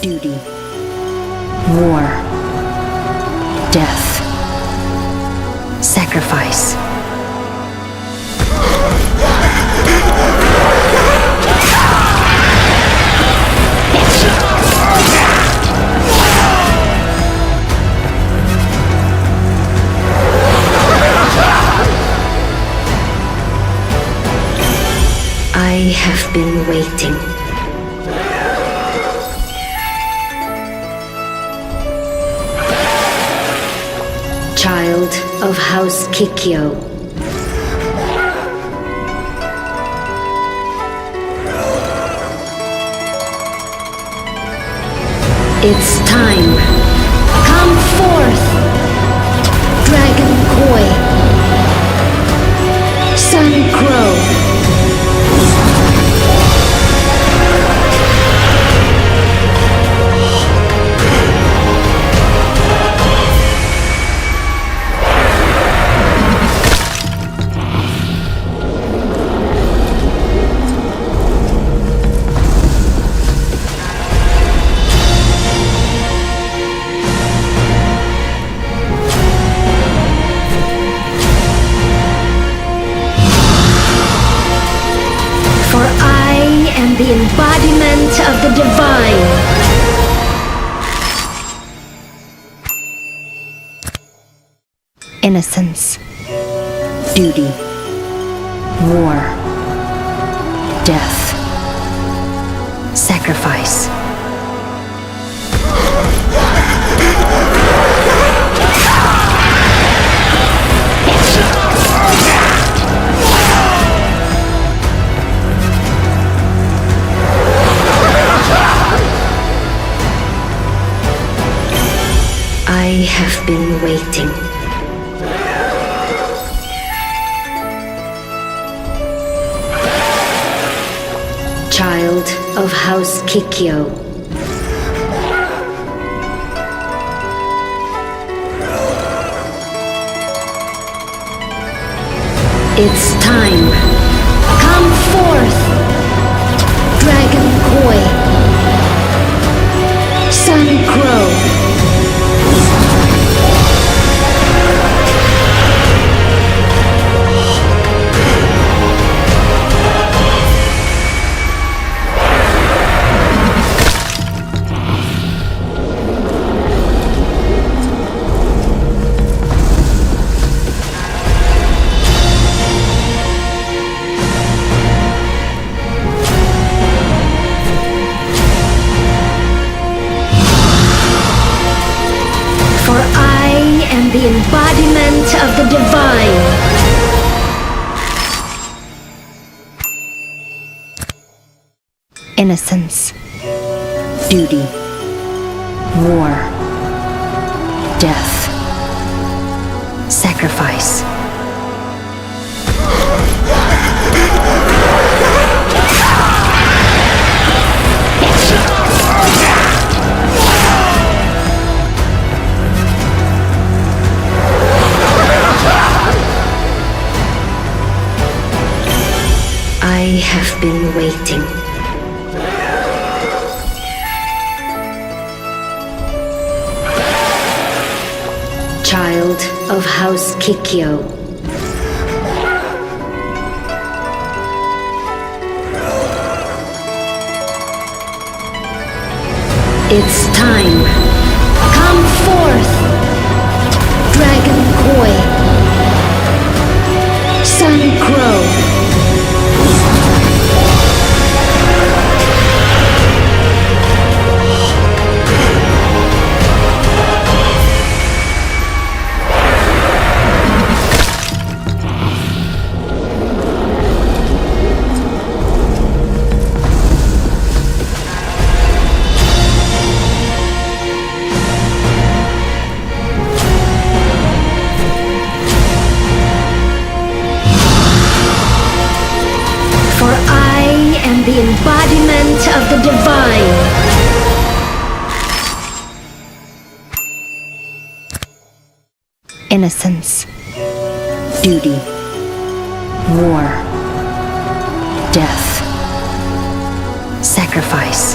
Duty, war, death, sacrifice. I have been waiting. Child of House Kikyo. It's time. Come forth, Dragon Koi, Sun Crow. The embodiment of the divine. Innocence, duty, war, death, sacrifice. I have been waiting. Child of House Kikyo. It's time. Come forth, Dragon Koi, Sun Crow. The embodiment of the divine. Innocence, duty, war, death, sacrifice. I have been waiting. Child of House Kikyo. It's time. Come forth, Dragon Koi, Sun Crow. The embodiment of the divine. Innocence, duty, war, death, sacrifice.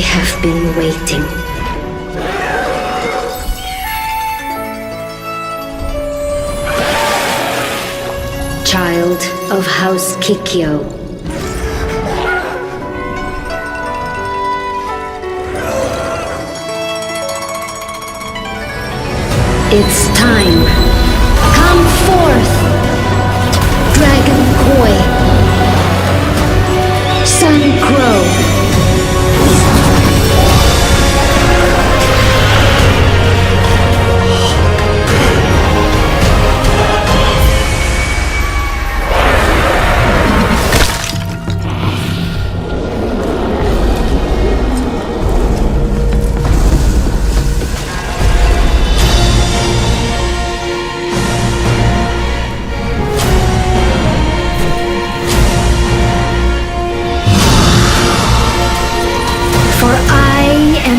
have been waiting. Child of House Kikyo. It's time. Come forth. Dragon Koi. Sun Crow.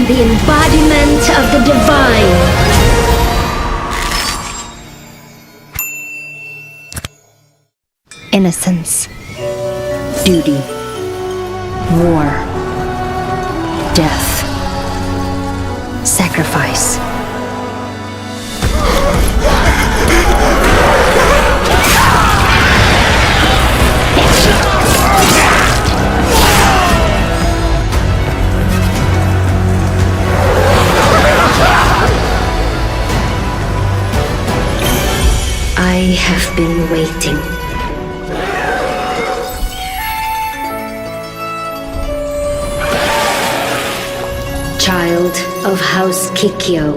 The embodiment of the divine. Innocence, duty, war, death, sacrifice. I have been waiting. Child of House Kikyo.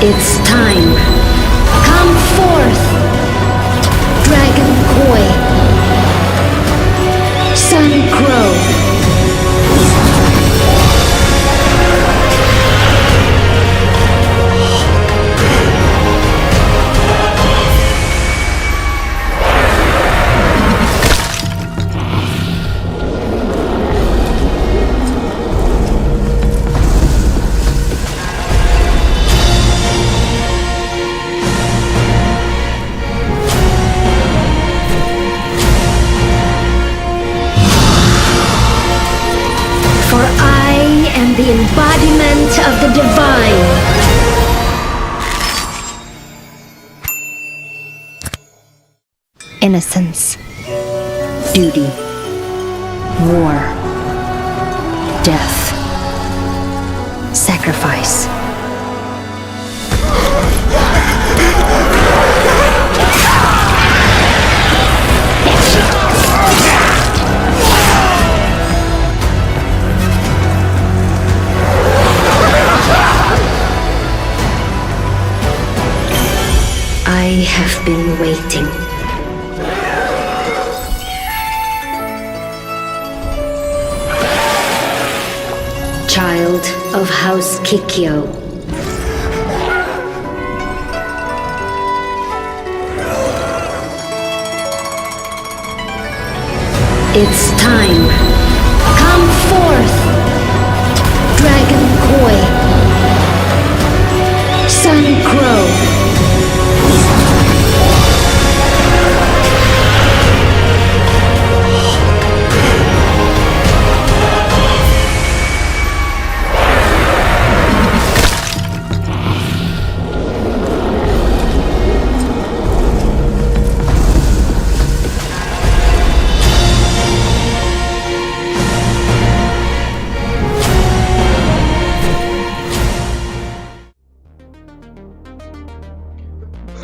It's time. Come forth. Dragon Koi. Sun Crow. The embodiment of the divine. Innocence, duty, war, death, sacrifice. I have been waiting. Child of House Kikyo. It's time. Come forth. Dragon Koi. Sun Crow.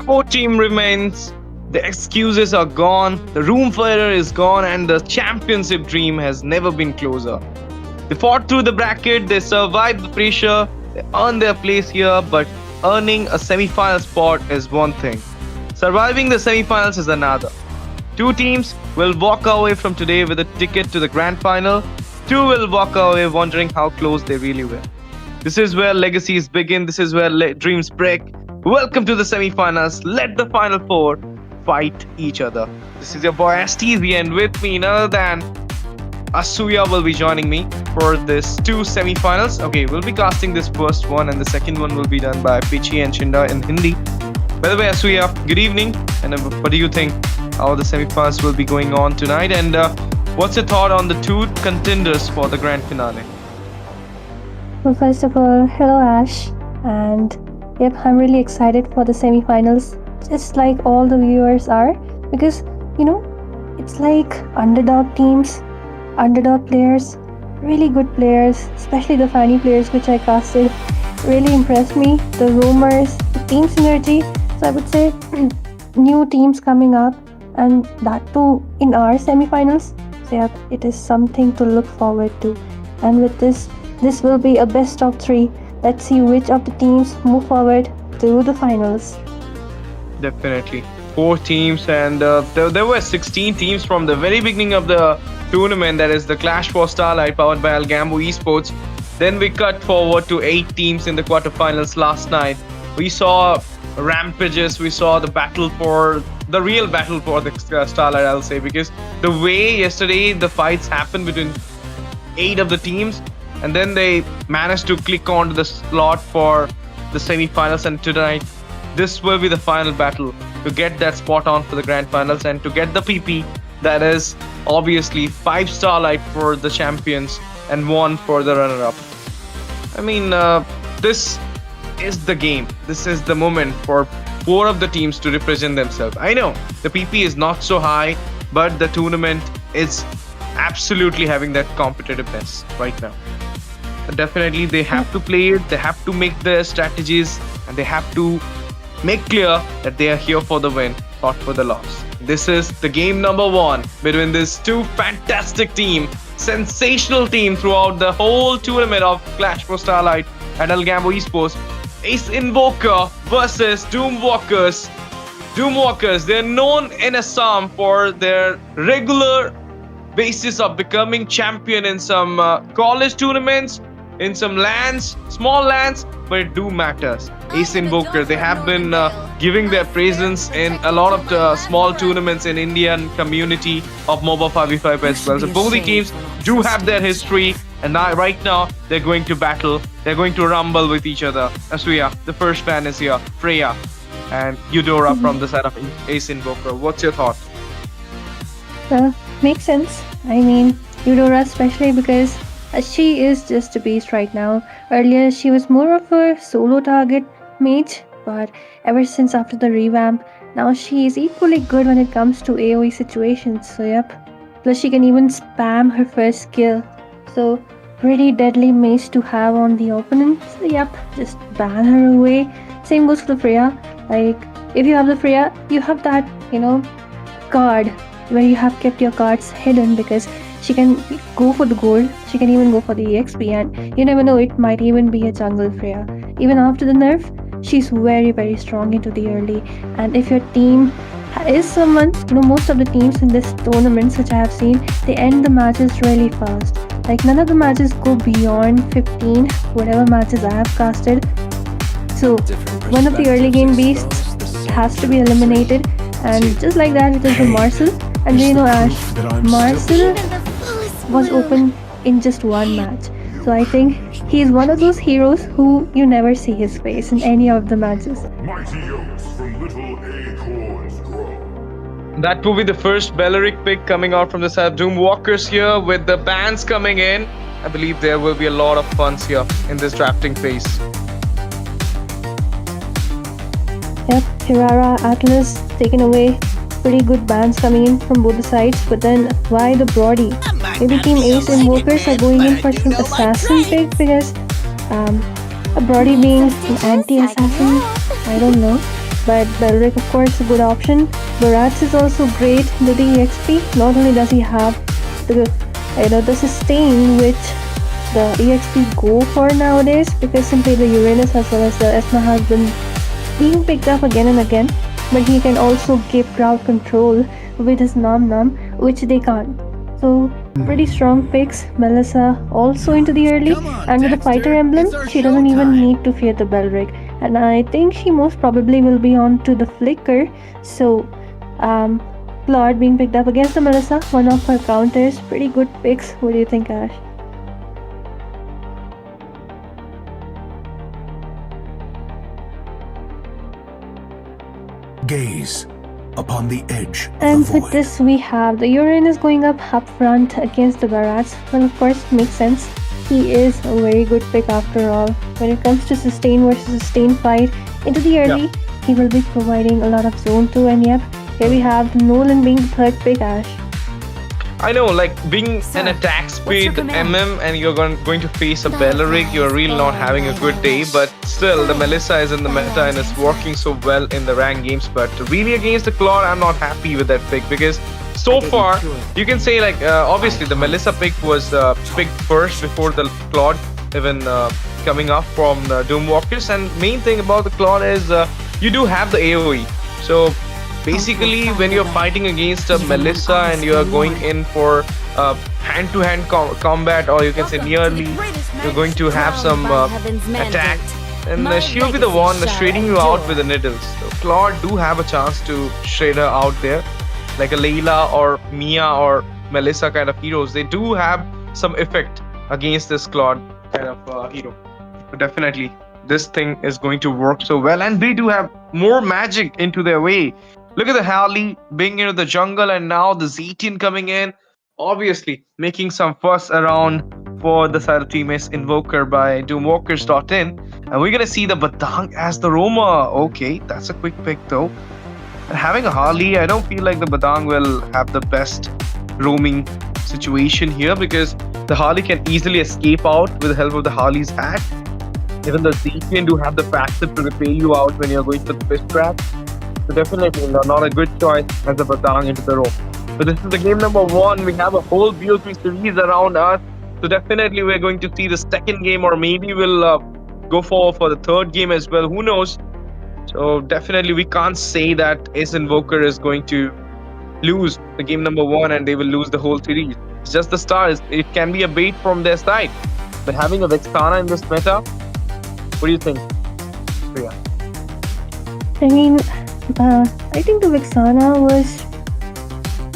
Four team remains, the excuses are gone, the room fire is gone, and the championship dream has never been closer. They fought through the bracket, they survived the pressure, they earned their place here, but earning a semi-final spot is one thing. Surviving the semi-finals is another. Two teams will walk away from today with a ticket to the grand final. Two will walk away wondering how close they really were. This is where legacies begin, this is where dreams break. Welcome to the semi-finals. Let the final four fight each other. This is your boy STZ, and with me none other than Asuya will be joining me for this two semi-finals. Okay, we'll be casting this first one, and the second one will be done by Pichi and Shinda in Hindi. By the way, Asuya, good evening. And what do you think how the semi-finals will be going on tonight? And what's your thought on the two contenders for the grand finale? Well, first of all, hello Ash, and yep, I'm really excited for the semi-finals, just like all the viewers are, because it's like underdog teams, underdog players, really good players, especially the funny players which I casted, really impressed me. The rumors, the team synergy. So I would say new teams coming up, and that too in our semi-finals. So yeah, it is something to look forward to. And with this will be a best of 3. Let's see which of the teams move forward to the finals. Definitely. 4 teams, and there were 16 teams from the very beginning of the tournament, that is the Clash For Starlight powered by Algambo eSports. Then we cut forward to 8 teams in the quarterfinals last night. We saw rampages, we saw the real battle for the Starlight, I'll say, because the way yesterday the fights happened between 8 of the teams, and then they managed to click onto the slot for the semi-finals, and tonight this will be the final battle to get that spot on for the grand finals and to get the PP, that is obviously 5 Starlight for the champions and 1 for the runner-up. I mean, this is the game. This is the moment for 4 of the teams to represent themselves. I know the PP is not so high, but the tournament is absolutely having that competitiveness right now. Definitely they have to play it, they have to make their strategies, and they have to make clear that they are here for the win, not for the loss. This is the game number 1 between these 2 fantastic teams, sensational team throughout the whole tournament of Clash for Starlight and Algambo eSports. Ace Invoker versus Doomwalkers. Doomwalkers, they're known in Assam for their regular basis of becoming champion in some college tournaments, in some lands, small lands, but it do matters. Ace Invoker, they have been giving their presence in a lot of the small tournaments in Indian community of MOBA 5v5 as well. So both the teams do have their history, and now, right now they're going to battle, they're going to rumble with each other. Asuya, the first fan is here, Freya and Eudora from the side of Ace Invoker. What's your thought? Makes sense. I mean, Eudora especially because she is just a beast right now. Earlier, she was more of a solo target mage, but ever since after the revamp, now she is equally good when it comes to AoE situations. So yep. Plus, she can even spam her first skill. So pretty deadly mage to have on the opponent. So yep, just ban her away. Same goes for the Freya. Like, if you have the Freya, you have that, card where you have kept your cards hidden, because she can go for the gold, she can even go for the EXP, and you never know, it might even be a jungle Freya. Even after the nerf, she's very, very strong into the early. And if your team is someone, most of the teams in this tournaments which I have seen, they end the matches really fast. Like, none of the matches go beyond 15, whatever matches I have casted. So one of the early game beasts has to be eliminated, and just like that, it is the Marcel. And do you know, Ash, Marcel was open in just 1 match. So I think he is one of those heroes who you never see his face in any of the matches. Mighty oaks from little acorns grow. That will be the first Belleric pick coming out from the side of Doomwalkers here with the bans coming in. I believe there will be a lot of funds here in this drafting phase. Yep, Hirara, Atlas taken away. Pretty good bans coming in from both the sides, but then why the Brody? Maybe Team Ace Invokers are going in for some assassin pick, because a Brody being an anti-assassin, I don't know. But Belleric, of course, a good option. Barats is also great into the EXP. Not only does he have the sustain which the EXP go for nowadays, because simply the Uranus as well as the Esma has been being picked up again and again, but he can also give crowd control with his Nom Nom, which they can't. So pretty strong picks. Melissa also into the early, and with the fighter emblem, she doesn't even need to fear the Belleric, and I think she most probably will be on to the Flicker. So Claude being picked up against the Melissa, one of her counters. Pretty good picks. What do you think, Ash? Gaze upon the edge of And the with void. this, we have the Uranus going up front against the Barats. Well, of course, makes sense. He is a very good pick after all. When it comes to sustain versus sustain fight into the early, he will be providing a lot of zone too. And yep, here we have Nolan being the third pick, Ash. I know, like being Sir, an attack what's speed your command? and you're going to face a Belleric, you're really not having a good day. But still, the Melissa is in the meta and is working so well in the ranked games. But really against the Claude, I'm not happy with that pick because so far you can say like obviously the Melissa pick was picked first before the Claude even coming up from the Doomwalkers. And main thing about the Claude is you do have the AOE. So basically, when you're fighting against a Melissa and you are going in for hand-to-hand combat, or you can say nearly, you're going to have some attack, and she will be the one shredding you out with the needles. So Claude do have a chance to shred her out there, like a Layla or Mia or Melissa kind of heroes. They do have some effect against this Claude kind of hero. But definitely, this thing is going to work so well, and they do have more magic into their way. Look at the Harley being into the jungle, and now the Zetian coming in, obviously making some fuss around for the side of team is Invoker by Doomwalkers.in. And we're gonna see the Badang as the Roma. Okay, that's a quick pick though. And having a Harley, I don't feel like the Badang will have the best roaming situation here because the Harley can easily escape out with the help of the Harley's hat. Even the Zetian do have the passive to repel you out when you're going for the fish trap. So definitely not a good choice as a Badang into the rope. So this is the game number 1. We have a whole BO3 series around us. So definitely we're going to see the second game, or maybe we'll go for the third game as well. Who knows? So definitely we can't say that Ace Invoker is going to lose the game number 1 and they will lose the whole series. It's just the start. It can be a bait from their side. But having a Vexana in this meta, what do you think, Priya? I mean, I think the Vexana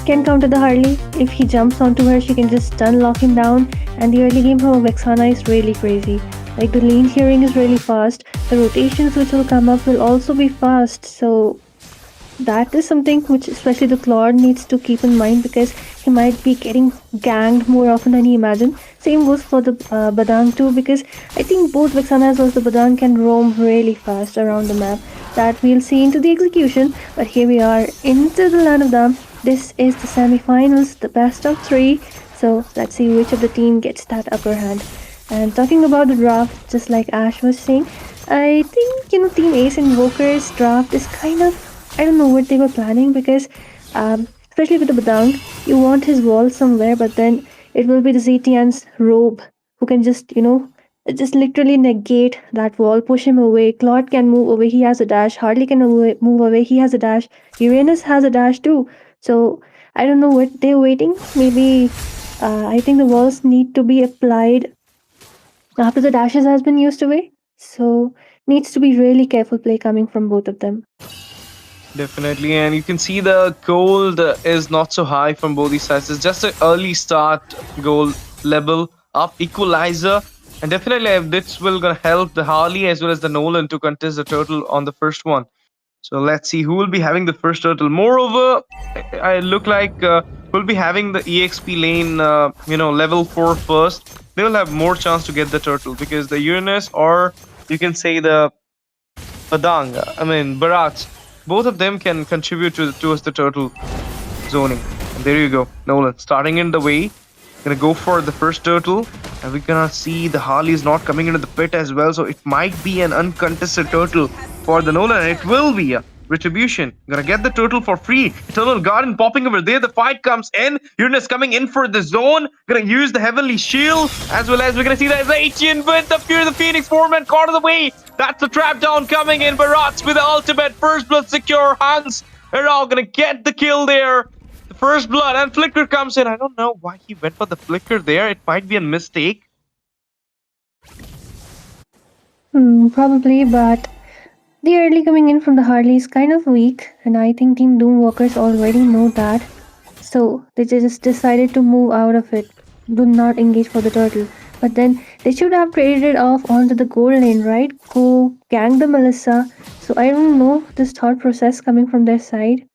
can counter the Harley. If he jumps onto her, she can just stun lock him down. And the early game from a Vexana is really crazy. Like the lane clearing is really fast. The rotations which will come up will also be fast. So that is something which especially the Claude needs to keep in mind because he might be getting ganged more often than he imagined. Same goes for the Badang too, because I think both Vexana as well as the Badang can roam really fast around the map. That we'll see into the execution. But here we are into the land of Dam. This is the semi-finals, the best of 3. So let's see which of the team gets that upper hand. And talking about the draft, just like Ash was saying, I think Team Ace Invoker's draft is kind of, I don't know what they were planning because especially with the Badang, you want his wall somewhere, but then it will be the Zetian's robe who can just just literally negate that wall, push him away. Claude can move away, he has a dash. Harley can move away, he has a dash. Uranus has a dash too. So I don't know what they're waiting. Maybe I think the walls need to be applied after the dashes has been used away. So needs to be really careful play coming from both of them. Definitely, and you can see the gold is not so high from both these sides. It's just an early start gold level up equalizer. And definitely this will gonna help the Harley as well as the Nolan to contest the turtle on the first one. So let's see who will be having the first turtle. Moreover, I look like we'll be having the EXP lane, level 4 first. They will have more chance to get the turtle because the Uranus or you can say the Barats, both of them can contribute towards the turtle zoning. And there you go, Nolan starting in the way. Gonna go for the first turtle, and we're gonna see the Harley is not coming into the pit as well, so it might be an uncontested turtle for the Nolan, and it will be a retribution. Gonna get the turtle for free. Eternal Garden popping over there. The fight comes in. Uranus coming in for the zone. Gonna use the Heavenly Shield, as well as we're gonna see the Zetian with the Fear of the Phoenix 4-man caught in the way. That's the trap down coming in. Barats with the ultimate first blood secure. Hans are all gonna get the kill there. The first blood, and Flicker comes in. I don't know why he went for the Flicker there. It might be a mistake. Probably, but the early coming in from the Harley is kind of weak, and I think Team Doomwalkers already know that. So they just decided to move out of it. Do not engage for the turtle. But then they should have traded it off onto the gold lane, right? Go gang the Melissa, So I don't know this thought process coming from their side,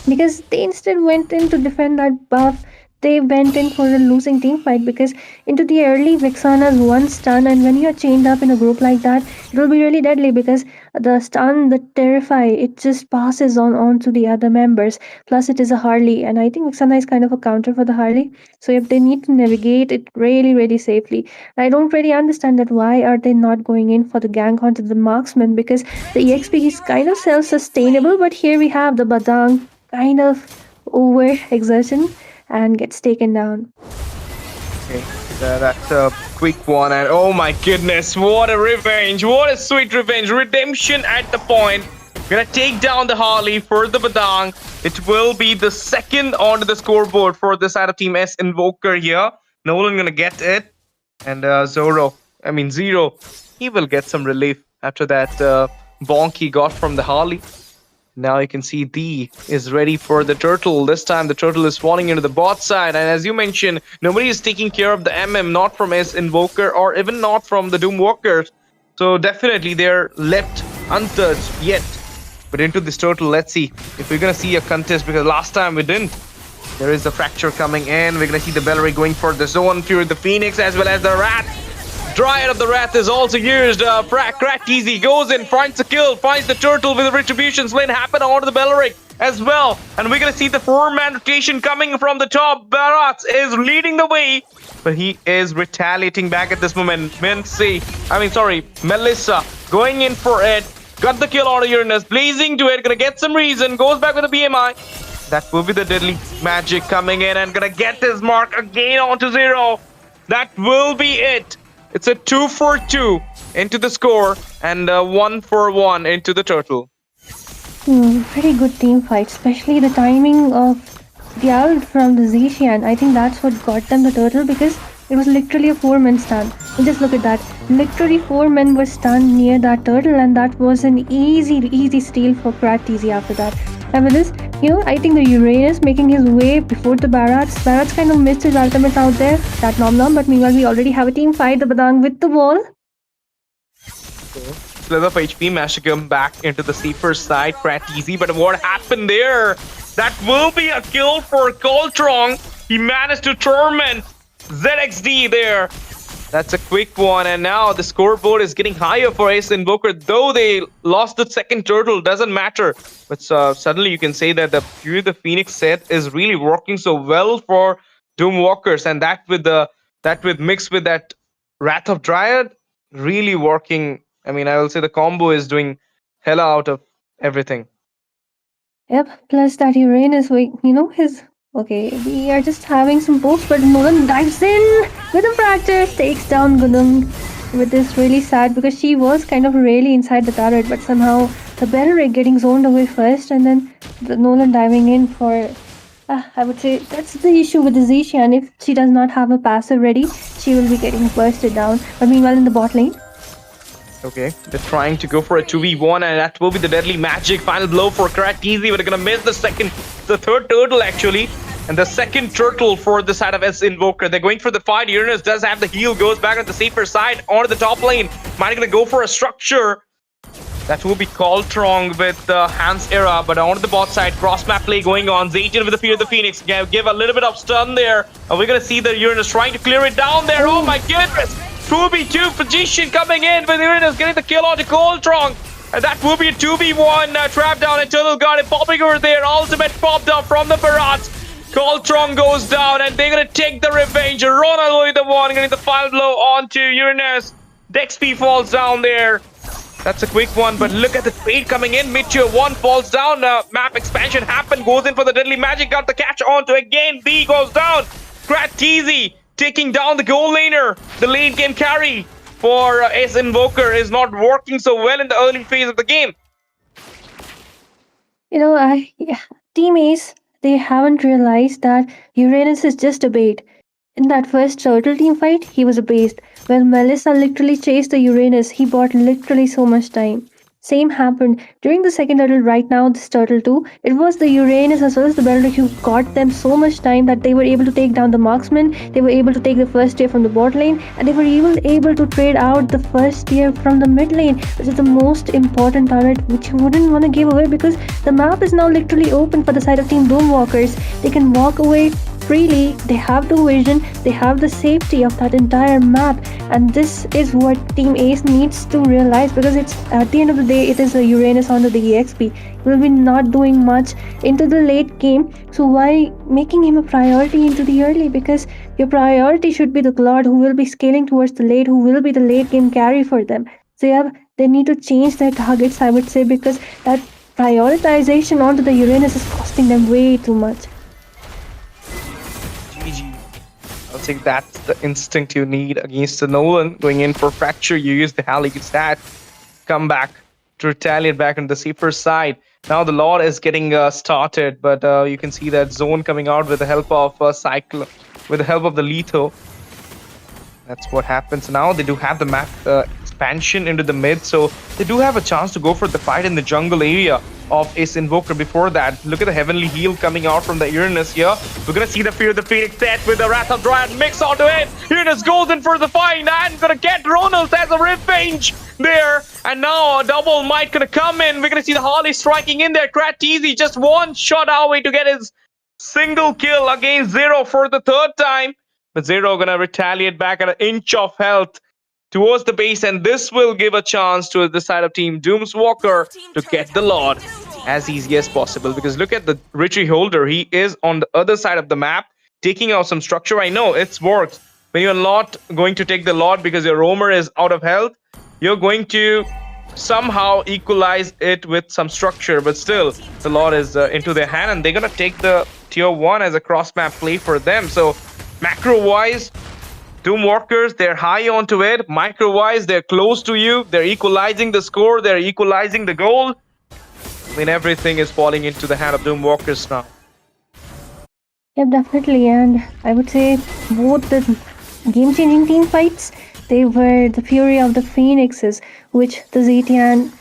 because they instead went in to defend that buff. They went in for a losing team fight, because into the early Vixana's one stun, and when you're chained up in a group like that, it will be really deadly, because the stun, the terrify, it just passes on to the other members. Plus, it is a Harley, and I think Vixana is kind of a counter for the Harley. So if they need to navigate it really, really safely, I don't really understand that why are they not going in for the gank onto the marksman, because the EXP is kind of self-sustainable, but here we have the Badang kind of over exertion and gets taken down. Okay, that's a quick one, and oh my goodness, what a revenge! What a sweet revenge! Redemption at the point. Gonna take down the Harley for the Badang. It will be the second onto the scoreboard for the side of Team S Invoker here. Nolan gonna get it, and Zero, he will get some relief after that bonk he got from the Harley. Now you can see D is ready for the turtle. This time the turtle is falling into the bot side, and as you mentioned, nobody is taking care of the MM, not from S Invoker or even not from the Doom Walkers. So definitely they're left untouched yet. But into this turtle, let's see if we're gonna see a contest, because last time we didn't. There is a fracture coming in. We're gonna see the Bellary going for the zone, Fury the Phoenix, as well as the Rat. Dryad of the Wrath is also used. Crack Easy goes in, finds the kill, finds the turtle with the Retribution Slain happen onto the Bellaric as well. And we're going to see the 4-man rotation coming from the top. Barat is leading the way, but he is retaliating back at this moment. Melissa going in for it. Got the kill on Uranus, blazing to it, gonna get some reason, goes back with a BMI. That will be the deadly magic coming in and gonna get his mark again onto 0. That will be it. It's a 2-for-2 into the score and 1-for-1 into the turtle. Pretty good team fight, especially the timing of the ult from the Zishian. I think that's what got them the turtle, because it was literally a 4-man stun. And just look at that. Literally 4 men were stunned near that turtle, and that was an easy steal for Kratizi after that. And with this, I think the Uranus making his way before the Barats. Barats kind of missed his ultimate out there, that nom, but meanwhile we already have a team fight, the Badang with the wall. Split of HP, managed to come back into the safer side, Kratizi, but what happened there? That will be a kill for Coltrong. He managed to torment ZXD there. That's a quick one, and now the scoreboard is getting higher for Ace Invoker. Though they lost the second turtle, doesn't matter. But suddenly you can say that the Fury the Phoenix set is really working so well for Doom Walkers, and that with mixed with that Wrath of Dryad, really working. I will say the combo is doing hella out of everything. Yep, plus that Uranus, his... Okay, we are just having some pokes, but Nolan dives in with a fracture, takes down Gulung with this really sad, because she was kind of really inside the turret, but somehow the Bellaric getting zoned away first, and then the Nolan diving in for... I would say that's the issue with the Zishian. If she does not have a passive ready, she will be getting bursted down. But meanwhile in the bot lane, okay, they're trying to go for a 2v1, and that will be the deadly magic. Final blow for Kratizi, but they're gonna miss the third turtle actually. And the second turtle for the side of S Invoker. They're going for the fight. Uranus does have the heal, goes back on the safer side onto the top lane. Might gonna go for a structure. That will be Coltrong with the Hans era, but on the bot side, cross map play going on. Zayton with the Fear of the Phoenix. Give a little bit of stun there. And we're gonna see the Uranus trying to clear it down there. Oh my goodness! 2v2 position coming in with Uranus getting the kill onto Coltrong. And that will be a 2v1 trap down. Eternal Guard and popping over there. Ultimate popped up from the Barats. Coltrong goes down, and they're gonna take the revenge. Ronald with the one, getting the final blow onto Uranus. Dexp falls down there. That's a quick one, but look at the trade coming in. Mid-tier 1 falls down. Map expansion happened, goes in for the deadly magic, got the catch onto again. B goes down. Kratizi taking down the goal laner. The late game carry for Ace Invoker is not working so well in the early phase of the game. Team Ace, they haven't realized that Uranus is just a bait. In that first turtle team fight, he was a beast. When Melissa literally chased the Uranus, he bought literally so much time. Same happened during the second turtle. Right now, this turtle too. It was the Uranus as well as the Belric who got them so much time that they were able to take down the marksman. They were able to take the first tier from the bot lane, and they were even able to trade out the first tier from the mid lane, which is the most important turret which you wouldn't want to give away because the map is now literally open for the side of Team Doomwalkers. They can walk away freely, they have the vision, they have the safety of that entire map, and this is what Team Ace needs to realize because it's at the end of the day it is a Uranus onto the EXP. He will be not doing much into the late game, so why making him a priority into the early? Because your priority should be the Claude who will be scaling towards the late, who will be the late game carry for them. So yeah, they need to change their targets, I would say, because that prioritization onto the Uranus is costing them way too much. GG. I think that's the instinct you need against the Nolan. Going in for fracture, you use the Halley stat, come back to retaliate back on the safer side. Now the Lord is getting started, but you can see that zone coming out with the help of Cyclone, with the help of the Letho. That's what happens now. They do have the map expansion into the mid, so they do have a chance to go for the fight in the jungle area of Ace Invoker. Before that, look at the Heavenly Heal coming out from the Uranus here. We're gonna see the Fear of the Phoenix set with the Wrath of Dryad mix onto it. Uranus goes in for the fight and gonna get Ronald as a revenge there. And now a double might gonna come in. We're gonna see the Harley striking in there. Kratizi just one shot away to get his single kill against Zero for the third time. But Zero gonna retaliate back at an inch of health towards the base, and this will give a chance to the side of Team Doomswalker to get the Lord as easy as possible. Because look at the Richie Holder, he is on the other side of the map, taking out some structure. I know it's works. When you're not going to take the Lord because your roamer is out of health, you're going to somehow equalize it with some structure, but still the Lord is into their hand, and they're gonna take the tier 1 as a cross map play for them. So macro wise, Doomwalkers, they're high onto it. Micro wise, they're close to you. They're equalizing the score, they're equalizing the goal. I mean, everything is falling into the hand of Doomwalkers now. Yep, definitely, and I would say both the game-changing team fights, they were the fury of the Phoenixes, which the Zetian,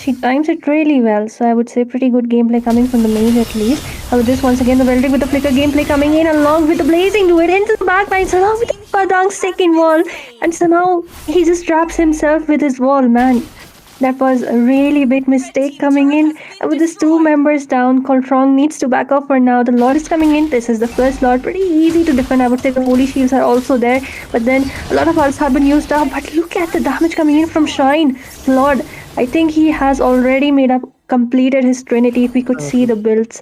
she times it really well. So I would say pretty good gameplay coming from the mage at least. This once again, the Veldic with the flicker gameplay coming in along with the blazing to it into the backline, along with the Padang second wall, and somehow he just traps himself with his wall, man. That was a really big mistake coming in. And with these two members down, Coltrong needs to back off for now. The Lord is coming in. This is the first Lord. Pretty easy to defend. I would say the Holy Shields are also there. But then a lot of ults have been used up. But look at the damage coming in from Shine. Lord, I think he has already completed his Trinity if we could see the builds.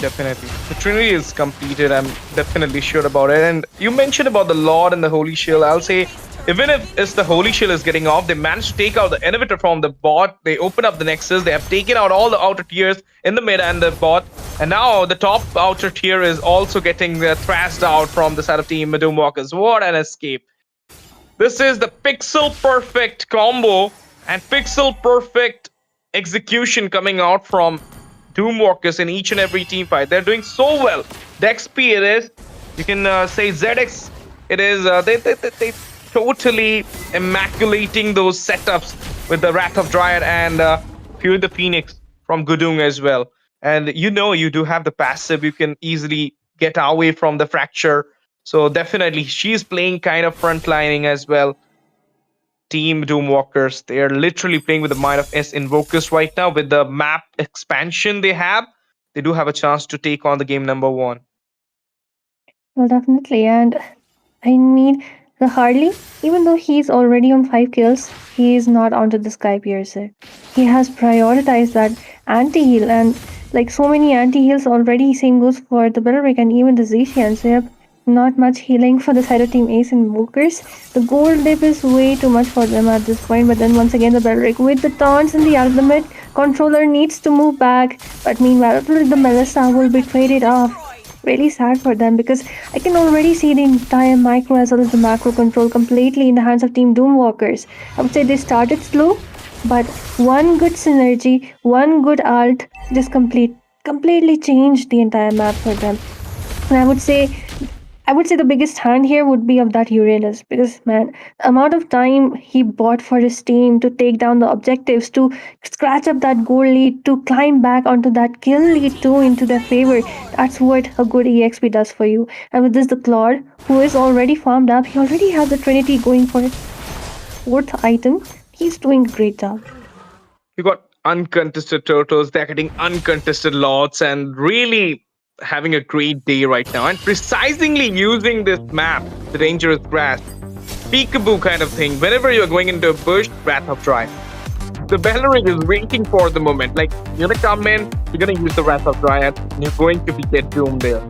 Definitely. The Trinity is completed. I'm definitely sure about it. And you mentioned about the Lord and the Holy Shield. I'll say, even if the Holy Shield is getting off, they managed to take out the inhibitor from the bot. They open up the Nexus. They have taken out all the outer tiers in the mid and the bot. And now the top outer tier is also getting thrashed out from the side of Team Doomwalkers. What an escape. This is the pixel perfect combo and pixel perfect execution coming out from Doomwalkers in each and every team fight. They're doing so well. The XP it is. You can say ZX it is. They totally immaculating those setups with the Wrath of Dryad and Fury the Phoenix from Gudung as well. And you do have the passive. You can easily get away from the fracture. So definitely she's playing kind of frontlining as well. Team Doomwalkers, they are literally playing with the mind of Ace Invokers right now. With the map expansion they have, they do have a chance to take on the game number 1. Well, definitely. And I mean, the Harley, even though he's already on 5 kills, he is not onto the Sky Piercer. He has prioritized that anti-heal, and like so many anti-heals already, same goes for the Belric and even the Zetian. So yep, not much healing for the side of Team Ace Invokers. The gold dip is way too much for them at this point, but then once again the Belric with the taunts and the ultimate, controller needs to move back, but meanwhile the Melissa will be traded off. Really sad for them because I can already see the entire micro as well as the macro control completely in the hands of Team Doomwalkers. I would say they started slow, but one good synergy, one good ult just completely changed the entire map for them. And I would say I would say the biggest hand here would be of that Uranus because man, the amount of time he bought for his team to take down the objectives, to scratch up that goal lead, to climb back onto that kill lead too into their favor. That's what a good EXP does for you. And with this, the Claude, who is already farmed up, he already has the Trinity going for his fourth item. He's doing a great job. You got uncontested turtles, they're getting uncontested lots, and really having a great day right now. And precisely using this map, the dangerous grass, peekaboo kind of thing. Whenever you're going into a bush, Wrath of Dry. The Bellerin is waiting for the moment. Like, you're gonna come in, you're gonna use the Wrath of Dryad, and you're going to be get doomed there.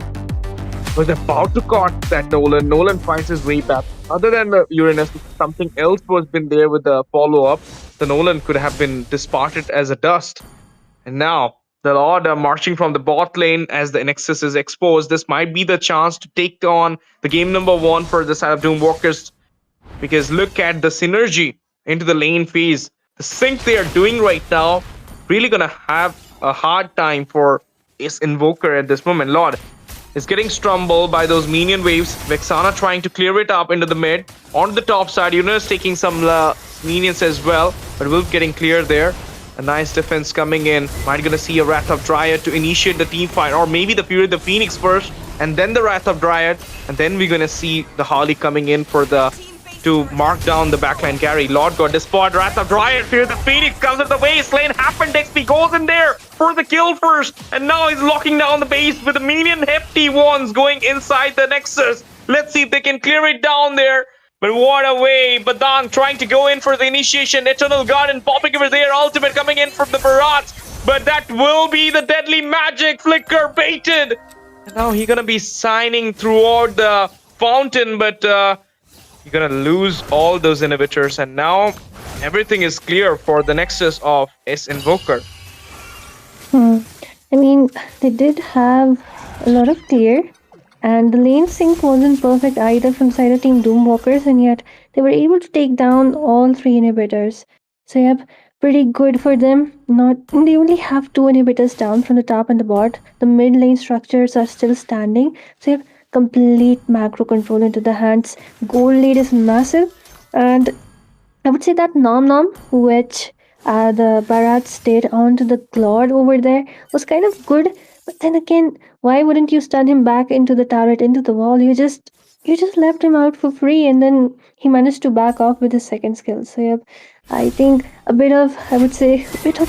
Was about to caught that Nolan. Nolan finds his way back. Other than the Uranus, something else was been there with the follow-up. The Nolan could have been disparted as a dust. And now, the Lord are marching from the bot lane as the Nexus is exposed. This might be the chance to take on the game number 1 for the side of Doomwalkers. Because look at the synergy into the lane phase. The sync they are doing right now, really gonna have a hard time for his Invoker at this moment. Lord is getting stumbled by those minion waves. Vexana trying to clear it up into the mid. On the top side, Yunus taking some minions as well, but Wolf getting clear there. A nice defense coming in. Might gonna see a Wrath of Dryad to initiate the team fight, or maybe the Fury of the Phoenix first, and then the Wrath of Dryad, and then we're gonna see the Harley coming in for the to mark down the backline carry. Lord got despoiled. Wrath of Dryad, Fear the Phoenix comes at the waist lane. Happened XP goes in there for the kill first. And now he's locking down the base with the minion hefty ones going inside the Nexus. Let's see if they can clear it down there. But what a way. Badang trying to go in for the initiation. Eternal Garden popping over there. Ultimate coming in from the Barats. But that will be the deadly magic. Flicker baited. And now he's gonna be signing throughout the fountain, but you're gonna lose all those inhibitors, and now everything is clear for the Nexus of S Invoker. I mean, they did have a lot of clear, and the lane sync wasn't perfect either from side of Team Doomwalkers, and yet they were able to take down all 3 inhibitors. So yep, pretty good for them. They only have 2 inhibitors down from the top and the bot. The mid lane structures are still standing. So yep, complete macro control into the hands. Goal lead is massive, and I would say that Nom Nom, which the Barats did onto the Claude over there, was kind of good. But then again, why wouldn't you stun him back into the turret, into the wall? You just left him out for free, and then he managed to back off with his second skill. So yep, I think a bit of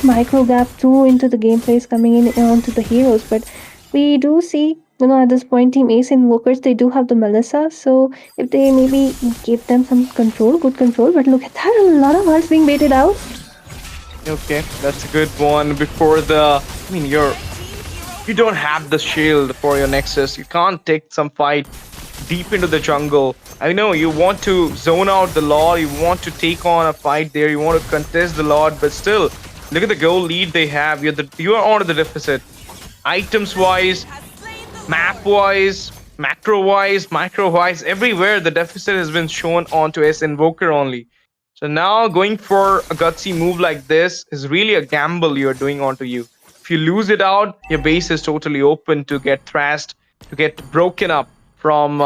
micro gap too into the gameplay is coming in onto the heroes. But we do see, at this point, Team Ace Invokers, they do have the Melissa, so if they maybe give them some good control, but look at that, a lot of hearts being baited out. Okay, that's a good one. Before the, you don't have the shield for your Nexus. You can't take some fight deep into the jungle. I know you want to zone out the Lord, you want to take on a fight there, you want to contest the Lord, but still, look at the goal lead they have. You are on the deficit. Items wise, map wise, macro wise, micro wise, everywhere the deficit has been shown onto S Invoker only. So now going for a gutsy move like this is really a gamble you're doing onto you. If you lose it out, your base is totally open to get thrashed, to get broken up from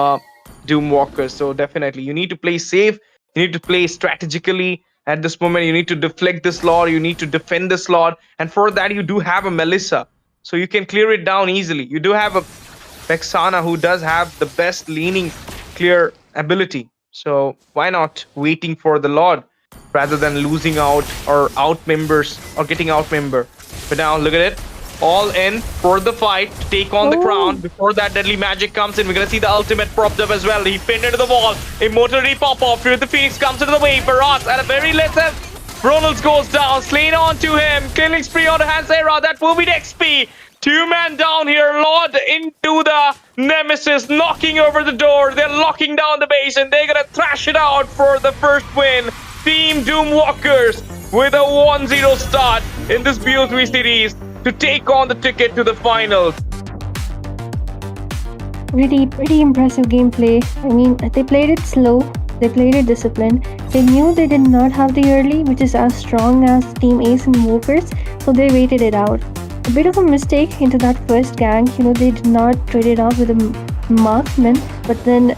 Doomwalkers. So definitely you need to play safe, you need to play strategically. At this moment, you need to deflect this Lord, you need to defend this Lord, and for that you do have a Melissa. So you can clear it down easily. You do have a Vexana who does have the best leaning clear ability. So why not waiting for the Lord rather than losing out or outmembers or getting outmember. But now look at it. All in for the fight to take on the crown. Before that deadly magic comes in, we're gonna see the ultimate propped up as well. He pinned into the wall. Immortality pop off. Fear the Phoenix comes into the way. Barats at a very less Ronalds goes down. Slain onto him. Killing spree on the Hansera. That will be the XP. 2-man down here. Lord into the Nemesis. Knocking over the door. They're locking down the base and they're gonna thrash it out for the first win. Team Doomwalkers with a 1-0 start in this BO3 series to take on the ticket to the finals. Pretty impressive gameplay. I mean, they played it slow, they played it disciplined. They knew they did not have the early, which is as strong as Team Ace and Invokers, so they waited it out. A bit of a mistake into that first gank, they did not trade it off with a marksmen, but then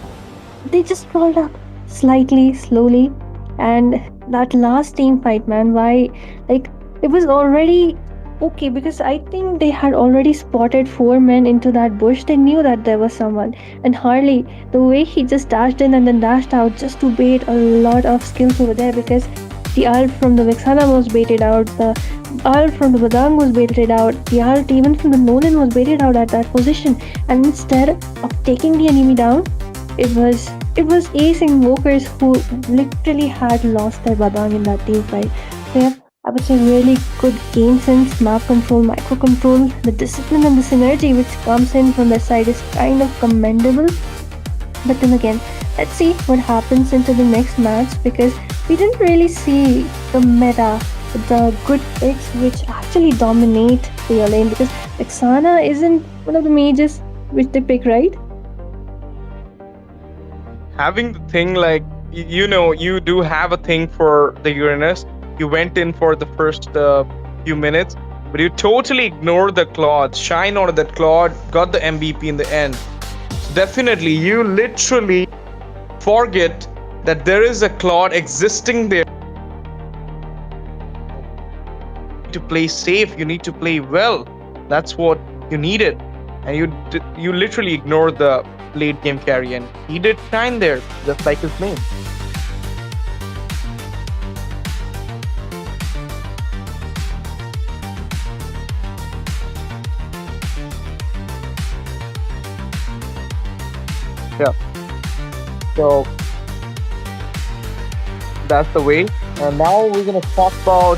they just crawled up slightly, slowly, and that last team fight, man, why, like, it was already okay because I think they had already spotted 4 men into that bush. They knew that there was someone, and Harley, the way he just dashed in and then dashed out just to bait a lot of skills over there because the ult from the Vexana was baited out, the ult from the Badang was baited out, the ult even from the Nolan was baited out at that position, and instead of taking the enemy down, it was Ace Invokers who literally had lost their Badang in that team fight. So yeah, I would say really good game sense, map control, micro control, the discipline and the synergy which comes in from their side is kind of commendable. But then again, let's see what happens into the next match because we didn't really see the meta, the good picks which actually dominate the lane because Vexana isn't one of the mages which they pick, right? Having the thing like, you know, you do have a thing for the Uranus. You went in for the first few minutes, but you totally ignored the Claude. Shine on that Claude, got the MVP in the end. So definitely, you literally forget that there is a Claude existing there. To play safe, you need to play well. That's what you needed, and you literally ignored the late game carry, and he did shine there, just like his name. Yeah. So that's the way. And now we're gonna talk about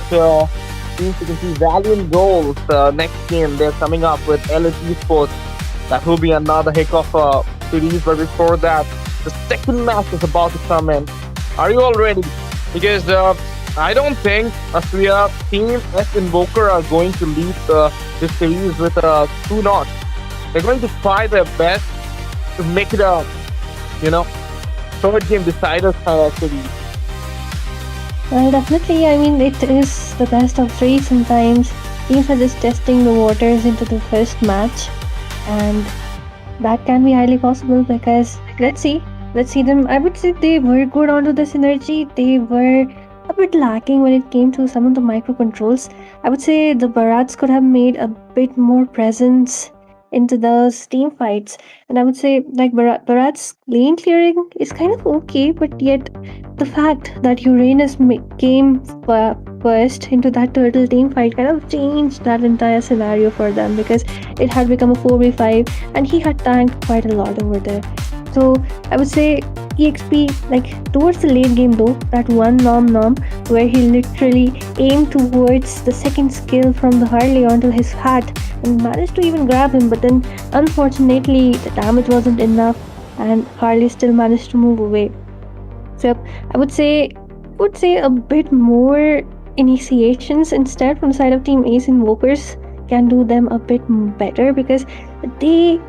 teams. You can see Valiant Ghoul next game. They're coming up with eSports. That will be another heck of a series. But before that, the second match is about to come in. Are you all ready? Because I don't think Australia team S Invoker are going to lead this series with 2-0. They're going to try their best to make it a, third game decider kind of series. Well, definitely. I mean, it is the best of 3 sometimes. Teams are just testing the waters into the first match, and that can be highly possible because let's see them. I would say they were good onto the synergy. They were a bit lacking when it came to some of the micro controls. I would say the Barats could have made a bit more presence into those team fights, and I would say like Barat's lane clearing is kind of okay, but yet the fact that Uranus came first into that turtle team fight kind of changed that entire scenario for them because it had become a 4v5 and he had tanked quite a lot over there. So I would say EXP, like towards the late game though, that one nom where he literally aimed towards the second skill from the Harley onto his hat and managed to even grab him, but then unfortunately the damage wasn't enough and Harley still managed to move away. So I would say a bit more initiations instead from the side of Team Ace Invokers can do them a bit better because they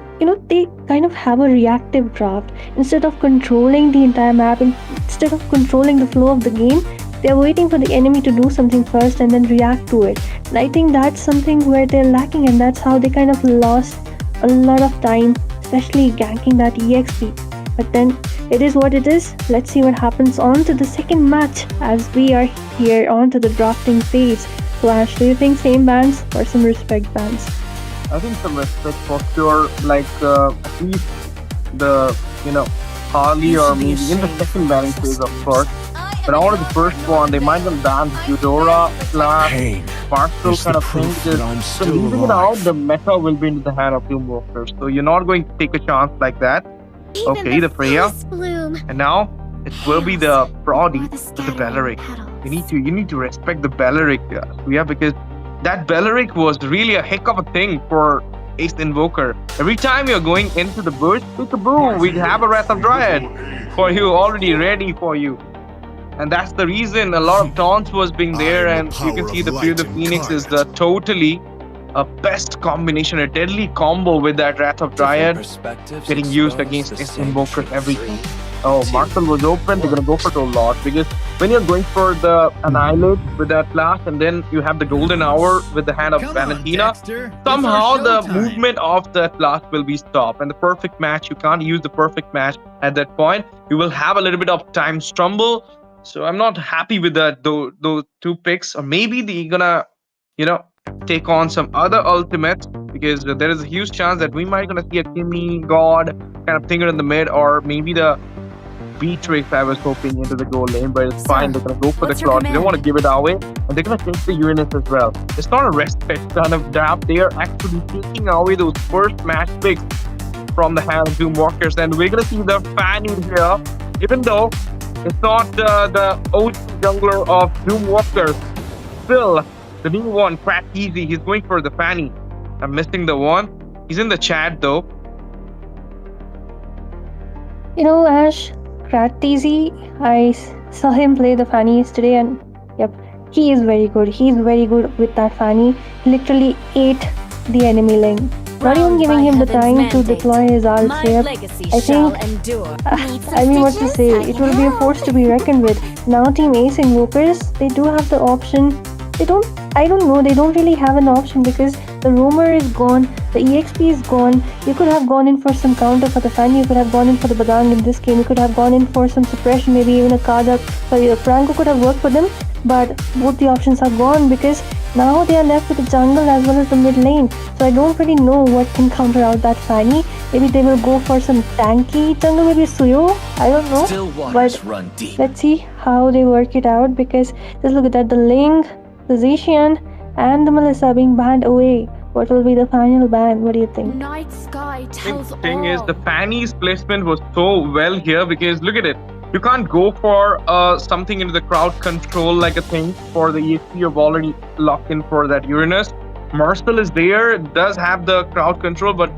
kind of have a reactive draft. Instead of controlling the entire map, instead of controlling the flow of the game, they're waiting for the enemy to do something first and then react to it. And I think that's something where they're lacking, and that's how they kind of lost a lot of time, especially ganking that EXP. But then it is what it is. Let's see what happens on to the second match as we are here on to the drafting phase. So Ash, do you think same bans or some respect bans? I think some respect for sure, like at least the Harley or maybe in the second banning phase, of course. But out of the first one, they might have banned Eudora / Partial kind of thing. So leaving it out, the meta will be into the hand of Invokers. So you're not going to take a chance like that. Okay, the Freya, and now it will be the Prodi with the Belleric. You need to respect the Belleric, Freya, because that Belleric was really a heck of a thing for Ace Invoker. Every time you're going into the bush, peekaboo, we have a Wrath of Dryad for you, already ready for you. And that's the reason a lot of taunts was being there, and you can see the Fear the Phoenix is the totally a best combination, a deadly combo with that Wrath of Dryad getting used against Ace Invoker everything. Oh, Marcel was open. They're gonna go for the lot because when you're going for the Annihilate with that Clash and then you have the Golden Hour with the hand of Valentina, somehow the movement of the Clash will be stopped. And the perfect match, you can't use the perfect match at that point. You will have a little bit of time stumble. So I'm not happy with those two picks. Or maybe they're gonna, take on some other ultimates because there is a huge chance that we might gonna see a Kimmy God kind of thinger in the mid, or maybe the B-Trace I was hoping into the goal lane, but it's fine. They're gonna go for the Claw. They don't want to give it away, and they're gonna take the Uranus as well. It's not a respect ton of draft. They are actually taking away those first match picks from the hand of Doomwalkers, and we're gonna see the Fanny here, even though it's not the OG jungler of Doomwalkers. Still, the new one, Crack Easy, he's going for the Fanny. I'm missing the one. He's in the chat though. Ash, Kratzy, I saw him play the Fanny yesterday, and yep, he is very good. He's very good with that Fanny. He literally ate the enemy lane. Not even giving him the time to deploy his ults here. I think, I mean, what to say, it will be a force to be reckoned with. Now Team Ace Invokers, they do have the option. I don't know, they don't really have an option because the Roamer is gone, the EXP is gone. You could have gone in for some counter for the Fanny, you could have gone in for the Badang in this game, you could have gone in for some suppression, maybe even a Kajak, sorry, the Franco could have worked for them, but both the options are gone because now they are left with the jungle as well as the mid lane. So I don't really know what can counter out that Fanny. Maybe they will go for some tanky jungle, maybe Suyo, I don't know. But let's see how they work it out because just look at that, the Ling, the Zishan and the Melissa being banned away. What will be the final ban? What do you think? Night sky tells The thing is, the Fanny's placement was so well here because look at it. You can't go for something into the crowd control like a thing for the EXP. You've already locked in for that Uranus. Marcel is there, does have the crowd control, but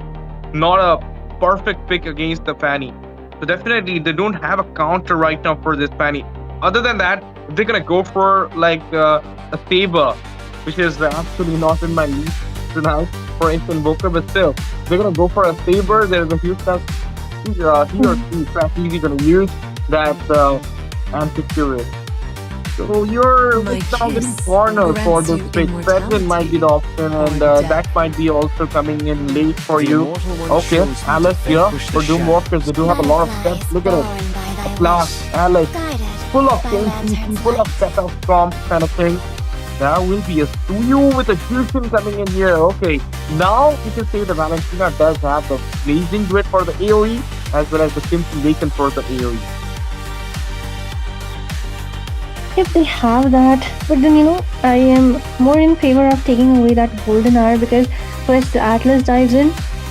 not a perfect pick against the Fanny. So definitely they don't have a counter right now for this Fanny. Other than that, they're gonna go for like a Saber, which is actually not in my league tonight for Ace Invoker, but still, they're gonna go for a Saber. There's a huge chance he or she Crack Easy gonna use that anti-curate. So you're now getting cornered for this pick. Preston might be the option, and that might be also coming in late for you. Okay, Alice here for Doomwalkers. They do have a lot of steps. Look at it. A Clash, Alice, full of KCC, full of setup comp kind of thing. There will be a Suyu with a Fusion coming in here. Okay, now you can say the Valentina does have the blazing grid for the AoE as well as the Simpson Bacon for the AoE. If they have that, but then I am more in favor of taking away that golden hour because first the Atlas dives in,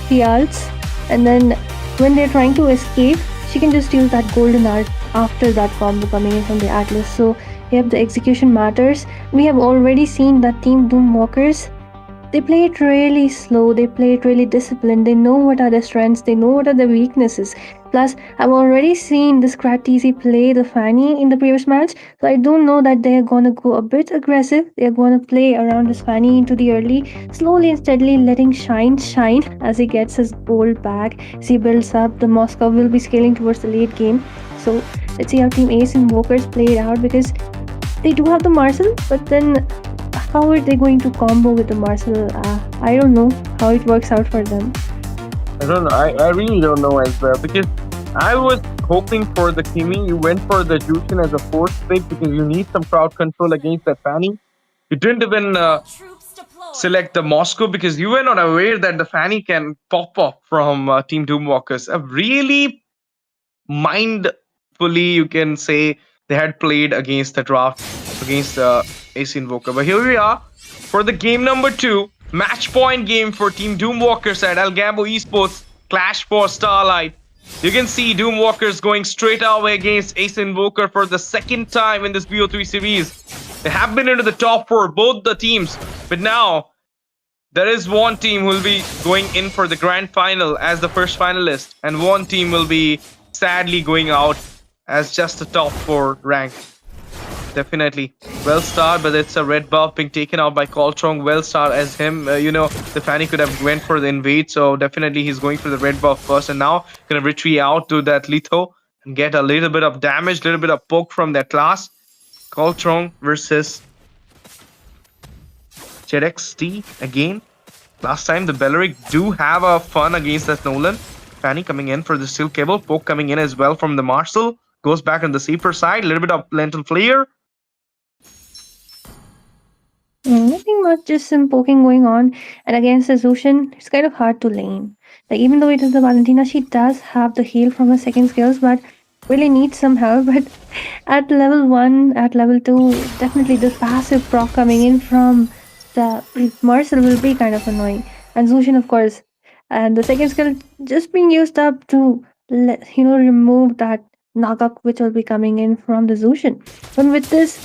the ults, and then when they're trying to escape, she can just use that golden hour after that combo coming in from the Atlas. So yep, the execution matters. We have already seen that Team Doomwalkers, they play it really slow, they play it really disciplined, they know what are their strengths, they know what are their weaknesses. Plus, I've already seen this Kratzy play the Fanny in the previous match, so I don't know that they're gonna go a bit aggressive. They're gonna play around this Fanny into the early, slowly and steadily letting shine as he gets his gold back, as he builds up. The Moscow will be scaling towards the late game. So let's see how Team Ace Invokers play it out because they do have the Marcel, but then how are they going to combo with the Marcel? I don't know how it works out for them. I don't know. I really don't know as well because I was hoping for the Kimmy. You went for the Jushin as a fourth pick because you need some crowd control against that Fanny. You didn't even select the Moscow because you were not aware that the Fanny can pop up from Team Doomwalkers. A really mindfully, you can say, they had played against the draft against Ace Invoker. But here we are for the game number 2. Match point game for Team Doomwalkers at Algambo eSports Clash For Starlight. You can see Doomwalkers going straight away against Ace Invoker for the second time in this BO3 series. They have been into the top 4, both the teams. But now, there is one team who will be going in for the grand final as the first finalist. And one team will be sadly going out as just the top 4 rank. Definitely. Wellstar, but it's a red buff being taken out by Coltrong. Wellstar as him, the Fanny could have went for the invade, so definitely he's going for the red buff first, and now gonna retreat out to that Litho. and get a little bit of damage, little bit of poke from their class. Coltrong versus JetXT again. Last time the Belleric do have a fun against that Nolan. Fanny coming in for the steel cable. Poke coming in as well from the Marshall. Goes back on the safer side. A little bit of Lentil Flare. Nothing much, just some poking going on. And against the Zushin, it's kind of hard to lane. Like, even though it is the Valentina, she does have the heal from her second skills, but really needs some help. But at level 1, at level 2, definitely the passive proc coming in from the Marcel will be kind of annoying. And Zushin, of course. And the second skill just being used up to, remove that knockup which will be coming in from the Zushin. But with this,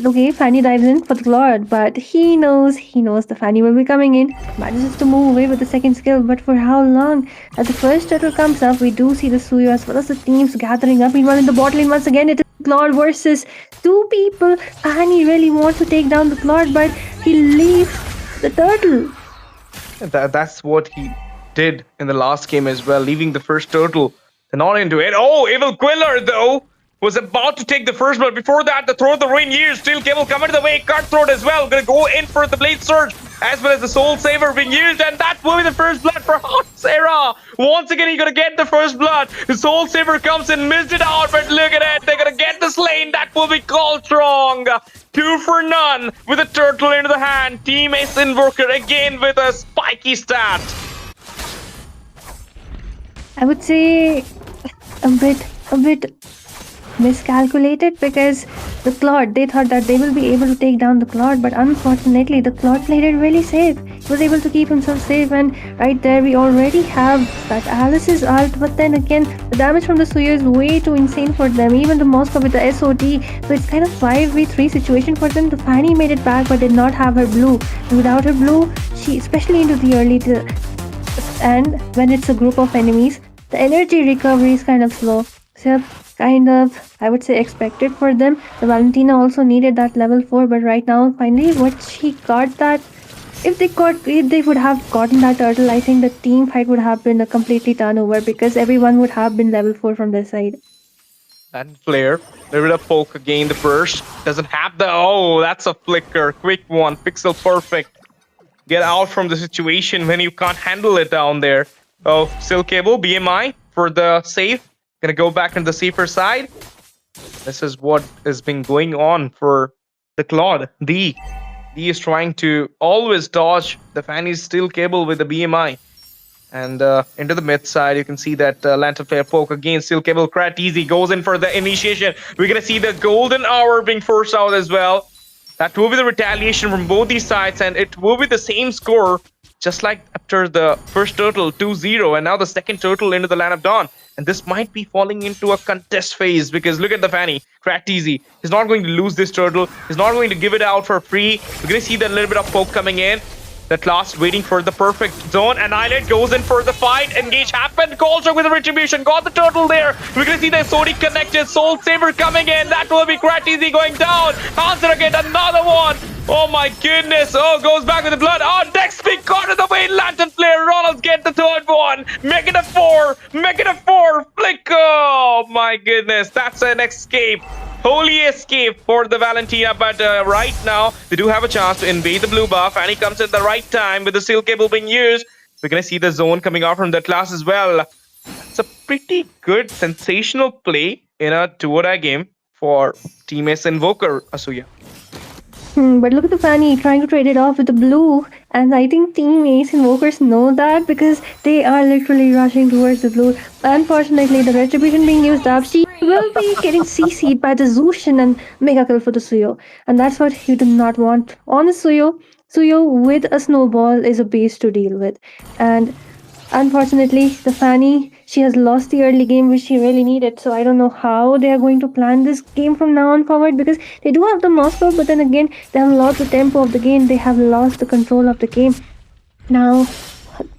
okay, Fanny dives in for the Lord, but he knows the Fanny will be coming in. Manages to move away with the second skill, but for how long? As the first turtle comes up, we do see the Suyo as well as the teams gathering up. Meanwhile, in the bot lane, once again, it is Claude versus two people. Fanny really wants to take down the Claude, but he leaves the turtle. That's what he did in the last game as well, leaving the first turtle. They're not into it. Oh, Evil Quiller, though, was about to take the first blood. Before that, the Throw of the Rain years. Steel Cable coming to the way. Cutthroat as well. Gonna go in for the Blade Surge, as well as the Soul Saver being used. And that will be the first blood for Hot Sarah. Once again, he's gonna get the first blood. The Soul Saver comes in, missed it out, but look at it. They're gonna get the slain. That will be called strong. 2 for none with a turtle into the hand. Team Ace Invoker again with a spiky stat. I would say a bit miscalculated, because the Claude, they thought that they will be able to take down the Claude, but unfortunately the Claude played it really safe. He was able to keep himself safe, and right there we already have that Alice's ult, but then again the damage from the Suyo is way too insane for them. Even the Moscow with the SOT, so it's kind of 5v3 situation for them. The Fanny made it back but did not have her blue. Without her blue, she, especially into the early and when it's a group of enemies, the energy recovery is kind of slow. So kind of, I would say, expected for them. The Valentina also needed that level 4, but right now, finally, what she got that. If they would have gotten that turtle, I think the team fight would have been a completely turnover, because everyone would have been level 4 from their side. And Flare, a little bit of poke again. The burst doesn't have the. Oh, that's a flicker. Quick one. Pixel perfect. Get out from the situation when you can't handle it down there. Oh, Silk Cable, BMI for the save. Gonna go back on the safer side. This is what has been going on for the Claude. D is trying to always dodge the Fanny's steel cable with the BMI. And into the mid side, you can see that Lantern Flare poke against steel cable. Crat Easy goes in for the initiation. We're gonna see the golden hour being forced out as well. That will be the retaliation from both these sides, and it will be the same score, just like after the first turtle 2-0, and now the second turtle into the Land of Dawn. And this might be falling into a contest phase, because look at the Fanny. Cracked Easy. He's not going to lose this turtle. He's not going to give it out for free. We're going to see that little bit of poke coming in. The class waiting for the perfect zone. Annihilate goes in for the fight. Engage happened. Coltrong with the retribution. Got the turtle there. We're going to see the Sodi connected. Soul Saver coming in. That will be Cracked Easy going down. Answer again. Another one. Oh my goodness. Oh, goes back with the blood. Oh, Dex being caught in the way. Lantern Flare. Ronald's get the third one. Make it a 4. Make it a 4. Flicker. Oh my goodness. That's an escape. Holy escape for the Valentina, but right now they do have a chance to invade the blue buff, and he comes at the right time with the steel cable being used. We're gonna see the zone coming out from that class as well. It's a pretty good, sensational play in a 2-or-die game for Team S Invoker, Asuya. But look at the Fanny trying to trade it off with the blue, and I think Team Ace Invokers know that, because they are literally rushing towards the blue. Unfortunately, the retribution being used up, she will be getting CC'd by the Zushin and mega kill for the Suyo, and that's what you do not want on the Suyo. Suyo with a snowball is a beast to deal with, and unfortunately, the Fanny, she has lost the early game which she really needed. So I don't know how they are going to plan this game from now on forward, because they do have the Moscow, but then again, they have lost the tempo of the game. They have lost the control of the game. Now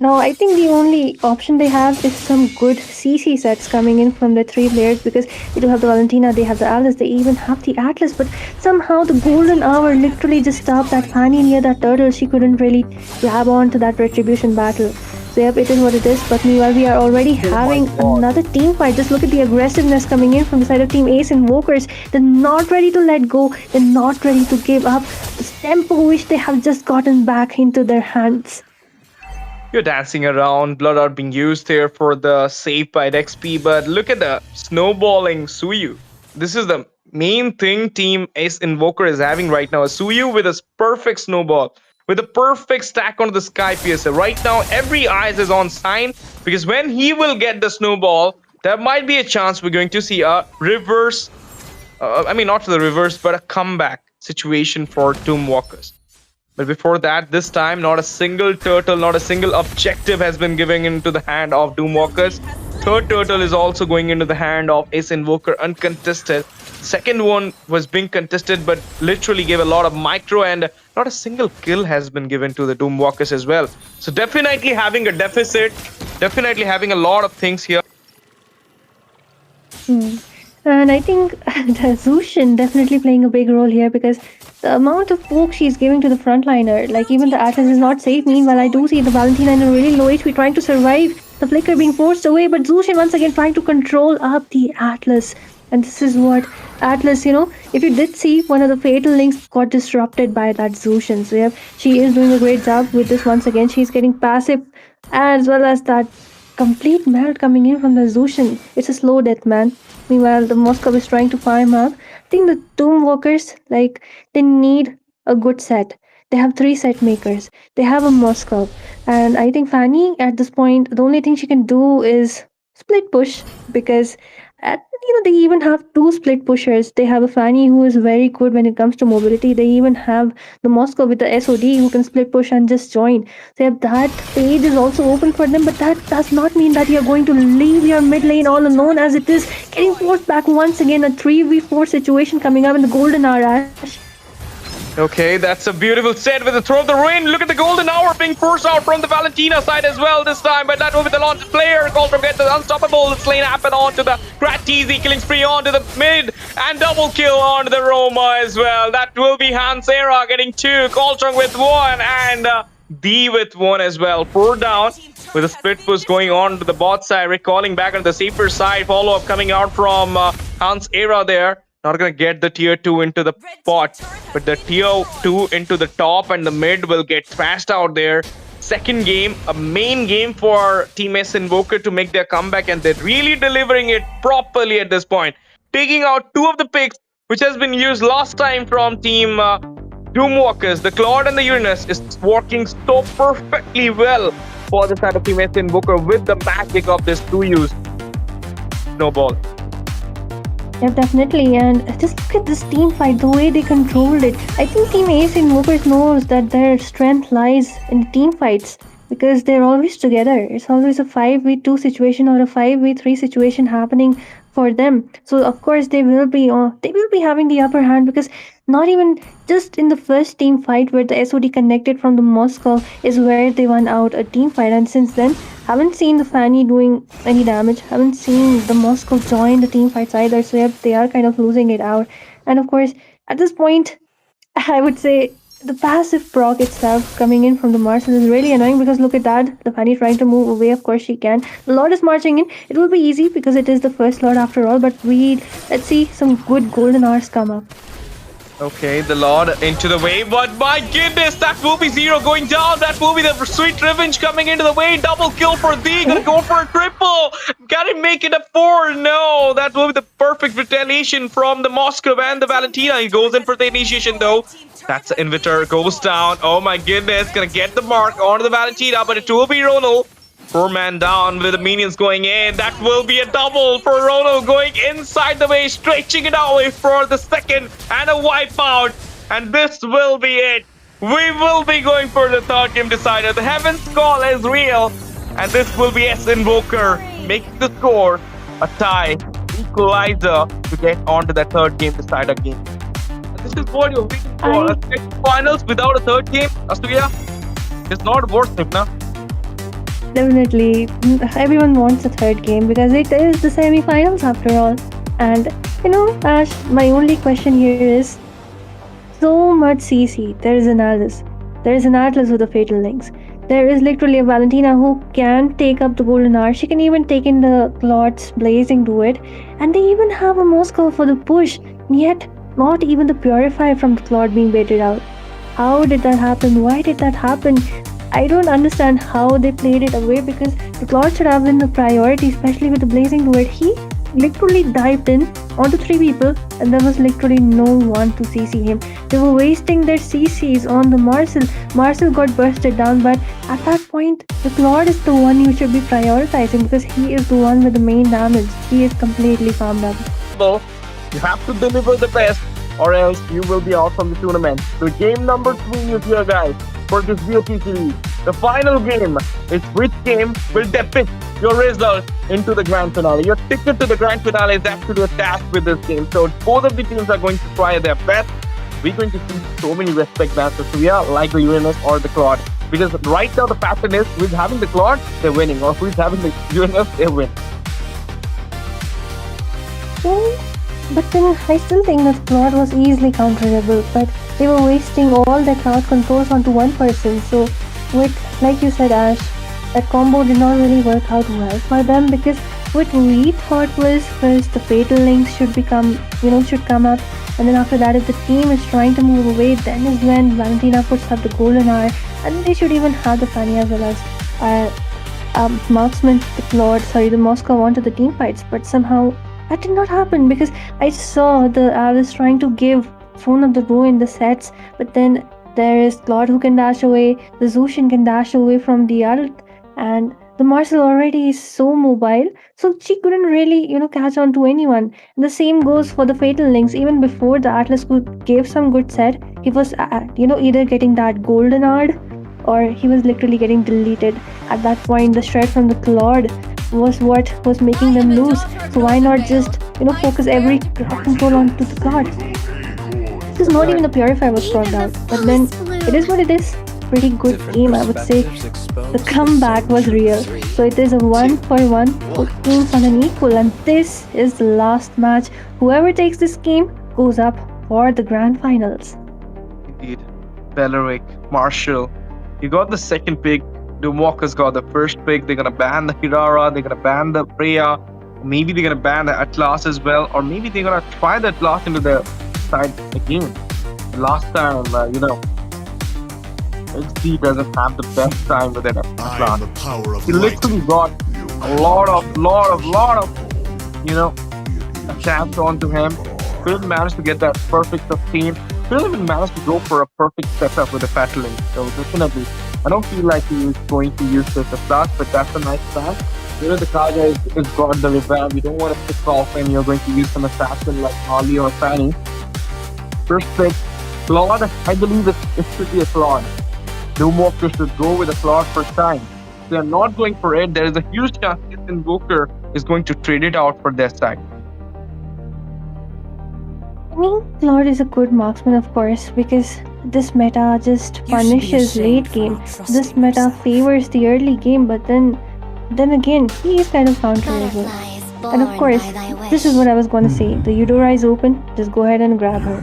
I think the only option they have is some good CC sets coming in from the 3 players, because they do have the Valentina, they have the Alice, they even have the Atlas, but somehow the golden hour literally just stopped that Fanny near that turtle. She couldn't really grab on to that retribution battle. So yep, it is what it is. But meanwhile, we are already having another team fight. Just look at the aggressiveness coming in from the side of Team Ace Invokers. They're not ready to let go. They're not ready to give up. The tempo which they have just gotten back into their hands. You're dancing around, blood are being used here for the save by XP, but look at the snowballing Suyu. This is the main thing Team Ace Invoker is having right now. A Suyu with a perfect snowball, with a perfect stack on the Sky Piercer. Right now, every eyes is on Sign, because when he will get the snowball, there might be a chance we're going to see a reverse, not the reverse, but a comeback situation for Doomwalkers. But before that, this time, not a single turtle, not a single objective has been given into the hand of Doomwalkers. Third turtle is also going into the hand of Ace Invoker uncontested. Second one was being contested, but literally gave a lot of micro, and not a single kill has been given to the Doomwalkers as well. So definitely having a deficit, definitely having a lot of things here. And I think the Zushin definitely playing a big role here, because the amount of poke she's giving to the frontliner, like even the Atlas is not safe. Meanwhile, I do see the Valentina in a really low HP trying to survive. The Flicker being forced away, but Zushin once again trying to control up the Atlas. And this is what Atlas, if you did see, one of the fatal links got disrupted by that Zushin. So yeah, she is doing a great job with this once again. She's getting passive, as well as that complete melt coming in from the Zushin. It's a slow death, man. Meanwhile, the Moscow is trying to farm up. I think the Doomwalkers, they need a good set. They have 3 set makers. They have a Moscow. And I think Fanny, at this point, the only thing she can do is split push, because they even have 2 split pushers. They have a Fanny who is very good when it comes to mobility. They even have the Moscow with the SOD who can split push and just join. So that page is also open for them, but that does not mean that you're going to leave your mid lane all alone, as it is getting forced back once again. A 3v4 situation coming up in the golden hour, Ash. Okay, that's a beautiful set with the throw of the rain. Look at the golden hour being forced out from the Valentina side as well this time, but that will be the launch player. Coltrane gets the unstoppable. The lane happen onto the Kratisi, killing spree onto the mid, and double kill onto the Roma as well. That will be Hansera getting 2, Coltrane with 1, and D with 1 as well. 4 down with a split push going on to the bot side, recalling back on the safer side. Follow up coming out from Hansera there. Not gonna get the tier 2 into the pot, but the tier 2 into the top and the mid will get thrashed out there. Second game, a main game for Team Ace Invoker to make their comeback, and they're really delivering it properly at this point. Taking out 2 of the picks, which has been used last time from Team Doomwalkers. The Claude and the Uranus is working so perfectly well for the side of Team Ace Invoker with the magic of this 2-use snowball. Yeah, definitely. And just look at this team fight, the way they controlled it. I think Team Ace Invokers knows that their strength lies in the team fights, because they're always together. It's always a 5v2 situation or a 5v3 situation happening for them. So of course they will be having the upper hand, because not even just in the first team fight where the SOD connected from the Moscow is where they won out a team fight, and since then haven't seen the Fanny doing any damage, haven't seen the Moscow join the team fights either. So yep, they are kind of losing it out. And of course at this point, I would say the passive proc itself coming in from the Marshal is really annoying, because look at that, the Fanny trying to move away. Of course she can. The Lord is marching in. It will be easy because it is the first Lord after all, but let's see some good golden hours come up. Okay, the Lord into the wave, but my goodness, that will be 0 going down. That will be the sweet revenge coming into the way. Double kill for D, gonna go for a triple. Can he make it a 4? No, that will be the perfect retaliation from the Moscow and the Valentina. He goes in for the initiation though. That's the Invitor, goes down. Oh my goodness, gonna get the mark onto the Valentina, but it will be Ronald. 4-man down with the minions going in. That will be a double for Ronald, going inside the way, stretching it away for the second, and a wipeout. And this will be it. We will be going for the third game decider. The Heaven's Call is real, and this will be Ace Invoker making the score a tie, equalizer to get onto that third game decider game. And this is what you're waiting for. A finals without a third game, Astuya. It's not worth it, now. Definitely, everyone wants a third game because it is the semi-finals after all. And Ash, my only question here is, so much CC. There is an Atlas with the fatal links. there is literally a Valentina who can take up the golden hour. She can even take in the Claude's blazing to it. And they even have a Moscow for the push. Yet, not even the Purify from the Claude being baited out. How did that happen? Why did that happen? I don't understand how they played it away because the Claude should have been the priority, especially with the blazing to it. He literally dived in onto 3 people and there was literally no one to CC him. They were wasting their CCs on the Marcel. Marcel got bursted down, but at that point, the Claude is the one you should be prioritizing because he is the one with the main damage. He is completely farmed up. So, you have to deliver the best or else you will be out from the tournament. So game number 3 is here, guys, for this BO3 series. The final game is which game will depict your result into the grand finale. Your ticket to the grand finale is actually attached with this game. So both of the teams are going to try their best. We're going to see so many respect matches. So yeah, like the Uranus or the Claude. Because right now the pattern is who's having the Claude, they're winning. Or who's having the Uranus, they win. But then I still think that Claude was easily counterable, but they were wasting all their crowd controls onto one person. So with, like you said, Ash, that combo did not really work out well for them because what we thought was first the fatal links should come up, and then after that if the team is trying to move away, then is when Valentina puts up the golden hour, and they should even have the Fanny as well as marksman, the Moscow onto the team fights, but somehow that did not happen because I saw the Alice trying to give Throne of the Ruin the sets, but then there is Claude who can dash away, the Zushin can dash away from the ult, and the Marcel already is so mobile, so she couldn't really, catch on to anyone. And the same goes for the Fatal Links. Even before the Atlas gave some good set, he was, either getting that golden ard or he was literally getting deleted. At that point, the shred from the Claude was what was making them lose. So why not just, focus every crowd control onto the Claude? Because not even the Purifier was brought out. But then, it is what it is. Pretty good game, I would say. The comeback was real. So it is a 1-for-1, both teams on an equal, and this is the last match. Whoever takes this game goes up for the grand finals. Indeed. Beleric, Marshall. You got the second pick. Invoker's got the first pick. They're gonna ban the Hirara, they're gonna ban the Freya, maybe they're gonna ban the Atlas as well, or maybe they're gonna try the Atlas into their side again. Last time, XD doesn't have the best time with that Atlas. He literally got a lot of attacks onto him. Couldn't manage to get that perfect sustain. Couldn't even manage to go for a perfect setup with the Fataling. So definitely, I don't feel like he is going to use this Atlas, but that's a nice plan. The Kaja is got the revamp. You don't want to pick off and you're going to use some assassin like Holly or Fanny. First pick, Claude. I believe it should be a Claude. Invoker should go with a Claude first time. If they're not going for it, there is a huge chance that Invoker is going to trade it out for their side. I mean, Claude is a good marksman, of course, because this meta just punishes late game. This meta favors the early game, but then again, he is kind of counterable. And of course, this is what I was going to say. The Eudora is open, just go ahead and grab her.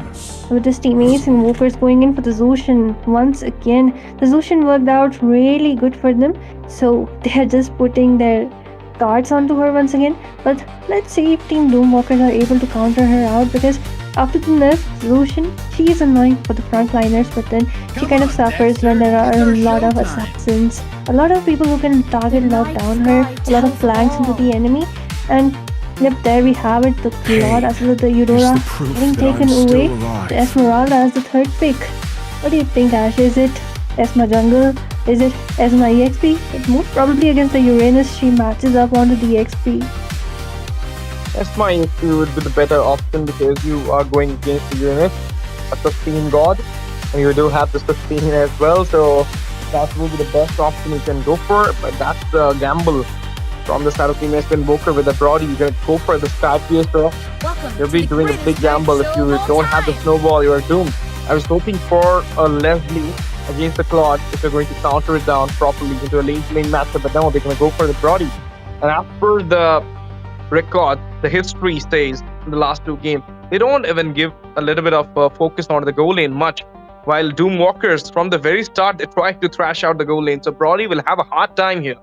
With his teammates, Invokers going in for the Zushin once again. The Zushin worked out really good for them, so they are just putting their cards onto her once again. But let's see if Team Doomwalkers are able to counter her out, because after the nerf, Zushin, she is annoying for the frontliners, but then she kind of suffers when there are a lot of assassins, a lot of people who can target lock down her, a lot of flanks into the enemy. And yep, there we have it, the Claude as well as the Eudora getting taken away. The Esmeralda as the third pick. What do you think, Ash? Is it Esma Jungle? Is it Esma EXP? But most probably against the Uranus, she matches up onto the EXP. Esma EXP would be the better option because you are going against the Uranus, a sustain god, and you do have the sustain as well, so that will be the best option you can go for, but that's the gamble. From the side of Team Invoker with a Brody, you're going to go for the Sky Piercer. You'll be doing a big gamble. If you don't have the snowball, you are doomed. I was hoping for a Leslie against the Claude if you're going to counter it down properly into a lane matchup, but now they're going to go for the Brody. And as per the record, the history stays in the last two games, they don't even give a little bit of focus on the goal lane much. while Doomwalkers from the very start they tried to thrash out the Ghoul lane. So Brody will have a hard time here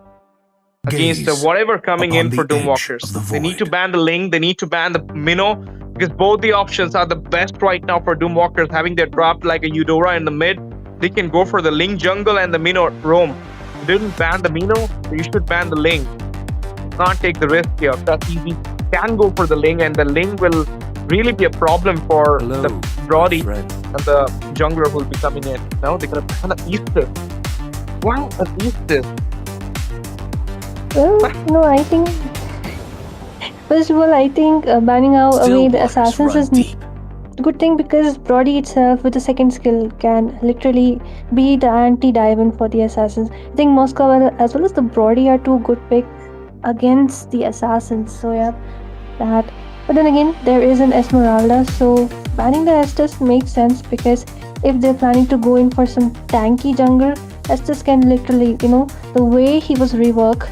against Gaze whatever coming upon in for the edge Doomwalkers. of the They need to void. ban the Ling, they need to ban the Minnow, because both the options are the best right now for Doomwalkers, having their drop like a Eudora in the mid. They can go for the Ling jungle and the Minnow roam. They didn't ban the Minnow, so you should ban the Ling. Can't take the risk here. That's easy. Can go for the Ling, and the Ling will really be a problem for the Brody and the jungler who will be coming in. Now they're gonna ban an Easter. Wow, an Easter. Well, no, I think. First of all, I think banning out away the assassins is a good thing because Brody itself, with the second skill, can literally be the anti-diamond for the assassins. I think Moscow as well as the Brody are two good picks against the assassins. So yeah, that. But then again, there is an Esmeralda, so banning the Estes makes sense because if they're planning to go in for some tanky jungle, Estes can literally, the way he was reworked,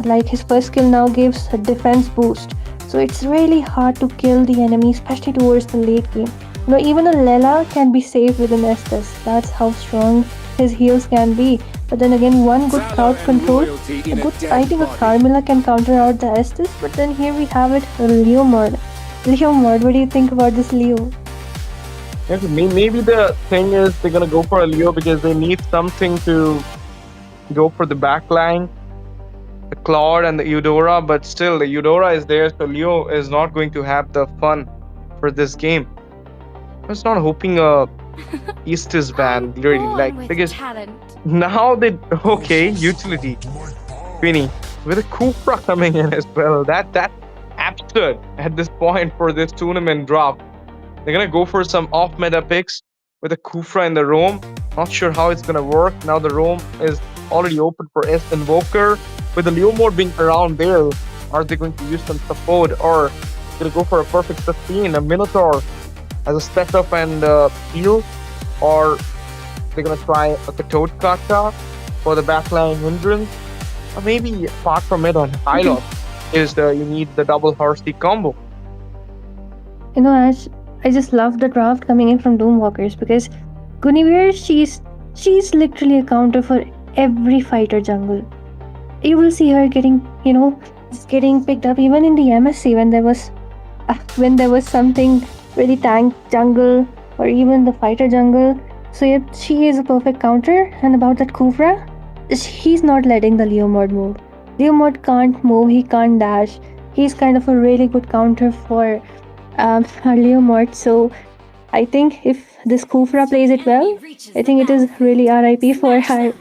like his first skill now gives a defense boost. So it's really hard to kill the enemy, especially towards the late game. Even a Lela can be safe with an Estes. That's how strong his heals can be. But then again, one good crowd control, I think a Carmilla can counter out the Estes. But then here we have it, Leo mod. Leo mod, what do you think about this Leo? Maybe the thing is they're gonna go for a Leo because they need something to go for the backline, the Claude and the Eudora, but still the Eudora is there, so Leo is not going to have the fun for this game. I was not hoping East is banned really, because now they utility Finny with a Kufra coming in as well. That's absurd at this point for this tournament drop. They're gonna go for some off-meta picks with a Kufra in the roam. Not sure how it's gonna work. Now the roam is already open for Invoker. With the Leo mode being around there, are they going to use some support or gonna go for a perfect sustain, a Minotaur as a setup and heal, or they're gonna try a Toad Kata for the backline hindrance, or maybe apart from it on Hylos is you need the double Hersey combo. Ash, I just love the draft coming in from Doomwalkers because Guinevere, she's literally a counter for every fighter jungle. You will see her getting picked up even in the MSC when there was something really tank jungle or even the fighter jungle. So yeah, she is a perfect counter. And about that Kufra, he's not letting the Leo mod move. Leo mod can't move, he can't dash. He's kind of a really good counter for our Leo mod. So I think if this Kufra plays it well, I think it is really RIP for our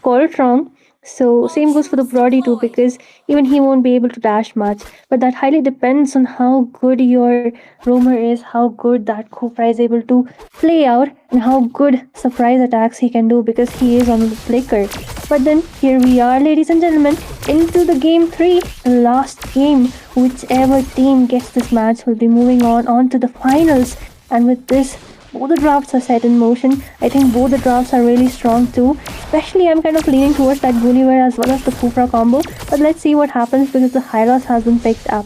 Coltron. So same goes for the Brody too, because even he won't be able to dash much. But that highly depends on how good your roamer is, how good that Kufra is able to play out, and how good surprise attacks he can do because he is on the flicker. But then here we are, ladies and gentlemen, into the game 3, the last game. Whichever team gets this match will be moving on to the finals. And with this, both the drafts are set in motion. I think both the drafts are really strong too. Especially I'm kind of leaning towards that Gulliver as well as the Kufra combo. But let's see what happens because the Hylos has been picked up.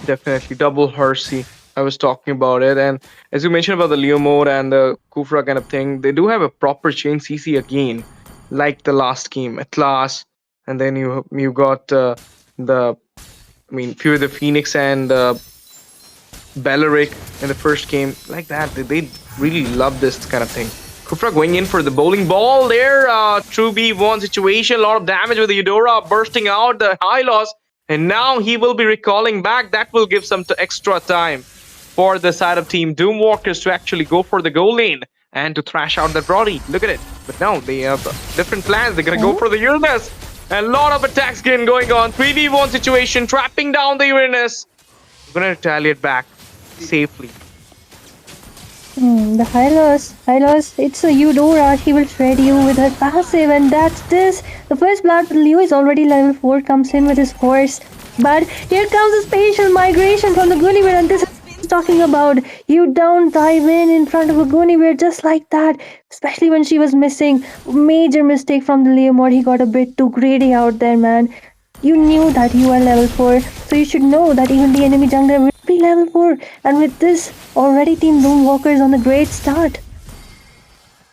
Definitely double Hersey. I was talking about it, and as you mentioned about the Leo mode and the Kufra kind of thing, they do have a proper chain CC again, like the last game, Atlas, and then you got Fury the Phoenix and Belleric in the first game, like that. They really love this kind of thing. Kufra going in for the bowling ball there. True B1 situation, a lot of damage with the Eudora bursting out, the high loss, and now he will be recalling back. That will give some extra time for the side of Team Doomwalkers to actually go for the goal lane and to thrash out that Brody. Look at it. But now they have different plans. They're going to go for the Uranus. A lot of attacks again going on. 3v1 situation, trapping down the Uranus. We're going to retaliate back safely. The Hylos, it's a Eudora. He will shred you with her passive, and that's this. The first blood, Leo is already level 4, comes in with his horse. But here comes the spatial migration from the Gulliver, and this is talking about. You don't dive in front of a Gulliver just like that, especially when she was missing. Major mistake from the Leo mod. He got a bit too greedy out there, man. You knew that you are level 4, so you should know that even the enemy jungler will be level 4. And with this, already Team Doomwalker is on a great start.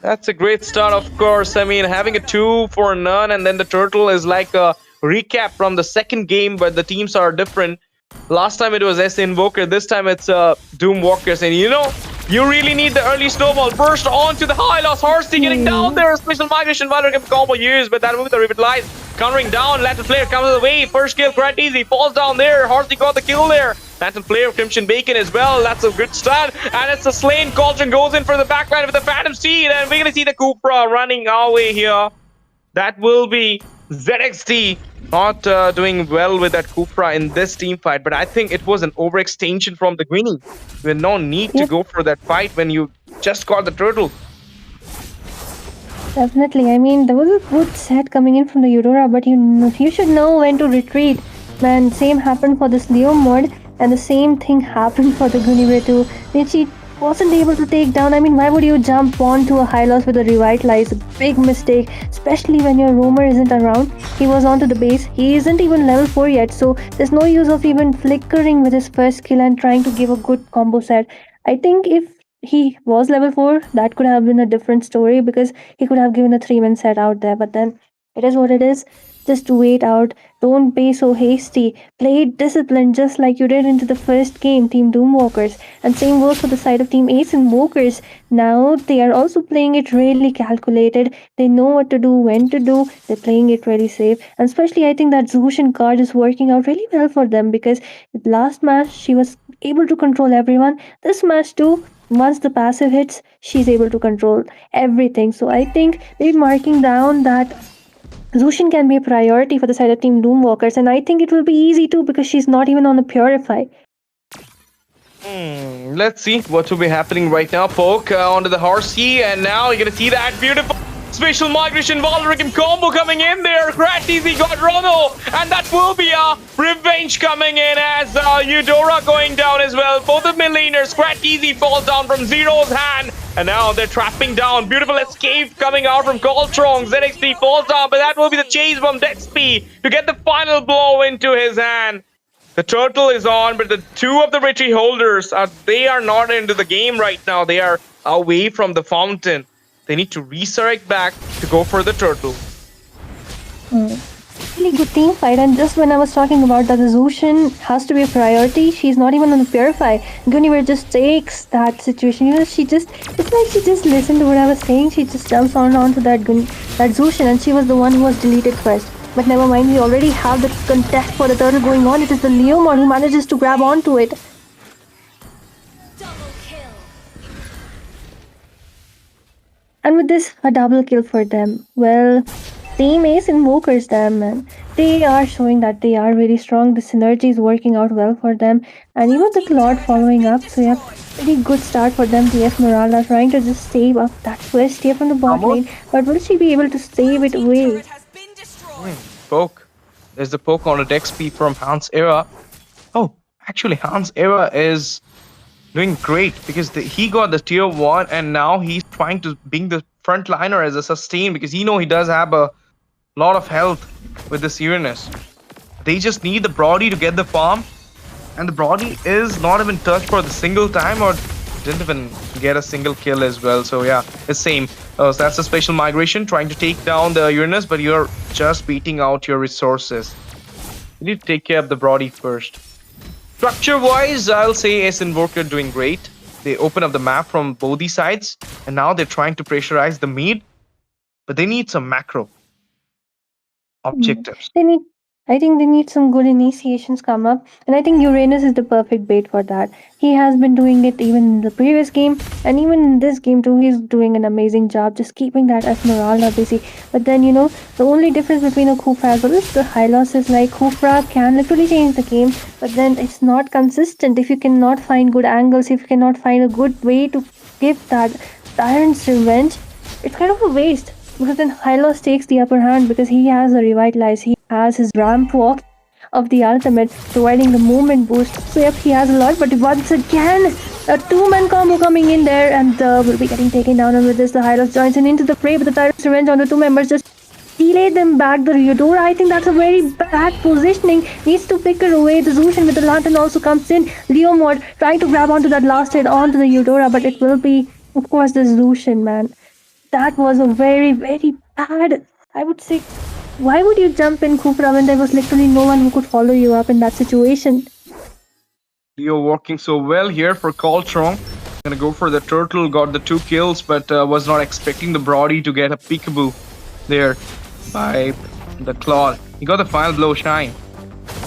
That's a great start, of course. I mean, having a 2 for none, and then the turtle is like a recap from the second game, but the teams are different. Last time it was S Invoker, this time it's Doom Walkers, and you know, you really need the early snowball burst onto the high loss. Horsey getting down there. Special migration Valiant combo used, but that move the revitalize. Countering down, Latin Flare comes of the way. First kill, quite easy. Falls down there. Horsey got the kill there. Latin Flare, Crimson Bacon as well. That's a good start. And it's a slain. Cauldron goes in for the backline with the Phantom Seed. And we're going to see the Cupra running our way here. That will be ZXT not doing well with that Cupra in this team fight. But I think it was an overextension from the Greenie. With no need to go for that fight when you just got the turtle. Definitely. I mean, there was a good set coming in from the Eudora, but you should know when to retreat. Man, same happened for this Leo mod, and the same thing happened for the Guinevere too. Then she wasn't able to take down. I mean, why would you jump onto a high loss with a revitalize? A big mistake, especially when your roamer isn't around. He was onto the base. He isn't even level 4 yet, so there's no use of even flickering with his first kill and trying to give a good combo set. I think if he was level 4, that could have been a different story because he could have given a 3-man set out there. But then it is what it is. Just wait out. Don't be so hasty. Play it disciplined just like you did into the first game, Team Doomwalkers. And same goes for the side of Team Ace Invokers. Now they are also playing it really calculated. They know what to do, when to do. They're playing it really safe. And especially I think that Zushin card is working out really well for them because last match she was able to control everyone. This match too, once the passive hits, she's able to control everything. So I think they're marking down that Zushin can be a priority for the side of Team Doomwalkers, and I think it will be easy too because she's not even on the Purify. Let's see what will be happening right now. Poke onto the Horsey, and now you're gonna see that beautiful special migration Valoricum combo coming in there. Easy got Rono, and that will be a revenge coming in as Eudora going down as well. Both of mid laners, Easy falls down from Zero's hand, and now they're trapping down. Beautiful escape coming out from Coltrong. ZXT falls down, but that will be the chase from Dexp to get the final blow into his hand. The turtle is on, but the two of the retreat holders they are not into the game right now. They are away from the fountain. They need to resurrect back to go for the turtle. Really good team fight, and just when I was talking about that the Zushin has to be a priority, she's not even on the Purify. Guinevere just takes that situation. You know, it's like she just listened to what I was saying. She just jumps onto that Zushin, and she was the one who was deleted first. But never mind, we already have the contest for the turtle going on. It is the Leo mod who manages to grab onto it. And with this, a double kill for them. Well, Team Ace Invokers them, man. They are showing that they are really strong. The synergy is working out well for them. And even the Claude following up. So yeah, pretty good start for them. The Esmeralda trying to just save up that first tier from the bot lane. But will she be able to save it away? Poke. There's the poke on a Dexp from Hans Era. Oh, actually Hans Era is doing great because he got the tier 1 and now he's trying to being the frontliner as a sustain because he does have a lot of health with this Uranus. They just need the Brody to get the farm, and the Brody is not even touched for the single time or didn't even get a single kill as well. So yeah, it's same. So that's a special migration trying to take down the Uranus, but you're just beating out your resources. You need to take care of the Brody first. Structure wise, I'll say S Invoker doing great. They open up the map from both these sides, and now they're trying to pressurize the mid, but they need some macro objectives. I think they need some good initiations come up, and I think Uranus is the perfect bait for that. He has been doing it even in the previous game, and even in this game too, he's doing an amazing job just keeping that Esmeralda busy. But then, the only difference between a Kufra as well is the high losses. Like, Kufra can literally change the game, but then it's not consistent. If you cannot find good angles, if you cannot find a good way to give that Tyrant's Revenge, it's kind of a waste. Because then Hylos takes the upper hand because he has a revitalize, he has his ramp walk of the ultimate, providing the movement boost. So yep, he has a lot, but once again, a 2-man combo coming in there, and will be getting taken down. And with this, the Hylos joins in into the fray, but the Tyrant's Revenge on the 2 members just delay them back. The Eudora, I think that's a very bad positioning, needs to pick her away. The Zushin with the lantern also comes in. Leo mod trying to grab onto that last hit onto the Eudora, but it will be, of course, the Zushin, man. that was a very, very bad, I would say. Why would you jump in Kufra when there was literally no one who could follow you up in that situation? Leo working so well here for Coltron. Gonna go for the turtle, got the 2 kills, but was not expecting the Brody to get a peekaboo there by the Claw. He got the final blow shine.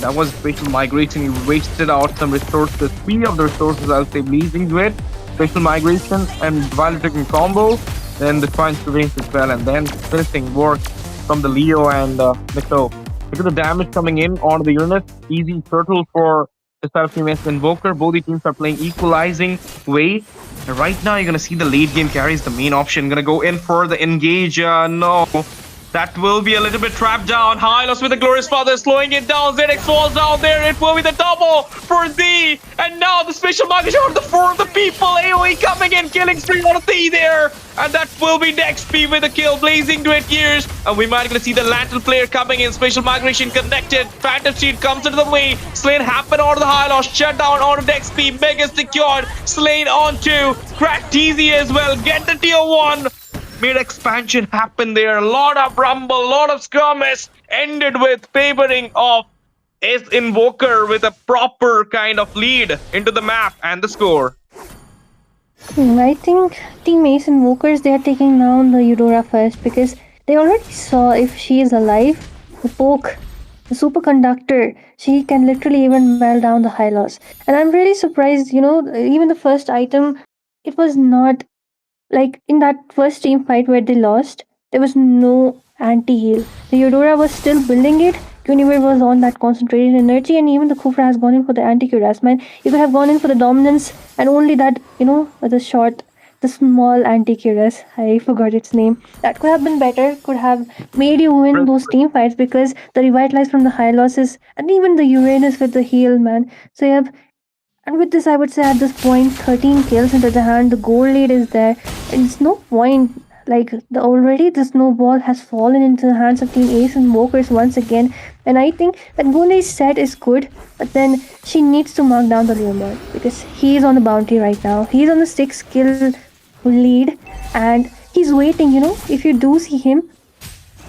That was spatial migration. He wasted out some resources. 3 of the resources I'll say blazing with. Spatial migration and Valiant taking combo. Then the Divine Surveillance as well. And then finishing work from the Leo and Miko. Look at the damage coming in on the unit. Easy turtle for the side of Team S Invoker. Both the teams are playing equalizing way. And right now you're gonna see the late game carry is the main option. Gonna go in for the engage. No. That will be a little bit trapped down. Hylos with the Glorious Father slowing it down. ZX falls down there. It will be the double for Z. And now the special migration on the 4 of the people. AoE coming in, killing 3 out of Z there. And that will be next P with a kill. Blazing to it gears. And we might gonna see the Lantern player coming in. Special migration connected. Phantom Sheet comes into the way. Slain happen onto the Hylos. Shut down onto Dex P. Mega secured. Slain onto Crack TZ as well. Get the tier 1. Mid expansion happen there. A lot of rumble, a lot of skirmish. Ended with favoring of S Invoker with a proper kind of lead into the map and the score. I think Team Ace Invokers, they are taking down the Eudora first because they already saw if she is alive, the poke, the superconductor, she can literally even melt down the Hylos. And I'm really surprised, even the first item, it was not like in that first team fight where they lost, there was no anti-heal. The Eudora was still building it. Univer was on that concentrated energy, and even the Kufra has gone in for the anti-cuirass. Man, you could have gone in for the dominance and only that, the small anti-cuirass. I forgot its name. That could have been better, could have made you win those team fights because the revitalize from the high losses and even the Uranus with the heal, man. So you have. And with this, I would say at this point, 13 kills into the hand, the goal lead is there. And it's no point, already the snowball has fallen into the hands of Team Ace and Invokers once again. And I think that Gule's set is good, but then she needs to mark down the Leomord because he is on the bounty right now. He's on the 6 kill lead and he's waiting, if you do see him,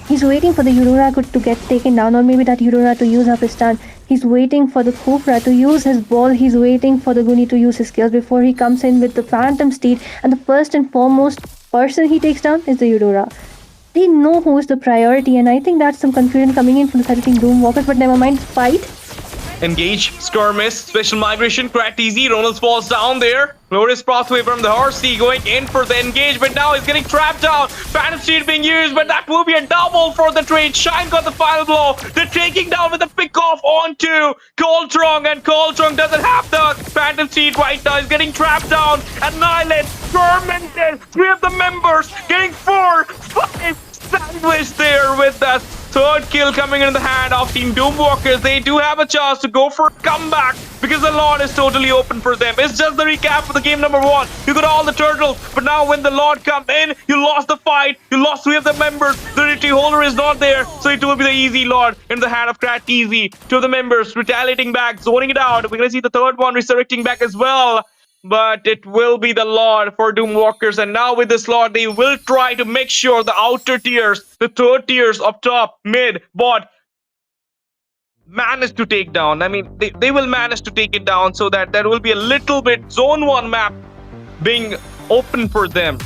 he's waiting for the Eudora to get taken down, or maybe that Eudora to use up his stun. He's waiting for the Kufra to use his ball. He's waiting for the Guni to use his skills before he comes in with the Phantom Steed. And the first and foremost person he takes down is the Eudora. They know who is the priority, and I think that's some confusion coming in from the 13 Doomwalkers, but never mind, fight. Engage, skirmish, special migration, cracked easy. Ronald falls down there. Glorious pathway from the Horsey going in for the engagement. Now he's getting trapped out. Phantom Steed being used, but that will be a double for the trade. Shine got the final blow. They're taking down with a pick off onto Coltrong, and Coltrong doesn't have the Phantom Steed right now. He's getting trapped down. Annihilate, tormented. 3 of the members getting 4, 5 sandwich there with that 3rd kill coming in the hand of Team Doomwalkers. They do have a chance to go for a comeback because the Lord is totally open for them. It's just the recap for the game number 1. You got all the turtles, but now when the Lord come in, you lost the fight. You lost 3 of the members. The retreat holder is not there, so it will be the easy Lord in the hand of Crack Easy. 2 of the members retaliating back, zoning it out. We're gonna see the 3rd one resurrecting back as well. But it will be the Lord for Doomwalkers, and now with this Lord, they will try to make sure the outer tiers, the 3rd tiers up top, mid, bot, manage to take down. I mean, they will manage to take it down so that there will be a little bit Zone 1 map being open for them.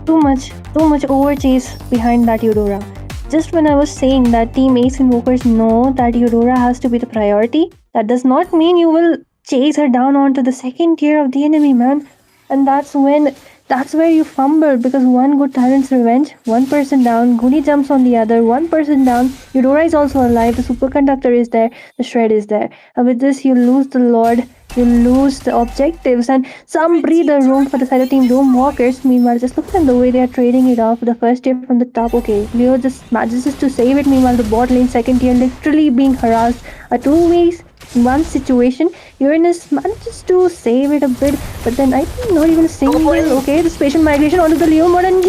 Too much overchase behind that Eudora. Just when I was saying that Team Ace Invokers know that Eudora has to be the priority, that does not mean you will chase her down onto the 2nd tier of the enemy, man. And that's where you fumble, because one good Tyrant's Revenge, 1 person down, Guni jumps on the other, 1 person down, Eudora is also alive, the Superconductor is there, the Shred is there. And with this, you lose the Lord, you lose the objectives, and some breather room for the side of Team Doomwalkers. Meanwhile, just look at the way they are trading it off. The 1st tier from the top, okay, Leo just manages to save it. Meanwhile, the bot lane 2nd tier literally being harassed. A 2v1 situation. Uranus manages to save it a bit, but then I think not even a single heal. Okay, the spatial migration onto the Leo mod, and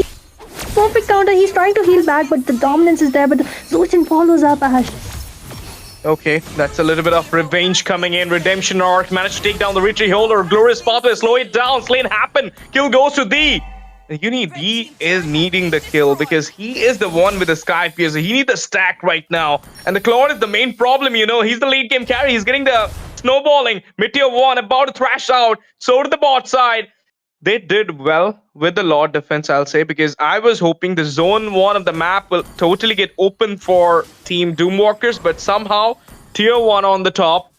perfect counter. He's trying to heal back, but the dominance is there, but the Zochin follows up Ash. Okay, that's a little bit of revenge coming in. Redemption arc managed to take down the retreat holder. Glorious pathway, slow it down. Slain happen. Kill goes to D. D is needing the kill because he is the one with the Sky Piercer. He needs the stack right now. And the Claude is the main problem, you know. He's the late game carry. He's getting the snowballing. Meteor 1 about to thrash out. So to the bot side. They did well with the Lord defense, I'll say, because I was hoping the zone 1 of the map will totally get open for Team Doomwalkers, but somehow tier 1 on the top,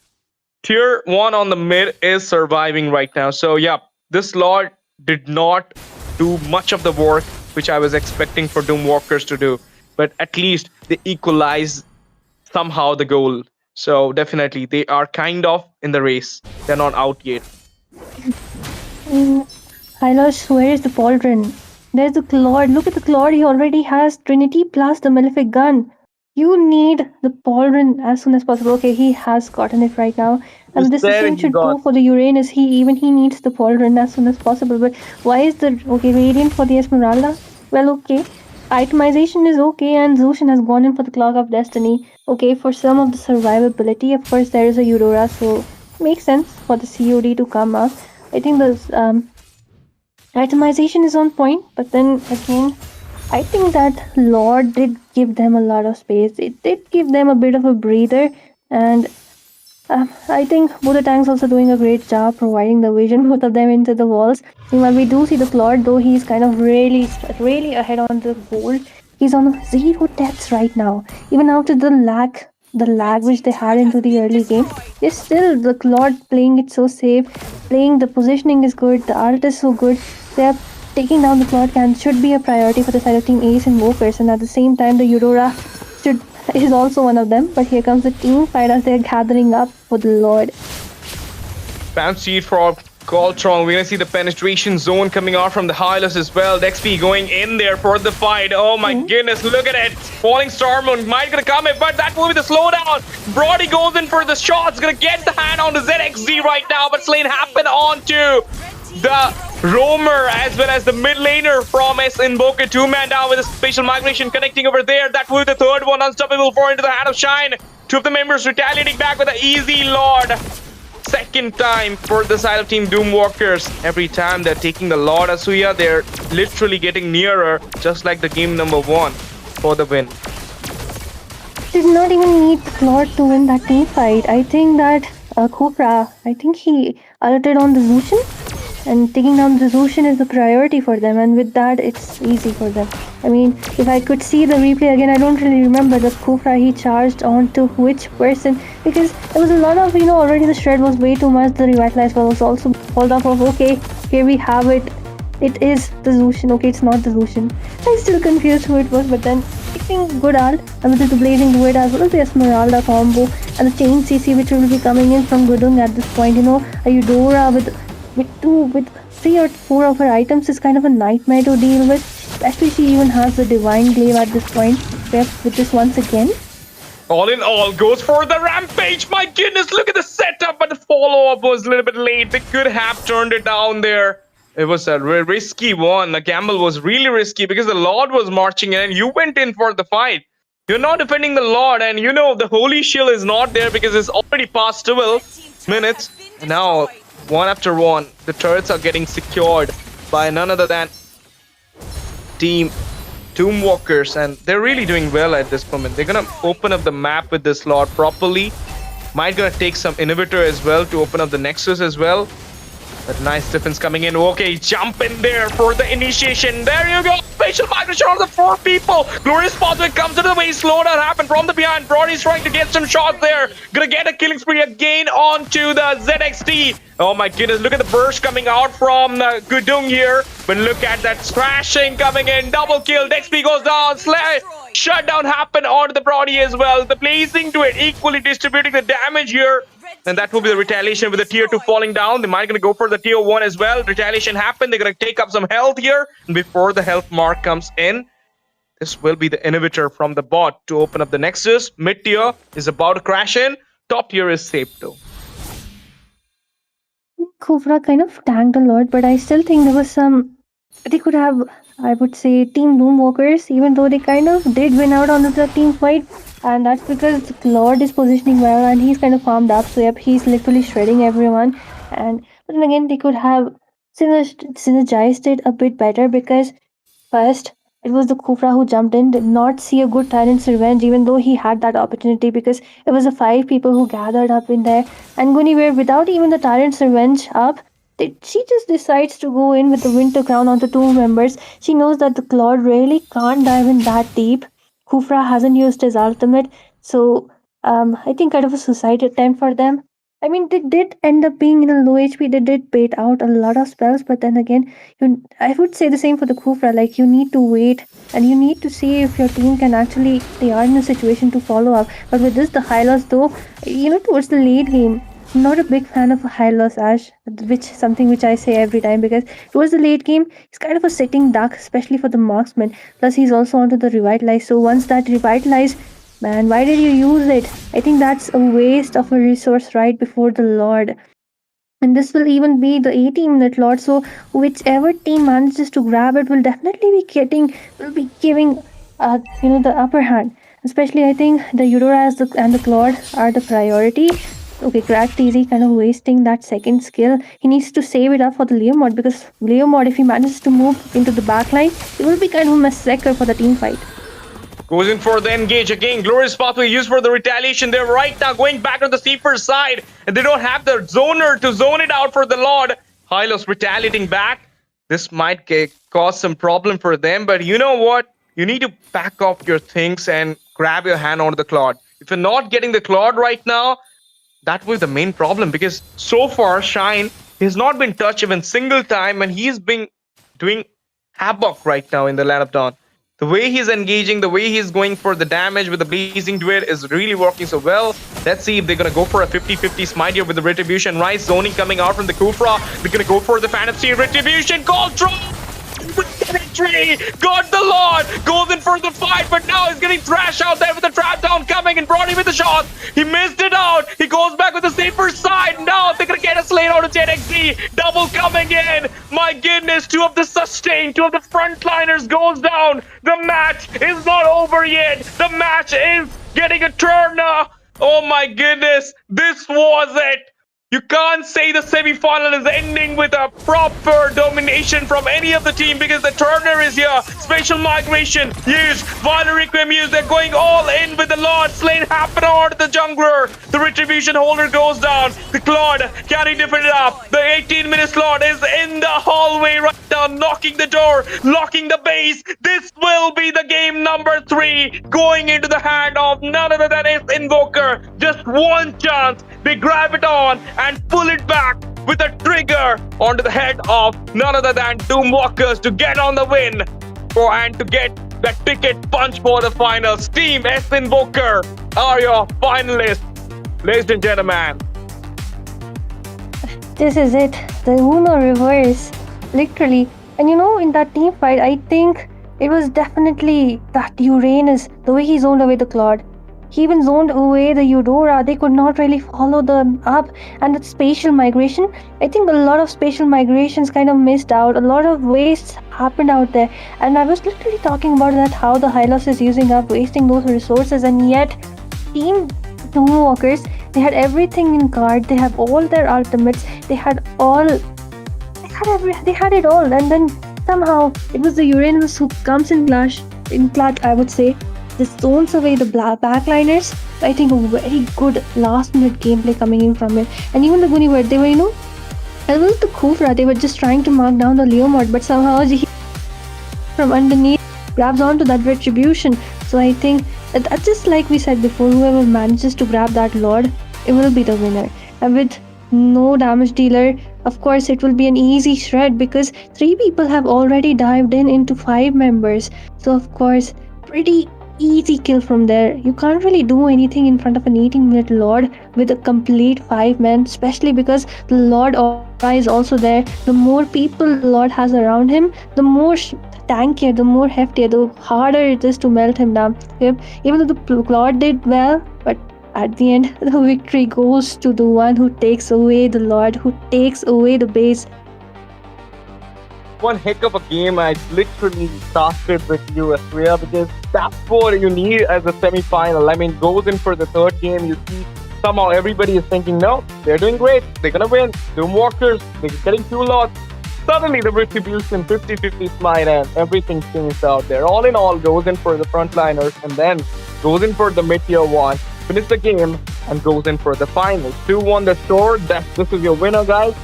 tier 1 on the mid is surviving right now. So yeah, this Lord did not do much of the work which I was expecting for Doomwalkers to do, but at least they equalize somehow the goal. So definitely they are kind of in the race. They're not out yet. Hylos, where is the pauldron? There's the Claude. Look at the Claude. He already has Trinity plus the Malefic gun. You need the pauldron as soon as possible. Okay, he has gotten it right now. And this There same he should got. go for the Uranus. He needs the pauldron as soon as possible. But why is the Radiant for the Esmeralda? Well, okay. Itemization is okay, and Zushin has gone in for the Clock of Destiny. Okay, for some of the survivability, of course, there is a Eudora, so makes sense for the COD to come up. I think the itemization is on point, but then again, I think that Lord did give them a lot of space. It did give them a bit of a breather, and I think both the tanks also doing a great job providing the vision, both of them into the walls. Meanwhile, we do see the Claude, though he's kind of really ahead on the goal. He's on 0 deaths right now. Even after the lag which they had into the early game, it's still the Claude playing it so safe, playing the positioning is good, the art is so good. They're taking down the Claude can should be a priority for the side of Team Ace and Invokers, and at the same time, the Eudora is also one of them. But here comes the team fight as they're gathering up for the Lord. Spam seed for Coltron. We're gonna see the penetration zone coming out from the Hylos as well. XP going in there for the fight. Oh my goodness, look at it. Falling Star Moon might gonna come in, but that will be the slowdown. Brody goes in for the shots, gonna get the hand on the ZXZ right now, but Slain happen onto the roamer as well as the mid laner from Invoker. 2-man down with a spatial migration connecting over there. That will be the third one. Unstoppable 4 into the hand of Shine. 2 of the members retaliating back with an easy Lord. Second time for the side of Team Doomwalkers. Every time they're taking the Lord Asuya, they're literally getting nearer, just like the game number 1 for the win. Did not even need the Claude to win that team fight. I think that Kopra, I think he alerted on the Zushin, and taking down the Zushin is the priority for them, and with that it's easy for them. I mean, if I could see the replay again, I don't really remember the Kopra he charged onto which person, because there was a lot of, already the shred was way too much, the revitalize was also hold off of, okay, here we have it. It is the Zushin. Okay, it's not the Zushin. I'm still confused who it was, but then I think good art, and with the Blazing Void as well as the Esmeralda combo and the Chain CC which will be coming in from Gudung at this point. A Eudora with 3 or 4 of her items is kind of a nightmare to deal with. Especially she even has the Divine Glaive at this point. With this once again. All in all, goes for the rampage. My goodness, look at the setup, but the follow-up was a little bit late. They could have turned it down there. It was a risky one. The gamble was really risky because the Lord was marching in and you went in for the fight. You're not defending the Lord, and the Holy Shield is not there because it's already past 12 minutes. And now, one after one, the turrets are getting secured by none other than Team Doomwalkers, and they're really doing well at this moment. They're gonna open up the map with this Lord properly. Might gonna take some inhibitor as well to open up the Nexus as well. But nice defense coming in. Okay, jump in there for the initiation. There you go. Spatial migration on the 4 people. Glorious pathway comes into the way. Slowdown happened from the behind. Brody's trying to get some shots there. Gonna get a killing spree again onto the ZXT. Oh my goodness, look at the burst coming out from Gudung here. But look at that thrashing coming in. Double kill. XP goes down. Shutdown happened onto the Brody as well. The blazing to it, equally distributing the damage here. And that will be the retaliation with the tier 2 falling down. They might gonna go for the tier 1 as well. Retaliation happened. They're gonna take up some health here. And before the health mark comes in, this will be the inhibitor from the bot to open up the Nexus. Mid tier is about to crash in. Top tier is safe though. Kufra kind of tanked a lot, but I still think there was some. They could have, I would say, Team Doomwalkers, even though they kind of did win out on the team fight. and that's because the Lord is positioning well and he's kind of farmed up. So yep, he's literally shredding everyone. And but then again, they could have synergized it a bit better because first, it was the Kufra who jumped in, did not see a good Tyrant's Revenge, even though he had that opportunity because it was the five people who gathered up in there. And Guinevere, without even the Tyrant's Revenge up, she just decides to go in with the Winter Crown onto two members. She knows that the Claude really can't dive in that deep. Kufra hasn't used his ultimate, so I think kind of a suicide attempt for them. I mean, they did end up being in a low HP. They did bait out a lot of spells, but then again, I would say the same for the Kufra. Like you need to wait and you need to see if your team can actually they are in a situation to follow up. But with this, the high loss though, towards the late game, I'm not a big fan of a high loss Ash, which something which I say every time because towards the late game, he's kind of a sitting duck, especially for the marksman. Plus, he's also onto the revitalize. So once that revitalize, man, why did you use it? I think that's a waste of a resource right before the Lord. And this will even be the 80-minute lot. So whichever team manages to grab it will definitely be will be giving, the upper hand. Especially, I think the Eudora and the Claude are the priority. Okay, cracked easy, kind of wasting that second skill. He needs to save it up for the Leo mod because Leo mod, if he manages to move into the backline, it will be kind of a massacre for the team fight. Goes in for the engage again. Glorious pathway used for the retaliation. They're right now going back on the Seeper side. And they don't have the zoner to zone it out for the Lord. Hylos retaliating back. This might cause some problem for them. But you know what? You need to pack up your things and grab your hand onto the Claude. If you're not getting the Claude right now, that was the main problem. Because so far, Shine has not been touched even single time. And he's been doing havoc right now in the Land of Dawn. The way he's engaging, the way he's going for the damage with the Blazing Duet is really working so well. Let's see if they're going to go for a 50-50 smite here with the Retribution. Rise zoning coming out from the Kufra. They're going to go for the Fantasy Retribution. Gold drop! Victory! Got the Lord! Goes in for the fight, but now he's getting thrashed out there with the trap down coming and brought him with the shot. He missed it out. He goes back with the safer side. Now they're going to get a slate out of JXD. Double coming in. My goodness, two of the sustain, two of the frontliners goes down. The match is not over yet. The match is getting a turn now. Oh my goodness, this was it. You can't say the semi-final is ending with a proper domination from any of the team because the Turner is here. Spatial migration used. Violent Requiem used. They're going all in with the Lord. Slain happen on the jungler. The Retribution holder goes down. The Claude, can he defend it up? The 18-minute slot is in the hallway right now, knocking the door, locking the base. This will be the game number 3 going into the hand of none other than his Invoker. Just one chance. They grab it on and pull it back with a trigger onto the head of none other than Doomwalkers to get on the win and to get that ticket punch for the finals. Team S Invoker are your finalists, ladies and gentlemen. This is it. The Uno reverse. Literally. And in that team fight, I think it was definitely that Uranus, the way he zoned away the Claude. He even zoned away the Eudora. They could not really follow them up. And the spatial migration, I think a lot of spatial migrations kind of missed out. A lot of wastes happened out there. And I was literally talking about that, how the Hylos is using up, wasting those resources. And yet, Team Doomwalkers, they had everything in card. They have all their ultimates. They had it all. And then somehow, it was the Uranus who comes in clutch, I would say. This zones away the backliners. I think a very good last minute gameplay coming in from it. And even the Guinevere, they were, as well as the Kufra, they were just trying to mark down the Leo mod, but somehow he from underneath grabs onto that Retribution. So I think that's just like we said before, whoever manages to grab that Lord, it will be the winner. And with no damage dealer, of course it will be an easy shred because 3 people have already dived into 5 members. So of course, pretty easy kill from there. You can't really do anything in front of an 18-minute Lord with a complete 5 men, especially because the Lord aura is also there. The more people the Lord has around him, the more tankier, the more heftier, the harder it is to melt him down. Yep. Even though the Lord did well, but at the end, the victory goes to the one who takes away the Lord, who takes away the base. one heck of a game. I literally started with you, Asriya, because that's what you need as a semi-final. I mean, goes in for the third game. You see, somehow everybody is thinking, no, they're doing great. They're gonna win. Doomwalkers, they're getting 2 lots. Suddenly, the Retribution 50-50 slide and everything changed out there. All in all, goes in for the frontliners and then goes in for the mid-tier 1, finish the game, and goes in for the finals. 2-1 the score. This is your winner, guys.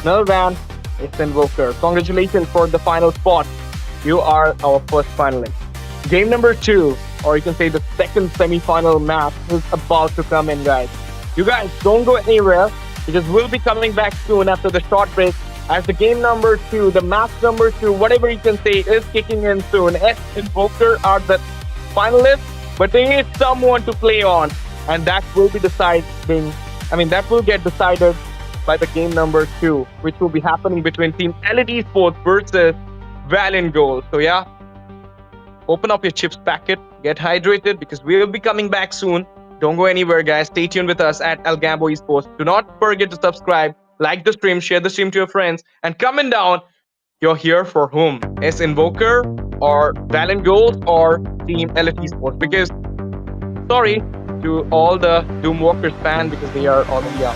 Another than it's Invoker. Congratulations for the final spot. You are our first finalist. Game number 2, or you can say the second semi-final match, is about to come in, guys. You guys don't go anywhere because we'll be coming back soon after the short break. As the game number 2, the match number 2, whatever you can say, is kicking in soon. Invoker are the finalists, but they need someone to play on, and that will be that will get decided by the game number 2, which will be happening between Team Elite eSports versus Valiant Ghoul. So yeah, open up your chips packet, get hydrated because we will be coming back soon. Don't go anywhere, guys. Stay tuned with us at Algambo eSports. Do not forget to subscribe, like the stream, share the stream to your friends, and comment down you're here for whom? Is Invoker or Valiant Ghoul or Team Elite eSports? Because sorry to all the Doomwalkers fans because they are already out.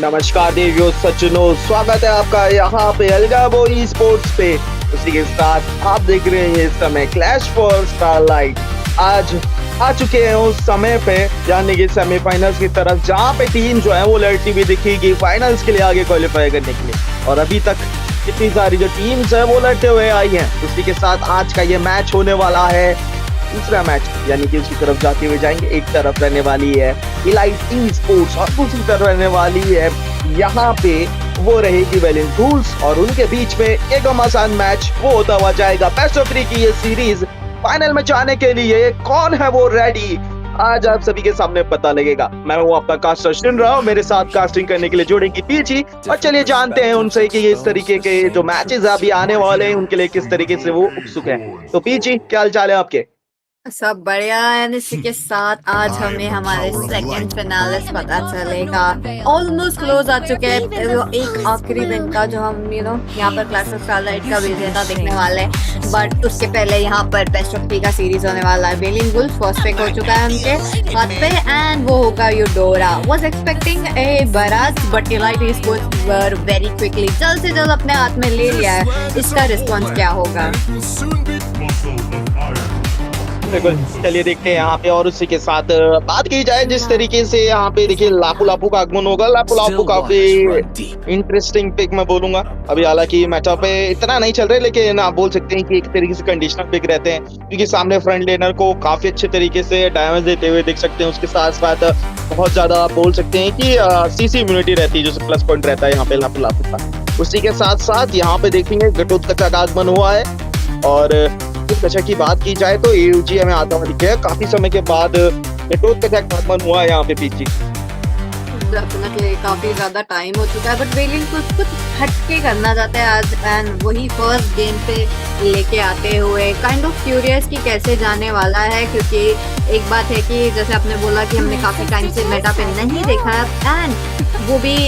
नमस्कार देवियों सज्जनों, स्वागत है आपका यहाँ पे अलगाबो eSports पे। उसी के साथ आप देख रहे हैं इस समय क्लैश फॉर स्टारलाइट। आज आ चुके हैं उस समय पे, यानी कि सेमीफाइनल्स की तरफ, जहाँ पे टीम जो है वो लड़ती भी दिखेगी फाइनल्स के लिए आगे क्वालिफाई करने के लिए। और अभी तक इतनी सारी जो टीम्स है वो लड़ते हुए आई हैं। उसी के साथ आज का ये मैच होने वाला है दूसरा मैच, यानी कि उसकी तरफ जाते हुए जाएंगे। एक तरफ रहने वाली है इलाइट eSports और दूसरी तरफ रहने वाली है यहाँ पे वो रहेगी Valiant Ghouls, और उनके बीच में एक घमासान मैच वो होता हुआ जाएगा। बेस्ट ऑफ 3 की ये सीरीज फाइनल में जाने के लिए कौन है वो रेडी, आज आप सभी के सामने पता लगेगा। मैं हूँ आपका कास्टर सुन रहा हूँ, मेरे साथ कास्टिंग करने के लिए जुड़ेंगी पीची। और चलिए जानते हैं उनसे कि इस तरीके के जो मैचेस अभी आने वाले हैं उनके लिए किस तरीके से वो उत्सुक है। तो पीची, क्या हाल चाल है आपके? सब बढ़िया है। इसी के साथ आज हमें हमारे सेकंड फिनालिस्ट पता चलेगा। ऑलमोस्ट क्लोज आ चुके हैं, वो एक आखिरी दिन का जो हम यहाँ पर क्लैश ऑफ स्टारलाइट का विजेता देखने वाले हैं। बट उसके पहले यहाँ पर बेस्ट ऑफ 3 का सीरीज होने वाला है। वेलिंग गुल फर्स्ट पिक हो चुका है उनके हाथ पे, एंड वो होगा Eudora. Was expecting a barrage, but elite eSports were very quickly, जल्द से जल्द अपने हाथ में ले लिया है। इसका रिस्पॉन्स क्या होगा? बिल्कुल, चलिए देखते हैं यहाँ पे। और उसी के साथ बात की जाए जिस तरीके से यहाँ पे देखिए लापू लापू का आगमन होगा। लापू लापू काफी इंटरेस्टिंग पिक मैं बोलूंगा। अभी हालांकि मैच पे इतना नहीं चल रहे, लेकिन आप बोल सकते हैं कि एक तरीके से कंडीशनल पिक रहते हैं, क्योंकि सामने फ्रंट लेनर को काफी अच्छे तरीके से डैमेज देते हुए देख सकते हैं। उसके साथ साथ बहुत ज्यादा आप बोल सकते हैं कि सीसी इम्यूनिटी रहती है, जो प्लस पॉइंट रहता है यहाँ पे लापू लापू का। उसी के साथ साथ यहाँ पे देखेंगे घटोत्कच का आगमन हुआ है। और कचा की बात की जाए तो AUG हमें आता हुआ दिखे, काफी समय के बाद घटोत्कच का आगमन हुआ है यहाँ पे पीछे। डेफिनेटली काफी ज्यादा टाइम हो चुका है, बट वेलिंग कुछ हटके करना चाहते हैं आज, एंड वही फर्स्ट गेम पे लेके आते हुए काइंड ऑफ क्यूरियस कि कैसे जाने वाला है। क्योंकि एक बात है कि जैसे आपने बोला कि हमने काफी टाइम से मेटा पे नहीं देखा है, एंड वो भी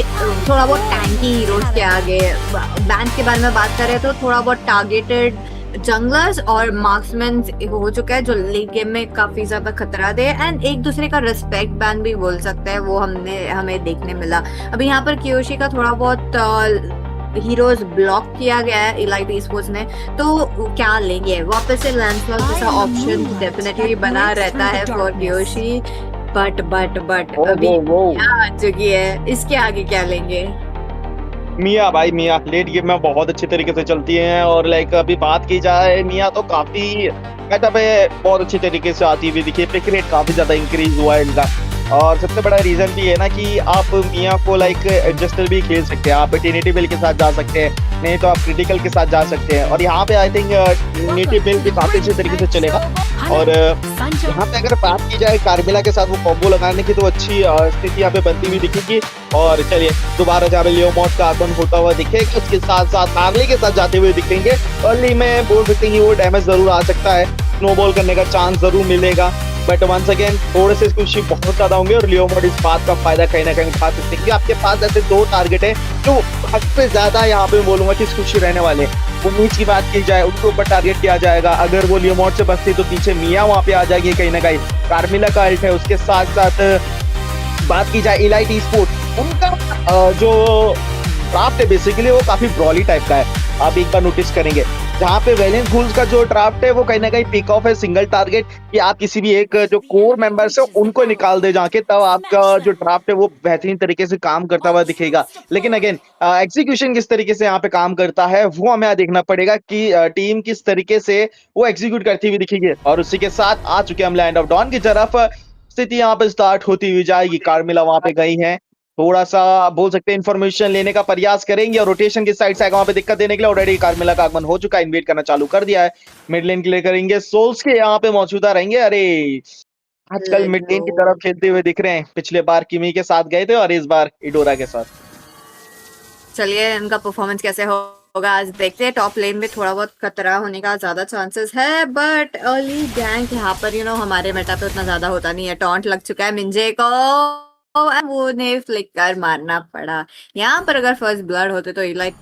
थोड़ा बहुत टैंकी हीरोज के आगे। बैंड के बारे में बात करें तो थोड़ा बहुत टारगेटेड जंगलर्स और मार्क्समैन हो चुका है, जो लेट गेम में काफी ज्यादा खतरा दे, एंड एक दूसरे का रिस्पेक्ट बैन भी बोल सकते हैं, वो हमें देखने मिला। अभी यहाँ पर कियोशी का थोड़ा बहुत हीरोज ब्लॉक किया गया है इलाइट eSports ने, तो क्या लेंगे? वापस से लैंडस्लॉट जैसा ऑप्शन डेफिनेटली बना रहता है फॉर कियोशी, बट अभी क्या आ चुकी है, इसके आगे क्या लेंगे? मिया भाई, मिया लेट गेम में बहुत अच्छे तरीके से चलती हैं। और लाइक अभी बात की जाए, मिया तो काफी मेटा पे बहुत अच्छे तरीके से आती हुई दिखी। पिक रेट काफी ज्यादा इंक्रीज हुआ है इनका, और सबसे बड़ा रीजन भी है ना कि आप मिया को लाइक एडजस्टर भी खेल सकते हैं। आप ट्रिनिटी बिल के साथ जा सकते हैं, नहीं तो आप क्रिटिकल के साथ जा सकते हैं। और यहाँ पे आई थिंक ट्रिनिटी बिल भी काफी अच्छे तरीके से चलेगा। और यहाँ पे अगर बात की जाए कार्मिला के साथ वो कॉम्बो लगाने की, तो अच्छी स्थिति यहाँ पे बनती हुई दिखेगी। और चलिए दोबारा जहाँ पे लियोमॉट का आगमन होता हुआ दिखेगा, उसके साथ साथ नागली के साथ जाते हुए दिखेंगे। अर्ली में बोल सकते हैं कि वो डैमेज जरूर आ सकता है, स्नोबॉल करने का चांस जरूर मिलेगा, बट वंस अगेन थोड़े से खुशी बहुत ज्यादा होंगे। और लियोमॉट इस बात का फायदा कहीं ना कहीं उठा सकते हैं कि आपके पास ऐसे 2 टारगेट है जो हद से ज्यादा यहाँ पे बोलूंगा कि खुशी रहने वाले। उम्मीद की बात की जाए, उनके ऊपर टारगेट किया जाएगा। अगर वो लियोमॉट से बचती तो पीछे मिया वहां पे आ जाएगी कहीं ना कहीं। कार्मिला का अल्ट है। उसके साथ साथ बात की जाए इलाइट eSports, उनका जो ड्राफ्ट है बेसिकली वो काफी ब्रॉली टाइप का है। आप एक बार नोटिस करेंगे, जहाँ पे वेलियंट घूल्स का जो ड्राफ्ट है वो कहीं ना कहीं पिक ऑफ है, सिंगल टारगेट, कि आप किसी भी एक जो कोर मेंबर्स है उनको निकाल दे जाके, तब आपका जो ड्राफ्ट है वो बेहतरीन तरीके से काम करता हुआ दिखेगा। लेकिन अगेन एग्जीक्यूशन किस तरीके से यहाँ पे काम करता है वो हमें देखना पड़ेगा कि टीम किस तरीके से वो एग्जीक्यूट करती हुई दिखेगी। और उसी के साथ आ चुके हम लैंड ऑफ डॉन की तरफ। स्थिति यहाँ पे स्टार्ट होती हुई जाएगी। कार्मिला वहां पे गई है, थोड़ा सा बोल सकते हैं इन्फॉर्मेशन लेने का प्रयास करेंगे, और रोटेशन की साइड से आएगा वहां पे दिक्कत देने के लिए। ऑलरेडी कार्मिला का आगमन हो चुका है, इन्वेट करना चालू कर दिया है। मिड लेन के लिए करेंगे, सोल्स के यहाँ पे मौजूदा रहेंगे। अरे आजकल मिड लेन की तरफ खेलते हुए दिख रहे हैं। पिछले बार किमी के साथ गए थे और इस बार इडोरा के साथ। चलिए इनका परफॉर्मेंस कैसे होगा आज देखते हैं। टॉप लेन में थोड़ा बहुत खतरा होने का ज्यादा चांसेस है, बट अर्ली गैंग यहाँ पर हमारे मेटा पे उतना ज्यादा होता नहीं है। टॉन्ट लग चुका है मिंजे को, वो ने फ्लिक कर मारना पड़ा। यहाँ पर अगर फर्स्ट ब्लड होते तो इलाइट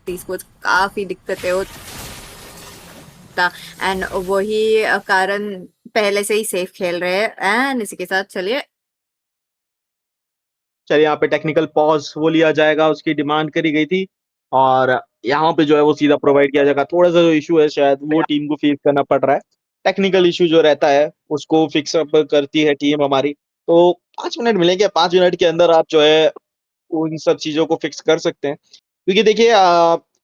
eSports काफी दिक्कतें होता, एंड वही कारण पहले से ही सेफ खेल रहे हैं। एंड इसी के साथ चलिए चलिए यहाँ पे टेक्निकल पॉज वो लिया जाएगा, उसकी डिमांड करी गई थी और यहाँ पे जो है वो सीधा प्रोवाइड किया जाएगा। थोड़ा-सा जो इश्यू है शायद वो टीम को फेस करना पड़ रहा है। टेक्निकल इश्यू जो रहता है उसको फिक्स अप करती है टीम हमारी। तो 5 मिनट मिलेंगे, 5 मिनट के अंदर आप जो है उन सब चीज़ों को फिक्स कर सकते हैं। क्योंकि देखिए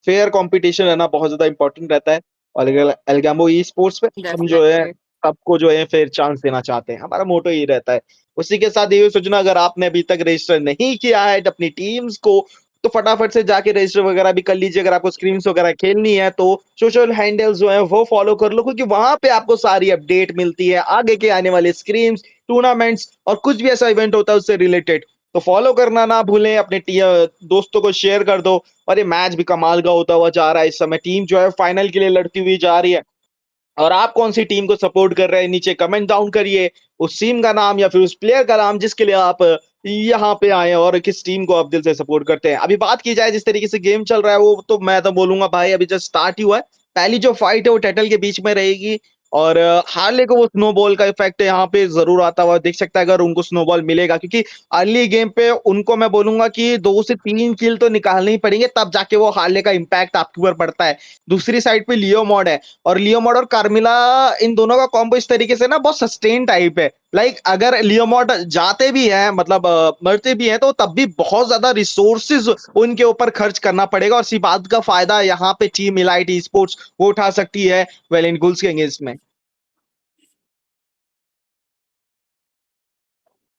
फेयर कॉम्पिटिशन रहना बहुत ज़्यादा इम्पोर्टेंट रहता है और एल्गाम्बो ई स्पोर्ट्स पे हम जो है डेफिनेटली। सबको जो है फेयर चांस देना चाहते हैं। हमारा मोटो यही रहता है। उसी के साथ ये सोचना, अगर आपने अभी तक रजिस्टर नहीं किया है अपनी टीम्स को, तो फटाफट से जाके रजिस्टर वगैरह भी कर लीजिए। अगर आपको स्क्रीम्स वगैरह खेलनी है तो सोशल हैंडल्स जो है वो फॉलो कर लो, क्योंकि वहाँ पे आपको सारी अपडेट मिलती है आगे के आने वाले स्क्रीम्स, टूर्नामेंट्स और कुछ भी ऐसा इवेंट होता है उससे रिलेटेड। तो फॉलो करना ना भूलें, अपने दोस्तों को शेयर कर दो। और ये मैच भी कमाल का होता हुआ जा रहा है। इस समय टीम जो है फाइनल के लिए लड़ती हुई जा रही है। और आप कौन-सी टीम को सपोर्ट कर रहे हैं, नीचे कमेंट डाउन करिए। उस टीम का नाम या फिर उस प्लेयर का नाम जिसके लिए आप यहाँ पे आए हैं और किस टीम को आप दिल से सपोर्ट करते हैं। अभी बात की जाए जिस तरीके से गेम चल रहा है, वो तो मैं तो बोलूँगा भाई अभी जस्ट स्टार्ट ही हुआ है। पहली जो फाइट है वो टर्टल के बीच में रहेगी और हार्ले को वो स्नोबॉल का इफेक्ट यहाँ पे ज़रूर आता हुआ दिख सकता है, अगर उनको स्नोबॉल मिलेगा, क्योंकि अर्ली गेम पे उनको मैं बोलूँगा कि 2 से 3 किल तो निकालने ही पड़ेंगे, तब जाके वो हार्ले का इम्पैक्ट आपके ऊपर पड़ता है। दूसरी साइड पे लियो मॉड है और लियो मॉड और कार्मिला, इन दोनों का कॉम्बो इस तरीके से ना बहुत सस्टेन टाइप है। लाइक अगर लियो मॉड जाते भी हैं, मतलब मरते भी हैं, तो तब भी बहुत ज्यादा रिसोर्सेज उनके ऊपर खर्च करना पड़ेगा और इसी बात का फायदा यहाँ पे टीम इलाइट ई स्पोर्ट्स वो उठा सकती है वेलियंट गुल्स के अगेंस्ट में।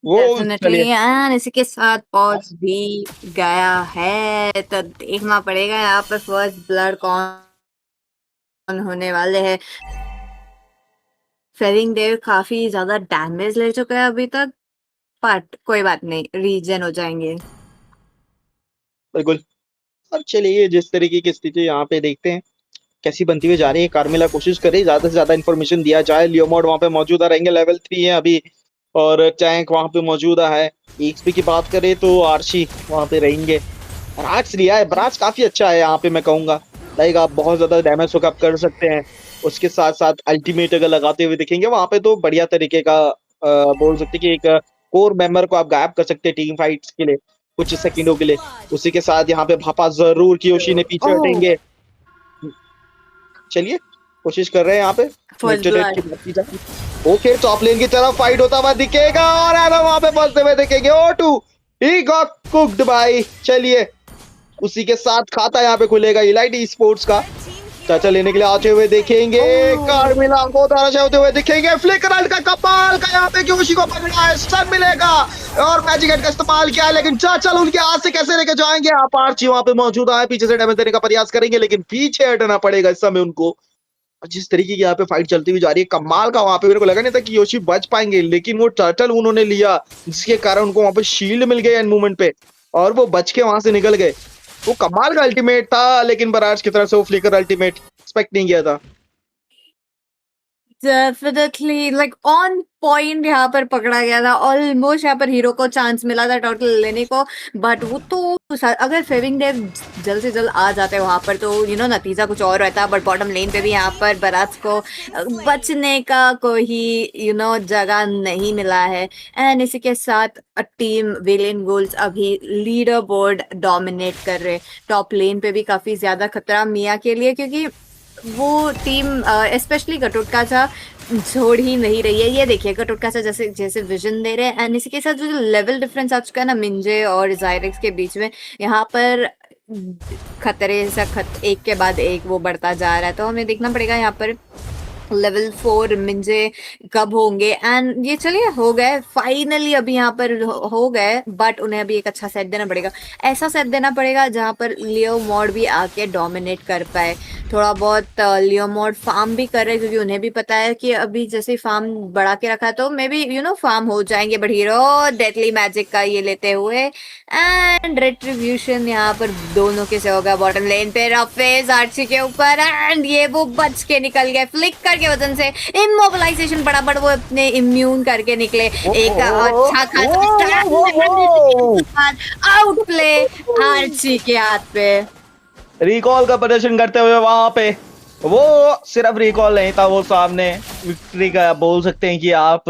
वो डेफिनेटली चलिए एंड इसी के साथ पॉज भी गया है, तो देखना पड़ेगा यहाँ पर फर्स्ट ब्लड कौन होने वाले हैं। फेरिंग देव काफी ज्यादा डैमेज ले चुका है अभी तक, बट कोई बात नहीं, रीजन हो जाएंगे। बिल्कुल। और चलिए जिस तरीके की स्थिति यहाँ पे देखते हैं कैसी बनती हुई जा रही है। कार्मिला कोशिश करे ज्यादा से ज्यादा इन्फॉर्मेशन दिया जाए। लियोमोड वहां पे मौजूदा रहेंगे, लेवल 3 है अभी और टैंक वहां पे मौजूदा है। एक्सपी की बात करें तो आर्ची वहां पे रहेंगे। ब्राच लिया है, ब्राच काफी अच्छा है यहाँ पे मैं कहूंगा। लाइक आप बहुत ज्यादा डैमेज होकर आप कर सकते हैं। उसके साथ साथ अल्टीमेट अगर लगाते हुए दिखेंगे वहां पे तो बढ़िया तरीके का बोल सकते हैं कि एक कोर मेंबर को आप गायब कर सकते हैं टीम फाइट्स के लिए कुछ सेकंडों के लिए। उसी के साथ यहाँ पे भापा जरूर कियोशी ने पीछे ओह, हटेंगे। चलिए कोशिश कर रहे हैं यहाँ पे फर्स्ट मिड रेट की ब्लड। बात की जाए। ओके टॉप लेन की तरफ फाइट होता हुआ दिखेगा और एडम वहां पे फंसते हुए दिखेंगे। O2 ही गॉट कुक्ड भाई। चलिए उसी के साथ खाता यहाँ पे खुलेगा इलाइट ई स्पोर्ट्स का। चाचा लेने के लिए आते हुए देखेंगे, कार्मिला को ताराशा होते हुए दिखेंगे। फ्लिकर का कपाल का यहाँ पे कियोशी को पकड़ा है, स्टन मिलेगा और मैजिक हेड का इस्तेमाल किया है, लेकिन चाचा उनके हाथ से कैसे लेके जाएंगे। आप आर्ची वहां पे मौजूद है, पीछे से डैमेज देने का प्रयास करेंगे लेकिन पीछे हटना पड़ेगा इस समय उनको। और जिस तरीके की यहाँ पे फाइट चलती हुई जा रही है कमाल का, वहां पे मेरे को लगा नहीं था कि योशी बच पाएंगे, लेकिन वो टर्टल उन्होंने लिया जिसके कारण उनको वहां पे शील्ड मिल गया एंड मूवमेंट पे और वो बच के वहां से निकल गए। वो कमाल का अल्टीमेट था, लेकिन बराज की तरफ से वो फ्लिकर अल्टीमेट एक्सपेक्ट नहीं किया था। डेफिनेटली लाइक ऑन पॉइंट यहाँ पर पकड़ा गया था। ऑलमोस्ट यहाँ पर हीरो को चांस मिला था टोटल लेने को, बट वो तो अगर फेविंग डेव जल्द से जल्द आ जाते वहां पर तो नतीजा कुछ और रहता। बट बॉटम लेन पे भी यहाँ पर बराज को बचने का कोई जगह नहीं मिला है। एंड इसी के साथ टीम वेलियंट गोल्स अभी लीडर बोर्ड डोमिनेट कर रहे। टॉप लेन पे भी काफी ज्यादा खतरा मिया के लिए, क्योंकि वो टीम स्पेशली कटुटकाचा छोड़ ही नहीं रही है। ये देखिए कटुटकाचा जैसे जैसे विजन दे रहे हैं। एंड इसी के साथ जो लेवल डिफरेंस आ चुका है ना मिंजे और जायरेक्स के बीच में, यहाँ पर खतरे से एक के बाद एक वो बढ़ता जा रहा है। तो हमें देखना पड़ेगा यहाँ पर लेवल 4 मिंजे कब होंगे। एंड ये चलिए हो गए फाइनली, अभी यहाँ पर हो गए, बट उन्हें अभी एक अच्छा सेट देना पड़ेगा। ऐसा सेट देना पड़ेगा जहाँ पर लियो मॉड भी आके डोमिनेट कर पाए। थोड़ा बहुत लियो मॉड फार्म भी कर रहे हैं, क्योंकि उन्हें भी पता है कि अभी जैसे फार्म बढ़ा के रखा है तो मे बी फार्म हो जाएंगे। बट हीरो डेडली मैजिक का ये लेते हुए एंड रेट्रीब्यूशन यहाँ पर दोनों के से होगा। बॉटम लेन पे रफेज आर्ची के ऊपर एंड ये वो बच के निकल गए फ्लिकर के वजन से। इमोबिलाइजेशन बराबर वो अपने इम्यून करके निकले। एक अच्छा खासा आउट प्ले आर्ची के हाथ पे। रिकॉल का प्रदर्शन करते हुए वहां पे वो सिर्फ रिकॉल नहीं था, वो सामने विक्ट्री का बोल सकते हैं कि आप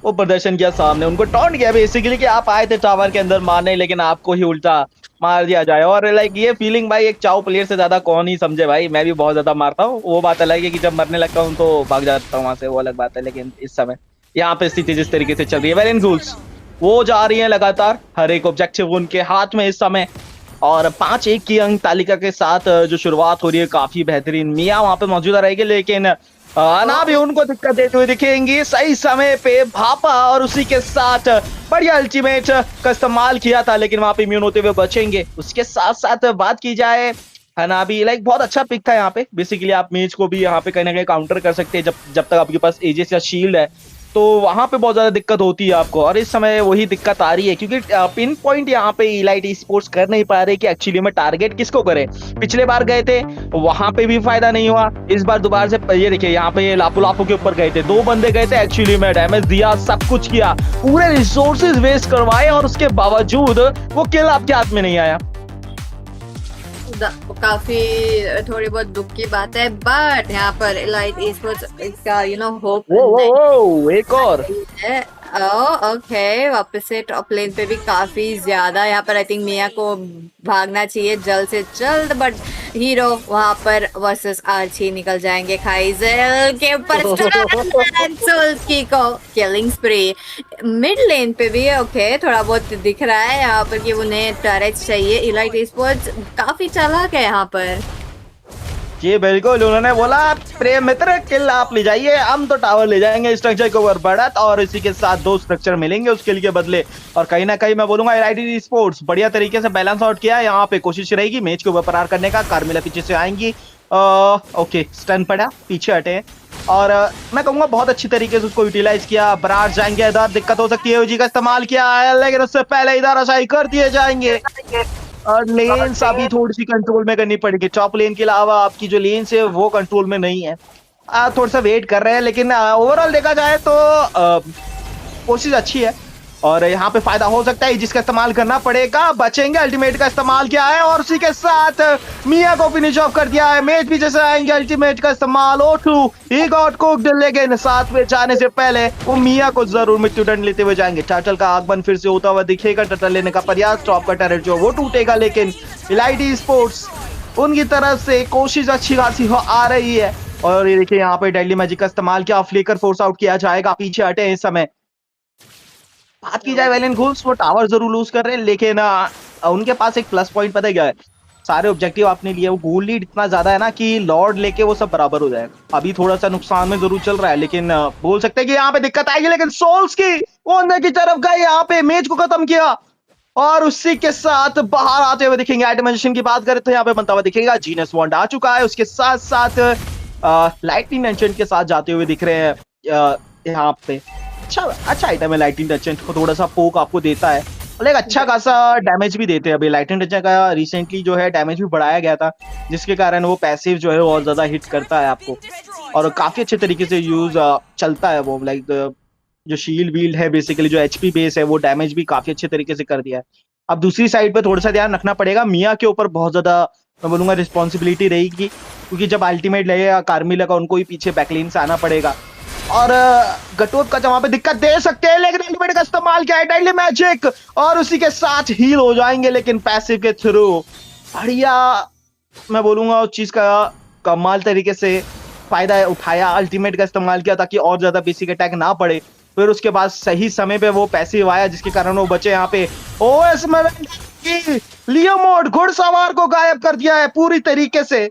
वो प्रदर्शन किया सामने, उनको टॉन्ट किया बेसिकली कि आप आए थे टावर के अंदर मारने, लेकिन आपको ही उल्टा मार दिया जाए। और लाइक ये फीलिंग भाई एक चाओ प्लेयर से ज्यादा कौन ही समझे भाई, मैं भी बहुत ज्यादा मारता हूँ। वो बात अलग है कि जब मरने लगता हूँ तो भाग जाता हूँ वहां से, वो अलग बात है। लेकिन इस समय यहाँ पे स्थिति जिस तरीके से चल रही है, वेलेंट घुल्स वो जा रही है लगातार, हर एक ऑब्जेक्टिव उनके हाथ में इस समय, और 5-1 की अंक तालिका के साथ जो शुरुआत हो रही है काफी बेहतरीन। मिया वहां पे मौजूदा रहेगी, लेकिन ना भी उनको दिक्कत देते हुए दिखेंगी। सही समय पे भापा और उसी के साथ बढ़िया अल्टीमेट का इस्तेमाल किया था, लेकिन वहां पे इम्यून होते हुए बचेंगे। उसके साथ साथ बात की जाए हनाबी, लाइक बहुत अच्छा पिक था यहाँ पे। बेसिकली आप मेज को भी यहाँ पे कहीं ना कहीं काउंटर कर सकते हैं जब तक आपके पास एजिस या शील्ड है, तो वहां पे बहुत ज्यादा दिक्कत होती है आपको। और इस समय वही दिक्कत आ रही है, क्योंकि पिन पॉइंट यहाँ पे इलाइट स्पोर्ट्स कर नहीं पा रहे कि एक्चुअली में टारगेट किसको करे। पिछले बार गए थे वहां पे भी फायदा नहीं हुआ, इस बार दोबारा से ये देखिए यहाँ पे लापो लापो के ऊपर गए थे, 2 बंदे गए थे, एक्चुअली में डैमेज दिया, सब कुछ किया, पूरे रिसोर्सेज वेस्ट करवाए, और उसके बावजूद वो किल आपके हाथ में नहीं आया। काफी थोड़ी बहुत दुख की बात है, बट यहाँ पर एलाइट esports का होप वो एक और ओके, वापस से टॉप लेन पे भी काफी ज्यादा यहाँ पर आई थिंक मिया को भागना चाहिए जल्द से जल्द, बट हीरो वहां पर वर्सेस आर्ची निकल जाएंगे खाइजल के ऊपर। सोल्स्की को किलिंग स्प्रे मिड लेन पे भी ओके थोड़ा बहुत दिख रहा है यहाँ पर कि उन्हें टरेट्स चाहिए। इलाइट esports काफी चालाक है यहाँ पर। जी बिल्कुल, उन्होंने बोला प्रेम मित्र किल आप ले जाइए, हम तो टावर ले जाएंगे, स्ट्रक्चर के ऊपर बढ़त, और इसी के साथ 2 स्ट्रक्चर मिलेंगे उस किल के बदले। और कहीं ना कहीं मैं बोलूंगा इलाइट स्पोर्ट्स बढ़िया तरीके से बैलेंस आउट किया है। यहाँ पे कोशिश रहेगी मैच को बरकरार करने का। कार्मिला पीछे से आएंगी, ओके स्टन पड़ा, पीछे हटे, और मैं कहूंगा बहुत अच्छी तरीके से उसको यूटिलाइज किया। बरार जाएंगे इधर, दिक्कत हो सकती है, ओजी का इस्तेमाल किया है, लेकिन उससे पहले इधर अशाई कर दिए जाएंगे। और लेन्स अभी थोड़ी सी कंट्रोल में करनी पड़ेगी। टॉप लेन के अलावा आपकी जो लेन्स है वो कंट्रोल में नहीं है, थोड़ा सा वेट कर रहे हैं, लेकिन ओवरऑल देखा जाए तो कोशिश अच्छी है, और यहाँ पे फायदा हो सकता है जिसका इस्तेमाल करना पड़ेगा। बचेंगे, अल्टीमेट का इस्तेमाल किया है, और उसी के साथ मिया को फिनिश ऑफ कर दिया है। मेज भी जैसे आएंगे, अल्टीमेट का इस्तेमाल, O2 ही गॉट कुक्ड, लेकिन साथ में जाने से पहले वो मिया को जरूर मृत्युदंड लेते हुए जाएंगे। टर्टल का आगमन फिर से होता हुआ दिखेगा, टर्टल लेने का प्रयास, टॉप का टर्रेट जो वो टूटेगा, लेकिन इलाइट स्पोर्ट्स उनकी तरफ से कोशिश अच्छी खासी आ रही है। और ये देखिए यहाँ पे डेडली मैजिक का इस्तेमाल किया, फ्लिकर फोर्स आउट किया जाएगा, पीछे हटे इस समय। बात की जाए वेलेंट घुल्स, वो टावर जरूर लूज कर रहे हैं, लेकिन उनके पास एक प्लस पॉइंट पता है क्या है, सारे ऑब्जेक्टिव आपने लिए, वो गोल लीड इतना ज्यादा है ना कि लॉर्ड लेके वो सब बराबर हो जाएगा। अभी थोड़ा सा नुकसान में जरूर चल रहा है, लेकिन बोल सकते हैं कि यहाँ पे दिक्कत आएगी। लेकिन सोल्स की वो अंदर की तरफ गए, यहाँ पे मेज को खत्म किया, और उसी के साथ बाहर आते हुए दिखेंगे। आइटमाइजेशन की बात करें तो यहाँ पे बनता हुआ दिखेगा, जीनस वॉन्ड आ चुका है, उसके साथ साथ लाइटनिंग एंचेंट के साथ जाते हुए दिख रहे हैं यहाँ पे। अच्छा आइटम है लाइटनिंग एंचेंट, को थोड़ा सा पोक आपको देता है, लेकिन अच्छा खासा डैमेज भी देते हैं। अभी लाइटनिंग एंचेंट का रिसेंटली जो है डैमेज भी बढ़ाया गया था, जिसके कारण वो पैसिव जो है बहुत ज्यादा हिट करता है आपको, और काफी अच्छे तरीके से यूज चलता है वो। लाइक जो शील्ड वील्ड है बेसिकली, जो एचपी बेस है, वो डैमेज भी काफी अच्छे तरीके से कर दिया है। अब दूसरी साइड पे थोड़ा सा ध्यान रखना पड़ेगा, मिया के ऊपर बहुत ज्यादा मैं बोलूंगा रिस्पॉन्सिबिलिटी रहेगी, क्योंकि जब अल्टीमेट लगेगा कार्मिला का, उनको ही पीछे बैकलाइन से आना पड़ेगा, और गटोप का वहां पे दिक्कत दे सकते हैं। लेकिन अल्टीमेट का इस्तेमाल किया है, डेडली मैजिक, और उसी के साथ हील हो जाएंगे, लेकिन पैसिव के थ्रू बढ़िया मैं बोलूंगा उस चीज का कमाल तरीके से फायदा उठाया, अल्टीमेट का इस्तेमाल किया ताकि और ज्यादा बेसिक अटैक ना पड़े। फिर उसके बाद सही समय पे वो पैसिव आया, जिसके कारण वो बचे यहाँ पे। ओएस में लियो मोड घुड़सवार को गायब कर दिया है पूरी तरीके से,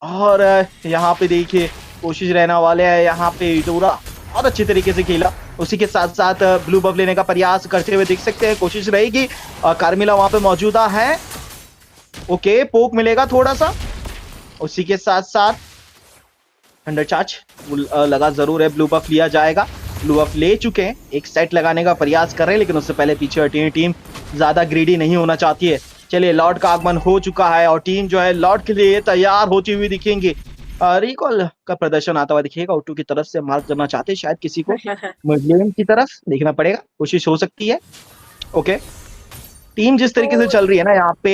और यहाँ पे देखिए कोशिश रहने वाले है, यहाँ पे इटोरा बहुत अच्छी तरीके से खेला। उसी के साथ साथ ब्लू बफ लेने का प्रयास करते हुए दिख सकते हैं, कोशिश रहेगी। कार्मिला वहां पे मौजूदा है, ओके पोक मिलेगा थोड़ा सा। उसी के साथ साथ अंडर चार्ज लगा जरूर है, ब्लू बफ लिया जाएगा, ब्लू बफ ले चुके हैं, एक सेट लगाने का प्रयास कर रहे हैं, लेकिन उससे पहले पीछे हटी टीम ज्यादा ग्रीडी नहीं होना चाहती है। चलिए लॉर्ड का आगमन हो चुका है, और टीम जो है लॉर्ड के लिए तैयार होती हुई दिखेंगी। रिकॉल का प्रदर्शन आता हुआ दिखेगा, O2 की तरफ से मार्क करना चाहते हैं शायद किसी को, मिडलेन की तरफ देखना पड़ेगा, कोशिश हो सकती है। ओके टीम जिस तरीके से चल रही है ना यहाँ पे,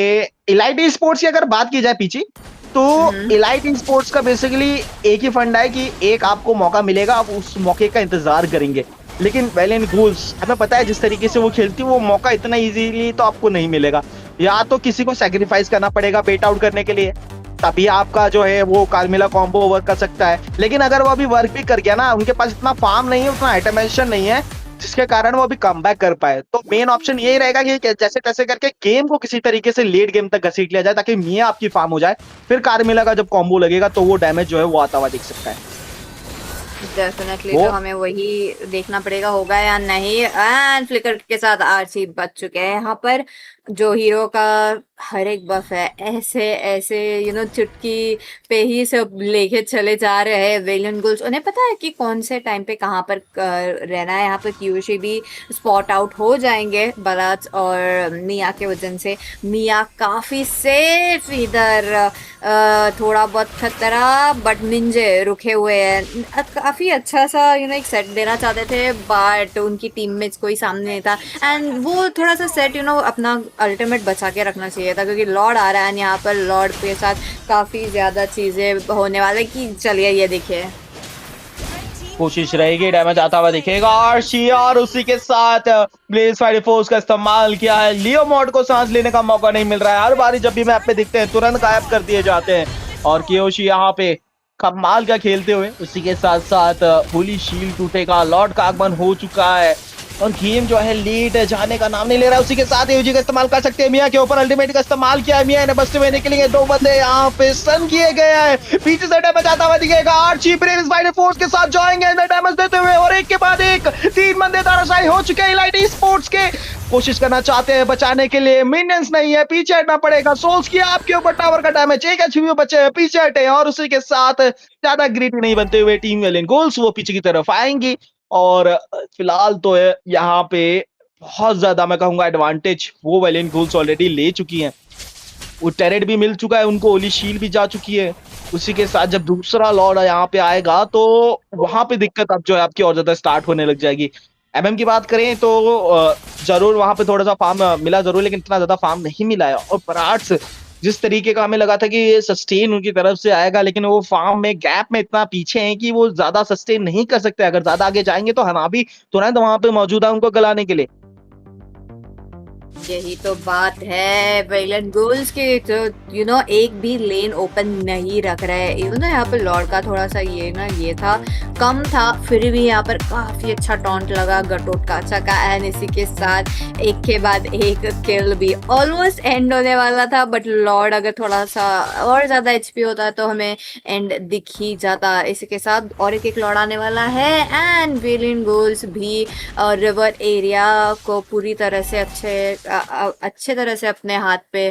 इलाइट स्पोर्ट्स की अगर बात की जाए पीछे, तो इलाइट स्पोर्ट्स का बेसिकली एक ही फंडा है कि एक आपको मौका मिलेगा, आप उस मौके का इंतजार करेंगे। लेकिन वैलेंट गूल्स हमें पता है जिस तरीके से वो खेलती है वो मौका इतना इजीली तो आपको नहीं मिलेगा। या तो किसी को सैक्रिफाइस करना पड़ेगा बेट आउट करने के लिए, तभी आपका जो है वो कार्मिला कॉम्बो वर्क कर सकता है। लेकिन अगर वो अभी वर्क भी कर गया ना, उनके पास इतना फार्म नहीं है, उतना आइटमेशन नहीं है जिसके कारण वो अभी कम बैक कर पाए। तो मेन ऑप्शन यही रहेगा कि जैसे तैसे करके गेम को किसी तरीके से लेट गेम तक घसीट लिया जाए ताकि मिया आपकी फार्म हो जाए। फिर कार्मिला का जब कॉम्बो लगेगा तो वो डैमेज जो है वो आता हुआ दिख सकता है। डेफिनेटली तो हमें वही देखना पड़ेगा होगा या नहीं। एंड फ्लिकर के साथ आरसी बच चुके हैं यहाँ पर। जो हीरो का हर एक बफ है ऐसे ऐसे चुटकी पे ही सब लेके चले जा रहे हैं वेलियंट गुल्स। उन्हें पता है कि कौन से टाइम पे कहाँ पर रहना है। यहाँ पर क्यूशी भी स्पॉट आउट हो जाएंगे बरात और मिया के वजन से। मिया काफी सेफ इधर, थोड़ा बहुत खतरा बट निंजे रुके हुए हैं। काफी अच्छा सा एक सेट देना चाहते थे बट उनकी टीममेट्स कोई सामने नहीं था। एंड वो थोड़ा सा सेट अपना अल्टीमेट बचा के रखना चाहिए था क्योंकि लॉर्ड आ रहा है। यहाँ पर लॉर्ड के साथ काफी ज्यादा चीजें होने वाले कि चलिए ये देखिए कोशिश रहेगी, डैमेज आता हुआ दिखेगा और उसी के साथ ब्लेज फायर फोर्स का इस्तेमाल किया है। लियो मॉड को सांस लेने का मौका नहीं मिल रहा है। हर बारी जब भी मैप पे दिखते हैं तुरंत गायब कर दिए जाते हैं और कियोशी यहाँ पे कमाल का खेलते हुए उसी के साथ साथ होली शील्ड टूटेगा। लॉर्ड का आगमन हो चुका है और गेम जो है लेट जाने का नाम नहीं ले रहा है। उसी के साथ यूजी का इस्तेमाल कर सकते हैं। मिया के ऊपर अल्टीमेट का इस्तेमाल किया है। मिया ने बस्ते में निकलेंगे, दो बंदे यहाँ पे स्टन किए गए हैं। पीछे से डैमेज आता हुआ दिखेगा। आर्ची ब्रेव फायर फोर्स के साथ जाएंगे डैमेज देते हुए और एक के बाद एक 3 बंदे ताराशाही हो चुके हैं इलाइट स्पोर्ट्स के। कोशिश करना चाहते हैं बचाने के लिए, मिनियंस नहीं है, पीछे हटना पड़ेगा। सोल्स किया आपके ऊपर टावर का डैमेज, एक एचपी बचे हैं, पीछे हटे और उसी के साथ ज्यादा ग्रीडी नहीं बनते हुए टीम वेलियंट गोल्स वो पीछे की तरफ आएंगी। और फिलहाल तो यहाँ पे बहुत ज्यादा मैं कहूंगा एडवांटेज वो वेलियंट गोल्स ऑलरेडी ले चुकी हैं। वो टेरेट भी मिल चुका है उनको, ओली शील्ड भी जा चुकी है। उसी के साथ जब दूसरा लॉर्ड यहाँ पे आएगा तो वहां पे दिक्कत अब जो है आपकी और ज्यादा स्टार्ट होने लग जाएगी। एमएम की बात करें तो जरूर वहां पे थोड़ा सा फार्म मिला जरूर, लेकिन इतना ज्यादा फार्म नहीं मिला है। और पराट्स जिस तरीके का हमें लगा था कि सस्टेन उनकी तरफ से आएगा, लेकिन वो फार्म में गैप में इतना पीछे हैं कि वो ज्यादा सस्टेन नहीं कर सकते। अगर ज्यादा आगे जाएंगे तो हना भी तुरंत वहां पे मौजूद है उनको गलाने के लिए। यही तो बात है वेलियंट गोल्स के। तो एक भी लेन ओपन नहीं रख रहा है। यहाँ पर लॉर्ड का थोड़ा सा ये था कम था, फिर भी यहाँ पर काफी अच्छा टॉन्ट लगा गटोट काचा का। एंड इसी के साथ एक के बाद एक किल भी ऑलमोस्ट एंड होने वाला था बट लॉर्ड अगर थोड़ा सा और ज्यादा एचपी होता तो हमें एंड दिख ही जाता। इसी के साथ और एक लॉर्ड आने वाला है एंड वेलियंट गोल्स भी रिवर एरिया को पूरी तरह से अच्छे तरह से अपने हाथ पे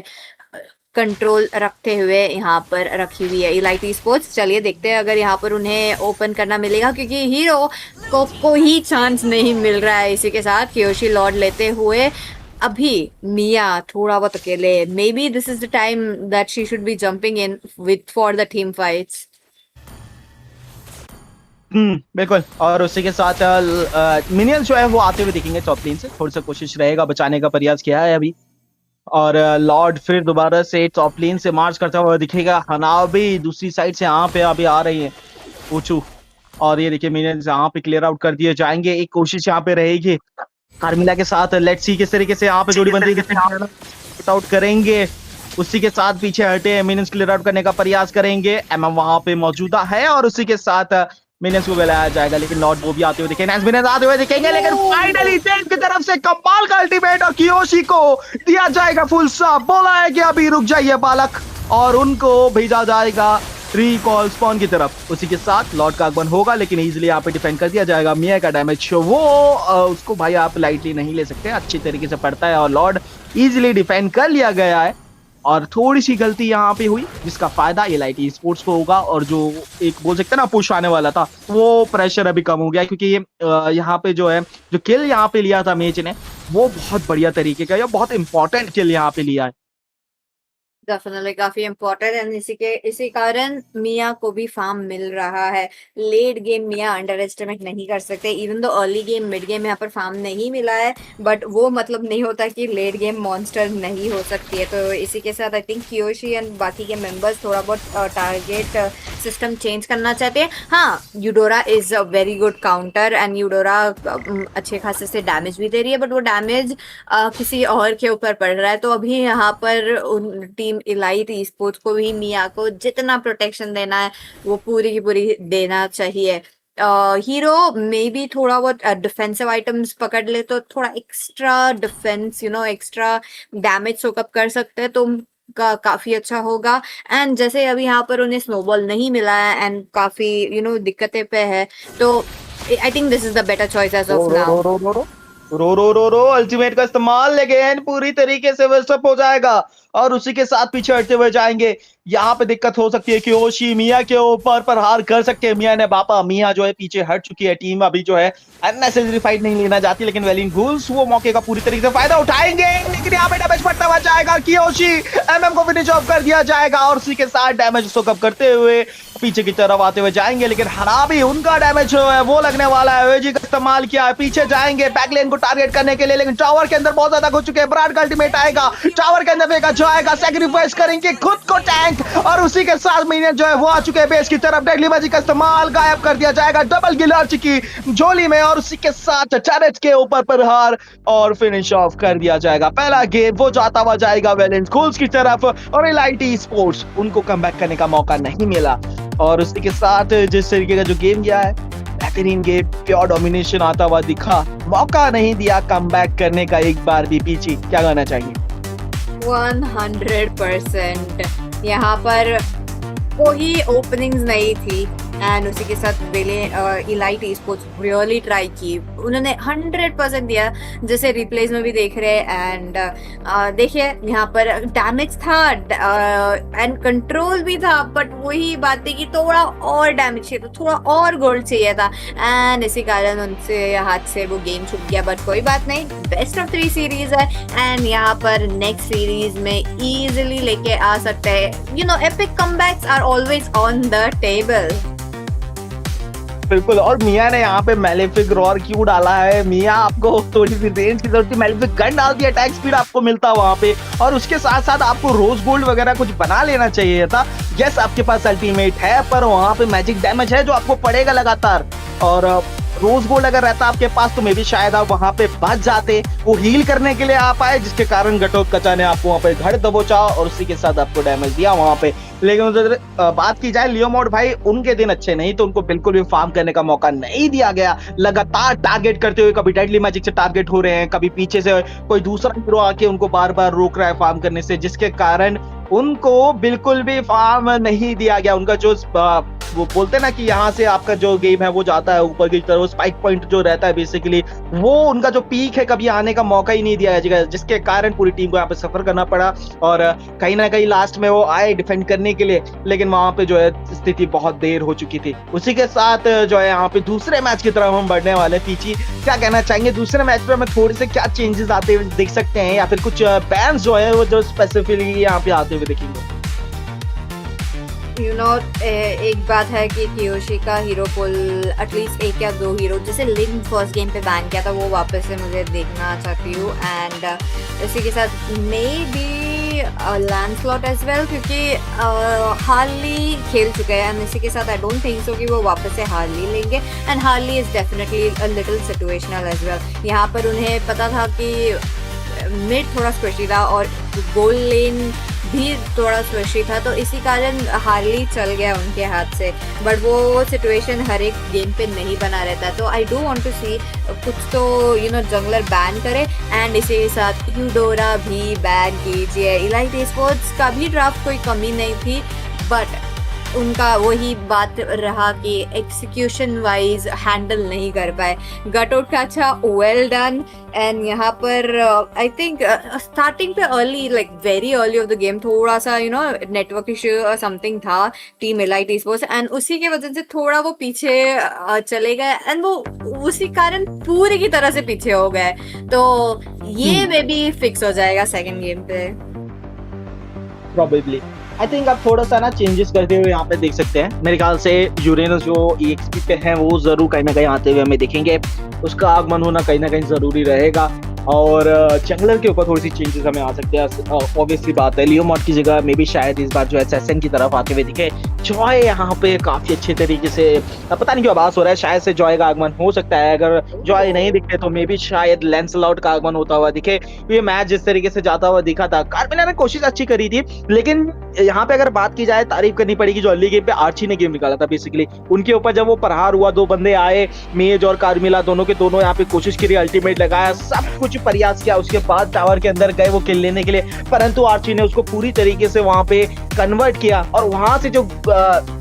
कंट्रोल रखते हुए यहाँ पर रखी हुई है इलाइट स्पोर्ट्स। चलिए देखते हैं अगर यहाँ पर उन्हें ओपन करना मिलेगा क्योंकि हीरो को कोई चांस नहीं मिल रहा है। इसी के साथ कियोशी लॉर्ड लेते हुए अभी मिया थोड़ा बहुत अकेले। May be this is the time that she should be jumping in with for the team fights. बिल्कुल। और उसी के साथ मिनियंस जो है वो आते हुए दिखेंगे टॉप लेन से। थोड़ी सा कोशिश रहेगा, बचाने का प्रयास किया है अभी। और लॉर्ड फिर दोबारा से टॉप लेन से मार्च करता हुआ दिखेगा। हनाव भी दूसरी साइड से यहाँ पे अभी आ रही है पूछू। और ये देखिए मिनियंस यहाँ पे क्लियर आउट कर दिए जाएंगे। एक कोशिश यहाँ पे रहेगी कार्मिला के साथ। लेट्स सी किस तरीके से यहाँ पे जोड़ी बंदी आउट करेंगे। उसी के साथ पीछे हटे मिनियंस क्लियर आउट करने का प्रयास करेंगे। एमएम वहां पे मौजूदा है और उसी के साथ मिनियंस को गलाया जाएगा, लेकिन लॉर्ड वो भी आते हुए दिखेंगे। मिनियंस आते हुए दिखेंगे, लेकिन फाइनली टेन की तरफ से कमाल का अल्टीमेट और कियोशी को दिया जाएगा फुल स्टॉप। बोला है कि अभी रुक जाइए बालक, और उनको भेजा जाएगा रिकॉल स्पॉन की तरफ। उसी के साथ लॉर्ड का आगमन होगा, लेकिन इजीली यहाँ पे डिफेंड कर दिया जाएगा। मिया का डैमेज वो उसको भाई आप लाइटली नहीं ले सकते, अच्छी तरीके से पड़ता है और लॉर्ड इजीली डिफेंड कर लिया गया है। और थोड़ी सी गलती यहाँ पे हुई जिसका फायदा ये लाइट स्पोर्ट्स को होगा। और जो एक बोल सकते हैं ना पुश आने वाला था वो प्रेशर अभी कम हो गया, क्योंकि यहाँ पे जो है जो किल यहाँ पे लिया था मेच ने वो बहुत बढ़िया तरीके का या बहुत इंपॉर्टेंट किल यहाँ पे लिया है। डेफिनेटली काफी इम्पोर्टेंट एंड इसी कारण मिया को भी फार्म मिल रहा है। लेट गेम मिया अंडर एस्टिमेट नहीं कर सकते, even though early game mid game यहाँ पर फार्म नहीं मिला है, बट वो मतलब नहीं होता कि लेट गेम मॉन्स्टर नहीं हो सकती है। तो इसी के साथ आई थिंक कियोशी एंड बाकी के मेंबर्स थोड़ा बहुत टारगेट सिस्टम चेंज करना चाहते हैं। हाँ, Eudora is a very good counter and Eudora अच्छे खासे से डैमेज भी दे रही है, बट वो डैमेज किसी और के ऊपर पड़ रहा है। तो अभी यहाँ पर उन टीम इलाइट esports को भी मिया को जितना प्रोटेक्शन देना है वो पूरी की पूरी देना चाहिए। हीरो मे बी थोड़ा बहुत डिफेंसिव आइटम्स पकड़ ले तो थोड़ा एक्स्ट्रा डिफेंस एक्स्ट्रा डैमेज सोकअप कर सकते हैं, तो काफी अच्छा होगा। एंड जैसे अभी यहाँ पर उन्हें स्नोबॉल नहीं मिला है एंड काफी दिक्कतें पे है, तो I think this is the better choice as of now. रो अल्टीमेट का इस्तेमाल, लेकिन पूरी तरीके से वेस्ट अप हो जाएगा और उसी के साथ पीछे हटते हुए जाएंगे। यहाँ पे दिक्कत हो सकती है कि ओशी मिया के ऊपर पर हार कर सकते हैं। मिया ने बापा मिया जो है पीछे हट चुकी है, टीम अभी जो है अननेसेसरी फाइट नहीं लेना चाहती, लेकिन वेलियंट घूल्स वो मौके का पूरी तरीके से फायदा उठाएंगे। लेकिन यहाँ पे डैमेज पड़ता हुआ जाएगा कि ओशी एमएम को फिनिश ऑफ कर दिया जाएगा और उसी के साथ डैमेज सोकअप करते हुए पीछे की तरफ आते हुए जाएंगे। लेकिन हराबी उनका डैमेज जो है वो लगने वाला है। ओजी का इस्तेमाल किया है, पीछे जाएंगे बैकलेन को टारगेट करने के लिए, लेकिन टावर के अंदर बहुत ज्यादा घुस चुके हैं। ब्राड का अल्टीमेट आएगा, टावर के अंदर फेंका जाएगा, सैक्रिफाइस करेंगे खुद को टैंक और उसी के साथ मिनियन जो है वो आ चुके हैं बेस की तरफ। डेडली मैजिक का इस्तेमाल, गायब कर दिया जाएगा डबल किल आ चुकी झोली में और उसी के साथ टैरेट के ऊपर प्रहार और फिनिश ऑफ कर दिया जाएगा। पहला गेम वो जाता हुआ जाएगा वैलेंट घूल्स की तरफ और इलाइट esports उनको कमबैक करने का मौका नहीं मिला। और उसी के साथ जिस तरीके का जो गेम गया है, बेहतरीन गेम, प्योर डोमिनेशन आता हुआ दिखा, मौका नहीं दिया कमबैक करने का एक बार भी। पीछी क्या कहना चाहिए? 100% यहाँ पर कोई ओपनिंग्स नहीं थी एंड उसी के साथ इलाइट esports रियली ट्राई की, उन्होंने 100% दिया, जैसे रिप्लेस में भी देख रहे हैं। एंड देखिए यहाँ पर डैमेज था एंड कंट्रोल भी था, बट वही बात है कि थोड़ा और डैमेज चाहिए था, थोड़ा और गोल्ड चाहिए था एंड इसी कारण उनसे हाथ से वो गेम छूट गया। बट कोई बात नहीं, बेस्ट ऑफ 3 सीरीज है एंड यहाँ पर नेक्स्ट सीरीज में इजिली लेके आ सकते हैं। Epic comebacks are always on the table. बिल्कुल, और मिया ने यहाँ पे मैलेफिक रॉर क्यों डाला है? मिया आपको थोड़ी सी रेंज की जरूरत थी, मैलेफिक गन डाल दिया, अटैक स्पीड आपको मिलता वहां पे, और उसके साथ साथ आपको रोज गोल्ड वगैरह कुछ बना लेना चाहिए था। यस, आपके पास अल्टीमेट है पर वहां पे मैजिक डैमेज है जो आपको पड़ेगा लगातार, और रोज गोल्ड अगर रहता आपके पास तो मे भी शायद आप वहां पे बच जाते, वो हील करने के लिए आप आए, जिसके कारण घटोत्कचा ने आपको वहां पे धड़ दबोचा और उसी के साथ आपको डैमेज दिया वहां पे। लेकिन उधर बात की जाए लियोमोड भाई, उनके दिन अच्छे नहीं, तो उनको बिल्कुल भी फार्म करने का मौका नहीं दिया गया। लगातार टारगेट करते हुए कभी डेडली मैजिक से टारगेट हो रहे हैं, कभी पीछे से कोई दूसरा हीरो आके उनको बार बार रोक रहा है फार्म करने से, जिसके कारण उनको बिल्कुल भी फार्म नहीं दिया गया। उनका जो वो बोलते हैं ना कि यहाँ से आपका जो गेम है वो जाता है ऊपर की तरफ, स्पाइक पॉइंट जो रहता है बेसिकली, वो उनका जो पीक है कभी आने का मौका ही नहीं दिया जाएगा, जिसके कारण पूरी टीम को यहाँ पे सफर करना पड़ा। और कहीं ना कहीं लास्ट में वो आए डिफेंड करने के लिए, लेकिन वहां पे जो है स्थिति बहुत देर हो चुकी थी। उसी के साथ जो है यहाँ पे दूसरे मैच की तरफ हम बढ़ने वाले। पीछी क्या कहना चाहेंगे? दूसरे मैच पे हमें थोड़े से क्या चेंजेस आते हुए देख सकते हैं, या फिर कुछ बैन्स जो है वो जो स्पेसिफिकली यहाँ पे आते हुए देखेंगे? एक बात है कि कियोशी का हीरो पुल एटलीस्ट 1 या 2 हीरो, जैसे लिंक फर्स्ट गेम पे बैन किया था, वो वापस से मुझे देखना चाहती हूँ। एंड इसी के साथ मे बी लैंडस्लॉट एज वेल, क्योंकि हार्ली खेल चुके हैं एंड इसी के साथ आई डोंट थिंक सो कि वो वापस से हार्ली लेंगे। And Harley is definitely a little situational as well. यहाँ पर उन्हें पता था कि मिड थोड़ा स्क्विशी था और गोल लेन भी थोड़ा स्विशी था, तो इसी कारण हार्ली चल गया उनके हाथ से। बट वो सिचुएशन हर एक गेम पे नहीं बना रहता, तो आई डू वांट टू सी कुछ तो जंगलर बैन करे एंड इसी के साथ यूडोरा भी बैन कीजिए। इलाइट esports का भी ड्राफ्ट कोई कमी नहीं थी, बट उनका वही बात रहा कि एग्जीक्यूशन वाइज हैंडल नहीं कर पाए। गटोट का अच्छा वेल डन। एंड यहाँ पर आई थिंक स्टार्टिंग पे early, like very early of the game, थोड़ा सा नेटवर्क इश्यू समथिंग था टीम इलाइट esports एंड उसी के वजह से थोड़ा वो पीछे चले गए एंड वो उसी कारण पूरी की तरह से पीछे हो गए। तो ये मे बी फिक्स हो जाएगा सेकेंड गेम पे। प्रोबेबली। आई थिंक आप थोड़ा सा ना चेंजेस करते हुए यहाँ पे देख सकते हैं। मेरे ख्याल से यूरेनस जो EXP पे है वो जरूर कहीं ना कहीं आते हुए हमें दिखेंगे, उसका आगमन होना कहीं ना कहीं जरूरी रहेगा। और जंगलर के ऊपर थोड़ी सी चेंजेस हमें आ सकते हैं, ऑब्वियसली बात है। लियो मॉड की जगह मे भी शायद इस बार जो एसएसएन की तरफ आते हुए दिखे। जॉय यहाँ पे काफी अच्छे तरीके से, पता नहीं क्यों आभास हो रहा है शायद से जॉय का आगमन हो सकता है। अगर जॉय नहीं दिखते तो मे भी शायद लैंसलॉट का आगमन होता हुआ दिखे। ये मैच जिस तरीके से जाता हुआ दिखा था, कार्मिला ने कोशिश अच्छी करी थी, लेकिन यहाँ पे अगर बात की जाए तारीफ करनी पड़ेगी जो अर्ली गेम पे आर्ची ने गेम निकाला था। बेसिकली उनके ऊपर जब वो प्रहार हुआ, दो बंदे आए, मेज और कार्मिला दोनों के दोनों यहाँ पे कोशिश करी, अल्टीमेट लगाया, सब कुछ प्रयास किया, उसके बाद टावर के अंदर गए वो किल लेने के लिए, परंतु आर्ची ने उसको पूरी तरीके से वहां पे कन्वर्ट किया। और वहां से जो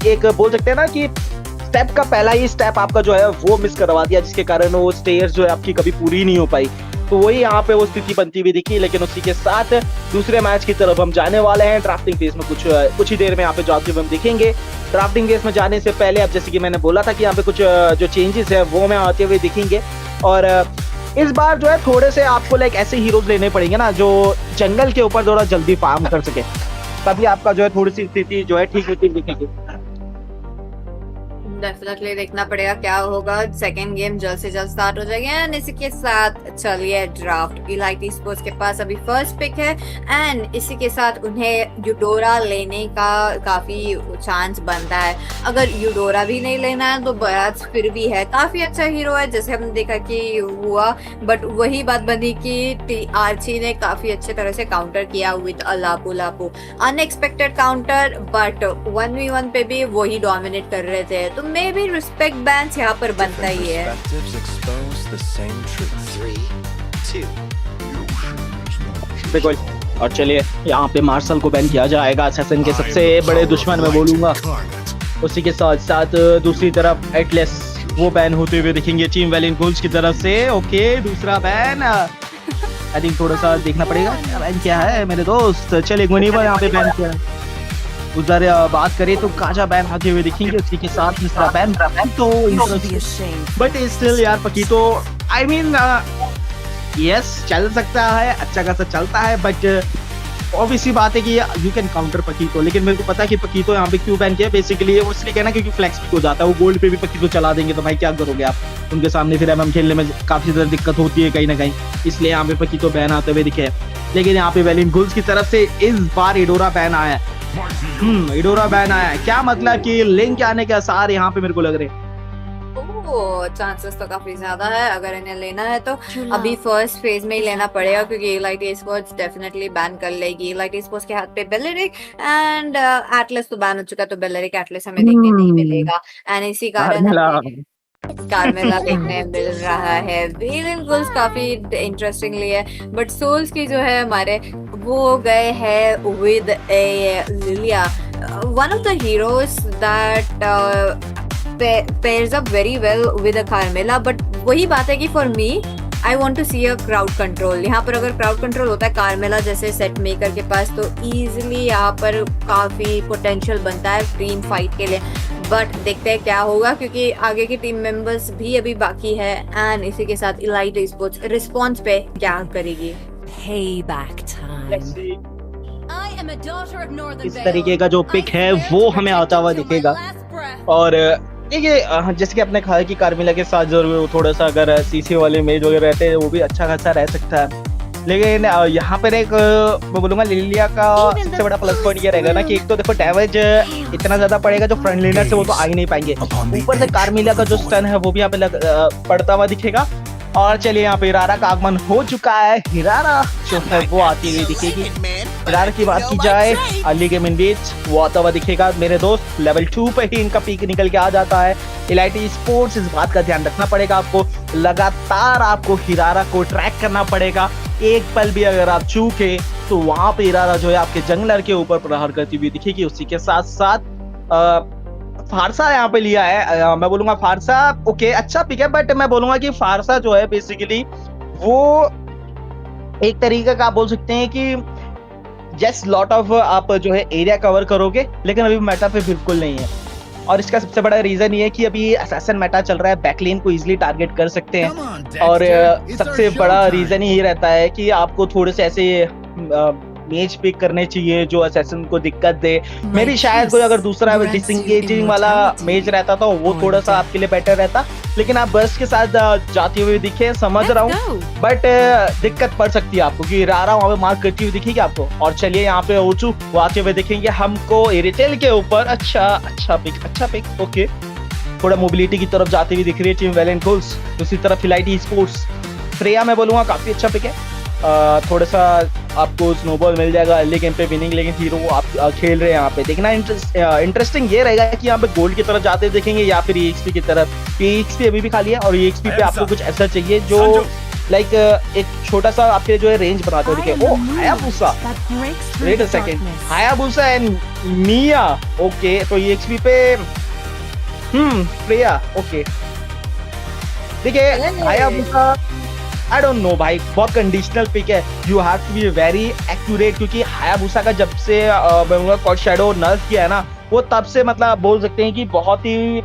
एक बोल सकते हैं ना कि स्टेप का पहला ही स्टेप आपका जो है वो मिस करवा दिया, जिसके कारण वो स्टेयर्स जो है आपकी कभी पूरी नहीं हो पाई। तो वही यहाँ पे वो स्थिति बनती हुई दिखी। लेकिन उसी के साथ दूसरे मैच की तरफ हम जाने वाले हैं। ड्राफ्टिंग फेज में कुछ ही देर में यहाँ पे जाते हुए हम दिखेंगे। ड्राफ्टिंग फेज में जाने से पहले अब जैसे कि मैंने बोला था कि यहाँ पे कुछ जो चेंजेस है वो हमें आते हुए दिखेंगे। और इस बार जो है थोड़े से आपको लाइक ऐसे हीरोज लेने पड़ेंगे ना जो जंगल के ऊपर थोड़ा जल्दी फार्म कर सके, तभी आपका जो है थोड़ी सी स्थिति जो है ठीक होती दिखेगी। डेफिनेटली देखना पड़ेगा क्या होगा। सेकेंड गेम जल्द से जल्द स्टार्ट हो जाएगा। एंड इसी के साथ चलिए ड्राफ्ट इलाइट स्पोर्ट्स के पास अभी फर्स्ट पिक है एंड इसी के साथ उन्हें यूडोरा लेने का काफी चांस बनता है। अगर यूडोरा भी नहीं लेना है तो बराज फिर भी है, काफी अच्छा हीरो है जैसे हमने देखा कि हुआ, बट वही बात बनी कि आर्ची ने काफी अच्छे तरह से काउंटर किया with Lapu Lapu, unexpected counter, but 1v1 पे भी वही डोमिनेट कर रहे थे। तो मे भी रिस्पेक्ट बैंड यहाँ पर बनता ही है। बिल्कुल। और चलिए यहाँ पे मार्शल को बैन किया जाएगा, असैसिन के सबसे बड़े दुश्मन मैं बोलूंगा। उसी के साथ साथ दूसरी तरफ एटलेस वो बैन होते हुए दिखेंगे टीम वैलियंट गोल्स की तरफ से। ओके, दूसरा बैन आई थिंक थोड़ा सा देखना पड़ेगा बैन क्या है मेरे दोस्त। चलिए गुनीवा यहाँ पे बैन किया है। उधर बात करें तो काजा बैन आते हुए दिखेंगे, उसी के साथ तीसरा बैन तो बट स्टिल यार पकीतो आई मीन यस चल सकता है, अच्छा खासा चलता है, बट ऑब्वियसली बात है कि यू कैन काउंटर पकीतो। लेकिन मेरे को पता है कि पकीतो यहाँ पे क्यों बैन किया, बेसिकली वो इसलिए कहना क्योंकि फ्लैक्स हो जाता है, वो गोल्ड पे भी पकीतो चला देंगे तो भाई क्या करोगे आप उनके सामने, फिर MM खेलने में काफी ज्यादा दिक्कत होती है कहीं ना कहीं, इसलिए यहाँ पे पकीतो बैन आते हुए दिखे। लेकिन यहाँ पे वैलियंट गोल्स की तरफ से इस बार इडोरा बैन आया है। इडोरा बैन आया है, क्या मतलब कि लिंक आने के आसार यहाँ पे मेरे को लग रहे हैं। चांसेस तो काफी ज्यादा है अगर इन्हें लेना है तो अभी फर्स्ट फेज में ही लेना पड़ेगा, क्योंकि इलाइट स्पोर्ट्स डेफिनेटली बैन कर लेगी। इलाइट स्पोर्ट्स के हाथ पे बेलेरिक एंड एटलस तो बैन हो चुका, तो बेलेरिक एटलस हमें देखने नहीं मिलेगा एंड इसी कारण कार्मेला देखने मिल रहा है। वेलियंट गोल्स काफी इंटरेस्टिंगली है, बट सोल्स की जो है हमारे वो गए हैं with a Lilia, one of the heroes that pairs up very well with a Carmela, but वही बात है कि for me I want to see a crowd control। यहाँ पर अगर crowd control होता है Carmela जैसे सेट मेकर के पास तो easily यहाँ पर काफी potential बनता है टीम फाइट के लिए, बट देखते हैं क्या होगा क्योंकि आगे की टीम मेंबर्स भी अभी बाकी है एंड इसी के साथ इलाइट स्पोर्ट्स रिस्पॉन्स पे क्या करेगी। Payback time। इस तरीके का जो पिक है वो हमें आता हुआ दिखेगा। और देखिए जैसे कि आपने कहा कि कार्मिला के साथ जरूर थोड़ा सा अगर सीसी वाले मेज वगैरह रहते हैं वो भी अच्छा खासा रह सकता है, लेकिन यहाँ पर एक मैं बोलूंगा लिलिया का सबसे बड़ा प्लस पॉइंट ये रहेगा ना कि एक तो देखो डैमेज इतना ज्यादा पड़ेगा जो फ्रंट लाइनर से वो तो आ ही नहीं पाएंगे, ऊपर से कार्मिला का जो स्टन है वो भी यहाँ पे पड़ता हुआ दिखेगा। और चलिए यहाँ पे हिरारा का आगमन हो चुका है, हिरारा जो है वो आती हुई दिखेगी। हिरारा की बात की जाए अर्ली गेम इन बीच वो आता हुआ दिखेगा मेरे दोस्त, लेवल 2 पे ही इनका पीक निकल के आ जाता है। इलाइट स्पोर्ट्स इस बात का ध्यान रखना पड़ेगा, आपको लगातार आपको हिरारा को ट्रैक करना पड़ेगा, एक पल भी अगर आप चूके तो वहां पे हिरारा जो है आपके जंगलर के ऊपर प्रहार करती हुई दिखेगी। उसी के साथ साथ फारसा यहाँ पे लिया है, मैं बोलूंगा फारसा ओके अच्छा पिक है, बट मैं बोलूंगा कि फारसा जो है बेसिकली वो एक तरीके का आप बोल सकते हैं कि जस्ट लॉट ऑफ आप जो है एरिया कवर करोगे, लेकिन अभी मेटा पे बिल्कुल नहीं है। और इसका सबसे बड़ा रीजन ये है कि अभी असैसिन मेटा चल रहा है, बैकलेन को इजीली टारगेट कर सकते हैं, और सबसे बड़ा रीजन ही रहता है कि आपको थोड़े से ऐसे मेज पिक करने चाहिए जो असैसिन को दिक्कत दे। My मे भी शायद कोई अगर दूसरा kiss grants you डिसंगेजिंग वाला immortality मेज रहता तो वो or थोड़ा सा death. आपके लिए बेटर रहता, लेकिन आप बर्स्ट के साथ जाते हुए दिखे, समझ रहा Let's हूँ, go. बट दिक्कत पड़ सकती है आपको कि रारा वहां पे मार्क करती हुई दिखेगी आपको। और चलिए यहाँ पे ओचू वो आते हुए दिखेंगे हमको एरिटेल के ऊपर। अच्छा पिक ओके। थोड़ा मोबिलिटी की तरफ जाती हुई दिख रही है टीम वैलेंट गोल्स। दूसरी तरफ फिलाइट eSports फ्रेया मैं बोलूंगा काफी अच्छा पिक है। थोड़ा सा आपको स्नोबॉल मिल जाएगा अर्ली गेम पे विनिंग, लेकिन हीरो आप खेल रहे हैं यहाँ पे। देखना इंटरेस्टिंग ये रहेगा कि यहाँ पे गोल्ड की तरफ जाते देखेंगे या फिर EXP की तरफ। EXP अभी भी खाली है और EXP पे आपको कुछ ऐसा चाहिए जो लाइक एक छोटा सा आपके जो है रेंज बनाते हुए दिखे। Oh Hayabusa, wait a second, Hayabusa and Miya. Okay तो EXP पे प्रिया ओके। देखिए हायाबुसा आई डोंट नो भाई, बहुत कंडीशनल पिक है। You have to be very accurate, क्योंकि हायाबुसा का जब से कॉड शैडो नर्फ किया है ना, वो तब से मतलब बोल सकते हैं कि बहुत ही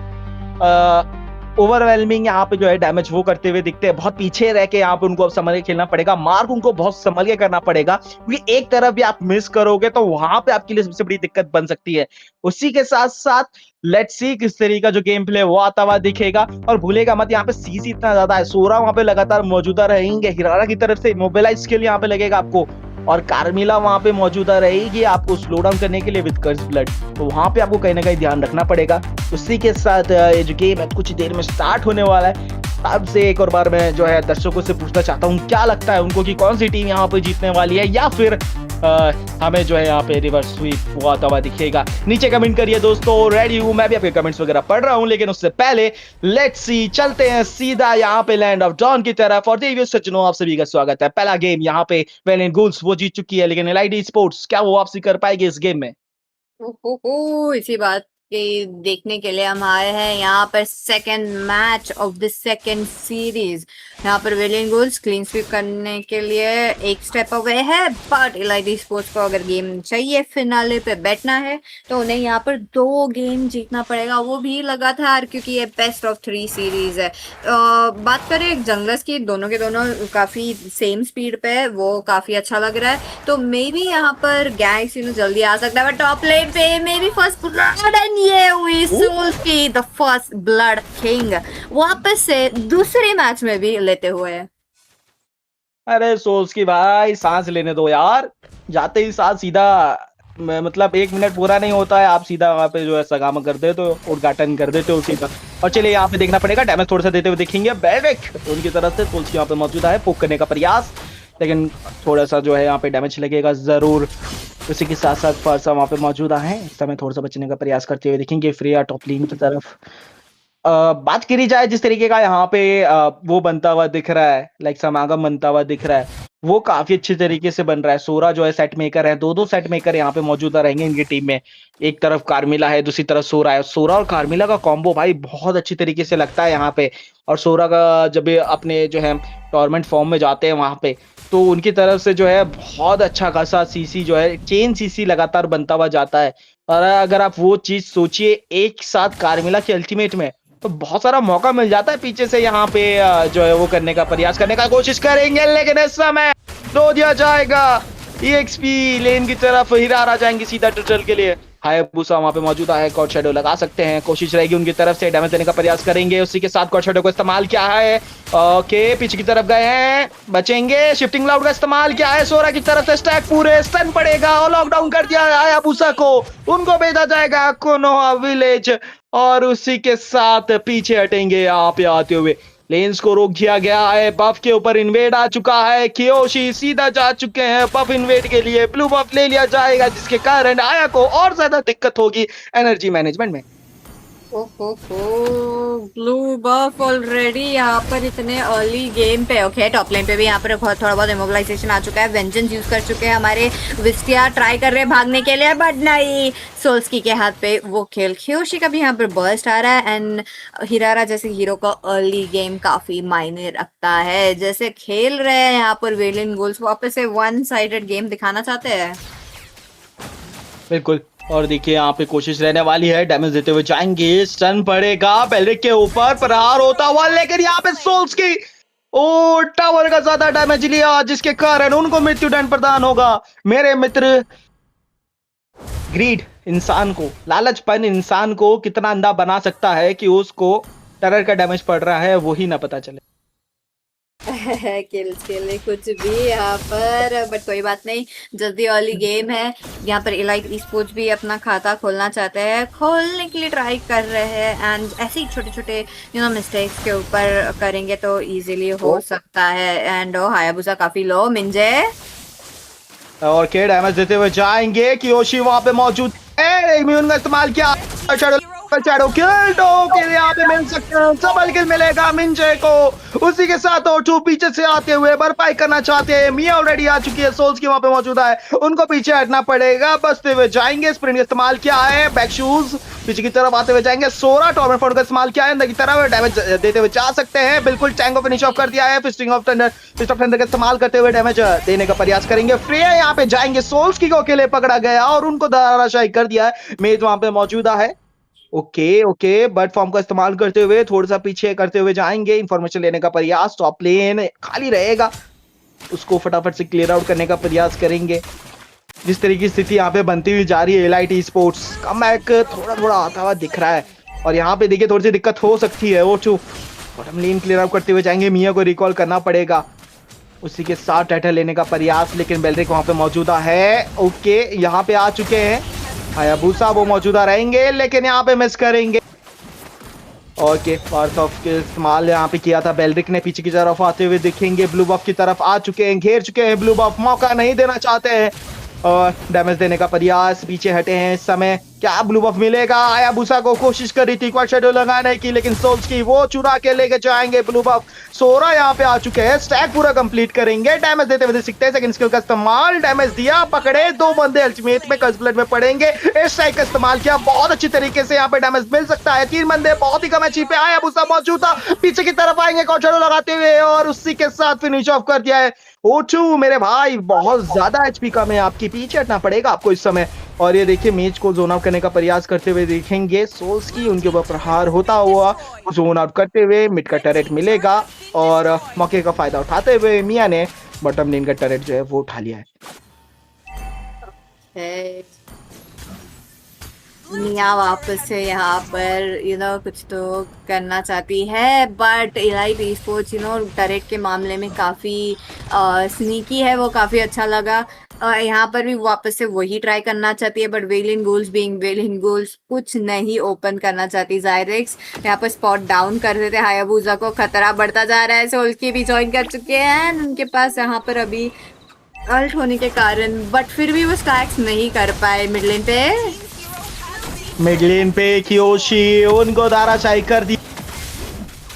ओवरवेलमिंग यहाँ पे जो है डैमेज वो करते हुए दिखते हैं। बहुत पीछे रह के यहाँ पे उनको अब संभल के खेलना पड़ेगा, मार्क उनको बहुत संभल के करना पड़ेगा, क्योंकि एक तरफ भी आप मिस करोगे तो वहां पे आपके लिए सबसे बड़ी दिक्कत बन सकती है। उसी के साथ साथ लेट्स सी किस तरीके का जो गेम प्ले वो आता हुआ दिखेगा। और भूलेगा मत यहाँ पे सीसी इतना ज्यादा है, सोरा वहां पे लगातार मौजूदा रहेंगे, हिरारा की तरफ से मोबिलाइज स्किल यहाँ पे लगेगा आपको, और कार्मिला वहां पे मौजूदा रहेगी आपको स्लो डाउन करने के लिए विद कर्स ब्लड। तो वहां पे आपको कहीं ना कहीं ध्यान रखना पड़ेगा। उसी के साथ ये जो गेम है कुछ देर में स्टार्ट होने वाला है। तब से एक और बार मैं जो है दर्शकों से पूछना चाहता हूँ क्या लगता है उनको कि कौन सी टीम यहाँ पे जीतने वाली है, या फिर हमें जो है यहाँ पे रिवर्स स्वीप वो आता हुआ दिखेगा। नीचे कमेंट करिए दोस्तों, रेडी हूँ मैं भी आपके कमेंट्स वगैरह पढ़ रहा हूँ, लेकिन उससे पहले लेट्स सी चलते हैं सीधा यहाँ पे लैंड ऑफ डॉन की तरफ। और देवियों सज्जनों आप सभी का स्वागत है। पहला गेम यहाँ पे वैलेंट गोल्स वो जीत चुकी है, लेकिन एलाइड स्पोर्ट्स क्या वो वापसी कर पाएगी इस गेम में? इसी बात के देखने के लिए हम आए हैं यहाँ पर। Second match of the second series, यहाँ पर वेलियन गोल्स क्लीन स्वीप करने के लिए एक स्टेप अवे है, बट एलाइड स्पोर्ट्स को अगर गेम चाहिए फिनाले पे बैठना है तो उन्हें यहाँ पर 2 गेम जीतना पड़ेगा, वो भी लगातार, क्योंकि ये बेस्ट ऑफ 3 सीरीज है। बात करें जंगल्स की, दोनों के दोनों काफी सेम स्पीड पे है, वो काफी अच्छा लग रहा है। तो मे बी यहाँ पर गैलेक्सी जल्दी आ सकता है, बट टॉप लेन पे मे बी फर्स्ट ब्लड, ये हुई सोल की द फर्स्ट ब्लड किंग वापस से दूसरे मैच में भी लेते हुए। अरे सोल्स की भाई सांस लेने दो यार, जाते ही साथ सीधा मतलब 1 मिनट पूरा नहीं होता है, आप सीधा वहां पे जो है सगामा कर देते हो, उद्घाटन कर देते हो सीधा। और चलिए यहाँ पे देखना पड़ेगा, डैमेज थोड़ा सा देते हुए देखेंगे बेविक उनकी तरफ से। सोल्स यहाँ पे मौजूद है, पोक करने का प्रयास, लेकिन थोड़ा सा जो है यहाँ पे डैमेज लगेगा जरूर। उसी के साथ साथ फर्सा वहां पे मौजूदा है, इस समय थोड़ा सा बचने का प्रयास करते हुए देखेंगे फ्रिया टॉप लेन की तरफ। बात करी जाए जिस तरीके का यहाँ पे वो बनता हुआ दिख रहा है, लाइक समागम बनता हुआ दिख रहा है, वो काफी अच्छे तरीके से बन रहा है। सोरा जो है सेट मेकर है, 2 सेट मेकर यहाँ पे मौजूदा रहेंगे इनकी टीम में। एक तरफ कार्मिला है, दूसरी तरफ सोरा है। सोरा और कार्मिला का कॉम्बो भाई बहुत अच्छी तरीके से लगता है यहाँ पे। और सोरा का जब अपने जो है टूर्नामेंट फॉर्म में जाते हैं वहां पे, तो उनकी तरफ से जो है बहुत अच्छा खासा सीसी जो है चेन सीसी लगातार बनता हुआ जाता है। और अगर आप वो चीज सोचिए एक साथ कार्मिला के अल्टीमेट में, तो बहुत सारा मौका मिल जाता है पीछे से यहाँ पे जो है वो करने का प्रयास करने का कोशिश करेंगे, लेकिन इस समय रो दिया जाएगा। EXP लेन की तरफ हिरारा जाएंगे सीधा टटल के लिए। हायाबुसा वहां पे मौजूद है, कॉड शैडो लगा सकते हैं, कोशिश रहेगी उनकी तरफ से, डैमेज देने का प्रयास करेंगे। उसी के साथ कॉड शैडो को इस्तेमाल किया है, ओके पीछे की तरफ गए हैं, बचेंगे। शिफ्टिंग क्लाउड का इस्तेमाल किया है, सोरा की तरफ से स्टैक पूरे स्टन पड़ेगा और लॉकडाउन कर दिया है हायाबुसा को, उनको भेजा जाएगा कोनोहा विलेज। और उसी के साथ पीछे हटेंगे यहाँ पे आते हुए, लेंस को रोक दिया गया है, बफ के ऊपर इन्वेड आ चुका है, कियोशी सीधा जा चुके हैं बफ इन्वेड के लिए, ब्लू बफ ले लिया जाएगा, जिसके कारण आया को और ज्यादा दिक्कत होगी एनर्जी मैनेजमेंट में। ब्लू बफ ऑलरेडी यहाँ पर इतने अर्ली गेम पे। ओके टॉप लाइन पे भी यहाँ पर थोड़ा बहुत इमोबिलाइजेशन आ चुका है, वेंजेंस यूज कर चुके हैं हमारे विस्टिया, ट्राई कर रहे हैं भागने के लिए बट नहीं, सोल्स्की के हाथ पे वो खेल। कियोशी का भी यहाँ पर बर्स्ट आ रहा है एंड हिरारा जैसे हीरो का अर्ली गेम काफी मायने रखता है। जैसे खेल रहे हैं यहाँ पर वेलियन गोल्स, वापस से 1 साइडेड गेम दिखाना चाहते हैं। बिल्कुल, और देखिए यहाँ पे कोशिश रहने वाली है, डैमेज देते हुए जाएंगे, स्टन पड़ेगा बेलरिक के ऊपर, प्रहार होता हुआ, लेकिन यहाँ पे सोल्स्की ओ टावर का ज्यादा डैमेज लिया, जिसके कारण उनको मृत्युदंड प्रदान होगा। मेरे मित्र, ग्रीड इंसान को, लालचपन इंसान को कितना अंधा बना सकता है कि उसको टेरर का डैमेज पड़ रहा है वो ही ना पता चले। किल्स के लिए कुछ भी यहाँ पर, बट कोई बात नहीं, जल्दी वाली गेम है। यहाँ पर इलाइट esports भी अपना खाता खोलना चाहते हैं, खोलने के लिए ट्राई कर रहे हैं, एंड ऐसे ही छोटे छोटे मिस्टेक्स के ऊपर करेंगे तो इजीली हो सकता है। एंड हायाबुसा काफी लो, मिंजे और के डैमेज देते हुए जाएंगे, कियोशी वहां पे मौजूद है, इम्यून का इस्तेमाल किया, शैडो किल तो किल यहाँ पे मिल सकते हैं, डबल किल मिलेगा मिंजे को। उसी के साथ O2 पीछे से आते हुए भरपाई करना चाहते हैं, मिया ऑलरेडी आ चुकी है, सोल्स की वहां पे मौजूद है, उनको पीछे हटना पड़ेगा, बचते हुए जाएंगे, स्प्रिंट का इस्तेमाल किया है, बैक शूज पीछे की तरफ आते हुए जाएंगे, 16 टॉर्मेंट फोर्ड का इस्तेमाल किया है, अंदर की तरफ डैमेज देते हुए जा सकते हैं, बिल्कुल टैंक को फिनिश ऑफ कर दिया है, फिस्ट ऑफ थंडर का इस्तेमाल करते हुए डैमेज देने का प्रयास करेंगे, फ्रेया यहाँ पे जाएंगे, सोल्स की को अकेले पकड़ा गया और उनको धराशायी कर दिया है, मेज वहां पे मौजूदा है। ओके बर्ड फॉर्म का इस्तेमाल करते हुए थोड़ा सा पीछे करते हुए जाएंगे, इंफॉर्मेशन लेने का प्रयास, टॉप लेन खाली रहेगा, उसको फटाफट से क्लियर आउट करने का प्रयास करेंगे। जिस तरीके की स्थिति यहाँ पे बनती हुई जा रही है, एलाइट esports कमबैक थोड़ा थोड़ा आता हुआ दिख रहा है, और यहाँ पे देखिए थोड़ी सी दिक्कत हो सकती है। O2 बॉटम लेन क्लियर आउट करते हुए जाएंगे, मिया को रिकॉल करना पड़ेगा, उसी के साथ टाइटल लेने का प्रयास, लेकिन बेलरिक वहां पे मौजूदा है। ओके यहाँ पे आ चुके हैं हायाबुसा, वो मौजूदा रहेंगे लेकिन यहाँ पे मिस करेंगे। ओके पार्थ ऑफ के इस्तेमाल यहाँ पे किया था, बेलरिक ने पीछे की तरफ आते हुए दिखेंगे, ब्लू बफ की तरफ आ चुके हैं, घेर चुके हैं, ब्लू बफ मौका नहीं देना चाहते हैं और डैमेज देने का प्रयास, पीछे हटे हैं इस समय, क्या ब्लू बफ मिलेगा? हायाबुसा को कोशिश करी थी क्वाड शैडो लगाने की, लेकिन सोल्स की वो चुरा के लेके जाएंगे ब्लू बफ। सोरा यहाँ पे आ चुके हैं, स्टैक पूरा कंप्लीट करेंगे, डैमेज देते हुए सीखते हैं, सेकंड स्किल का इस्तेमाल, डैमेज दिया, पकड़े, 2 बंदे अल्टीमेट में कर्स ब्लड में पड़ेंगे, इस स्ट्राइक का इस्तेमाल किया, बहुत अच्छी तरीके से यहाँ पे डैमेज मिल सकता है, 3 बंदे बहुत ही कम एचपी पे, हायाबुसा मौजूद था, पीछे की तरफ आएंगे क्वाड शैडो लगाते हुए और उसी के साथ फिनिश ऑफ कर दिया है। O2 मेरे भाई बहुत ज्यादा एचपी कम है, आपकी पीछे हटना पड़ेगा आपको इस समय। और ये देखिए मेज को जोन आउट करने का प्रयास करते हुए देखेंगे, सोल्स की उनके ऊपर प्रहार होता हुआ जोन आउट करते हुए, मिड का टरेट मिलेगा और मौके का फायदा उठाते हुए मिया ने बॉटम लेन का टरेट जो है वो उठा लिया है। मिया वापस से यहाँ पर कुछ तो करना चाहती है, बट इलाइट esports टरेट के मामले में काफ़ी स्नीकी है, वो काफ़ी अच्छा लगा। यहाँ पर भी वापस से वही ट्राई करना चाहती है, बट वेलियन गोल्स बीइंग वेलियन गोल्स कुछ नहीं ओपन करना चाहती। जायरेक्स यहाँ पर स्पॉट डाउन कर देते, हायाबुसा को खतरा बढ़ता जा रहा है, सोल्स की भी ज्वाइन कर चुके हैं, उनके पास यहाँ पर अभी अल्ट होने के कारण, बट फिर भी वो स्टैक्स नहीं कर पाए। मिड लेन पे कियोशी उनको धाराशायी कर दी,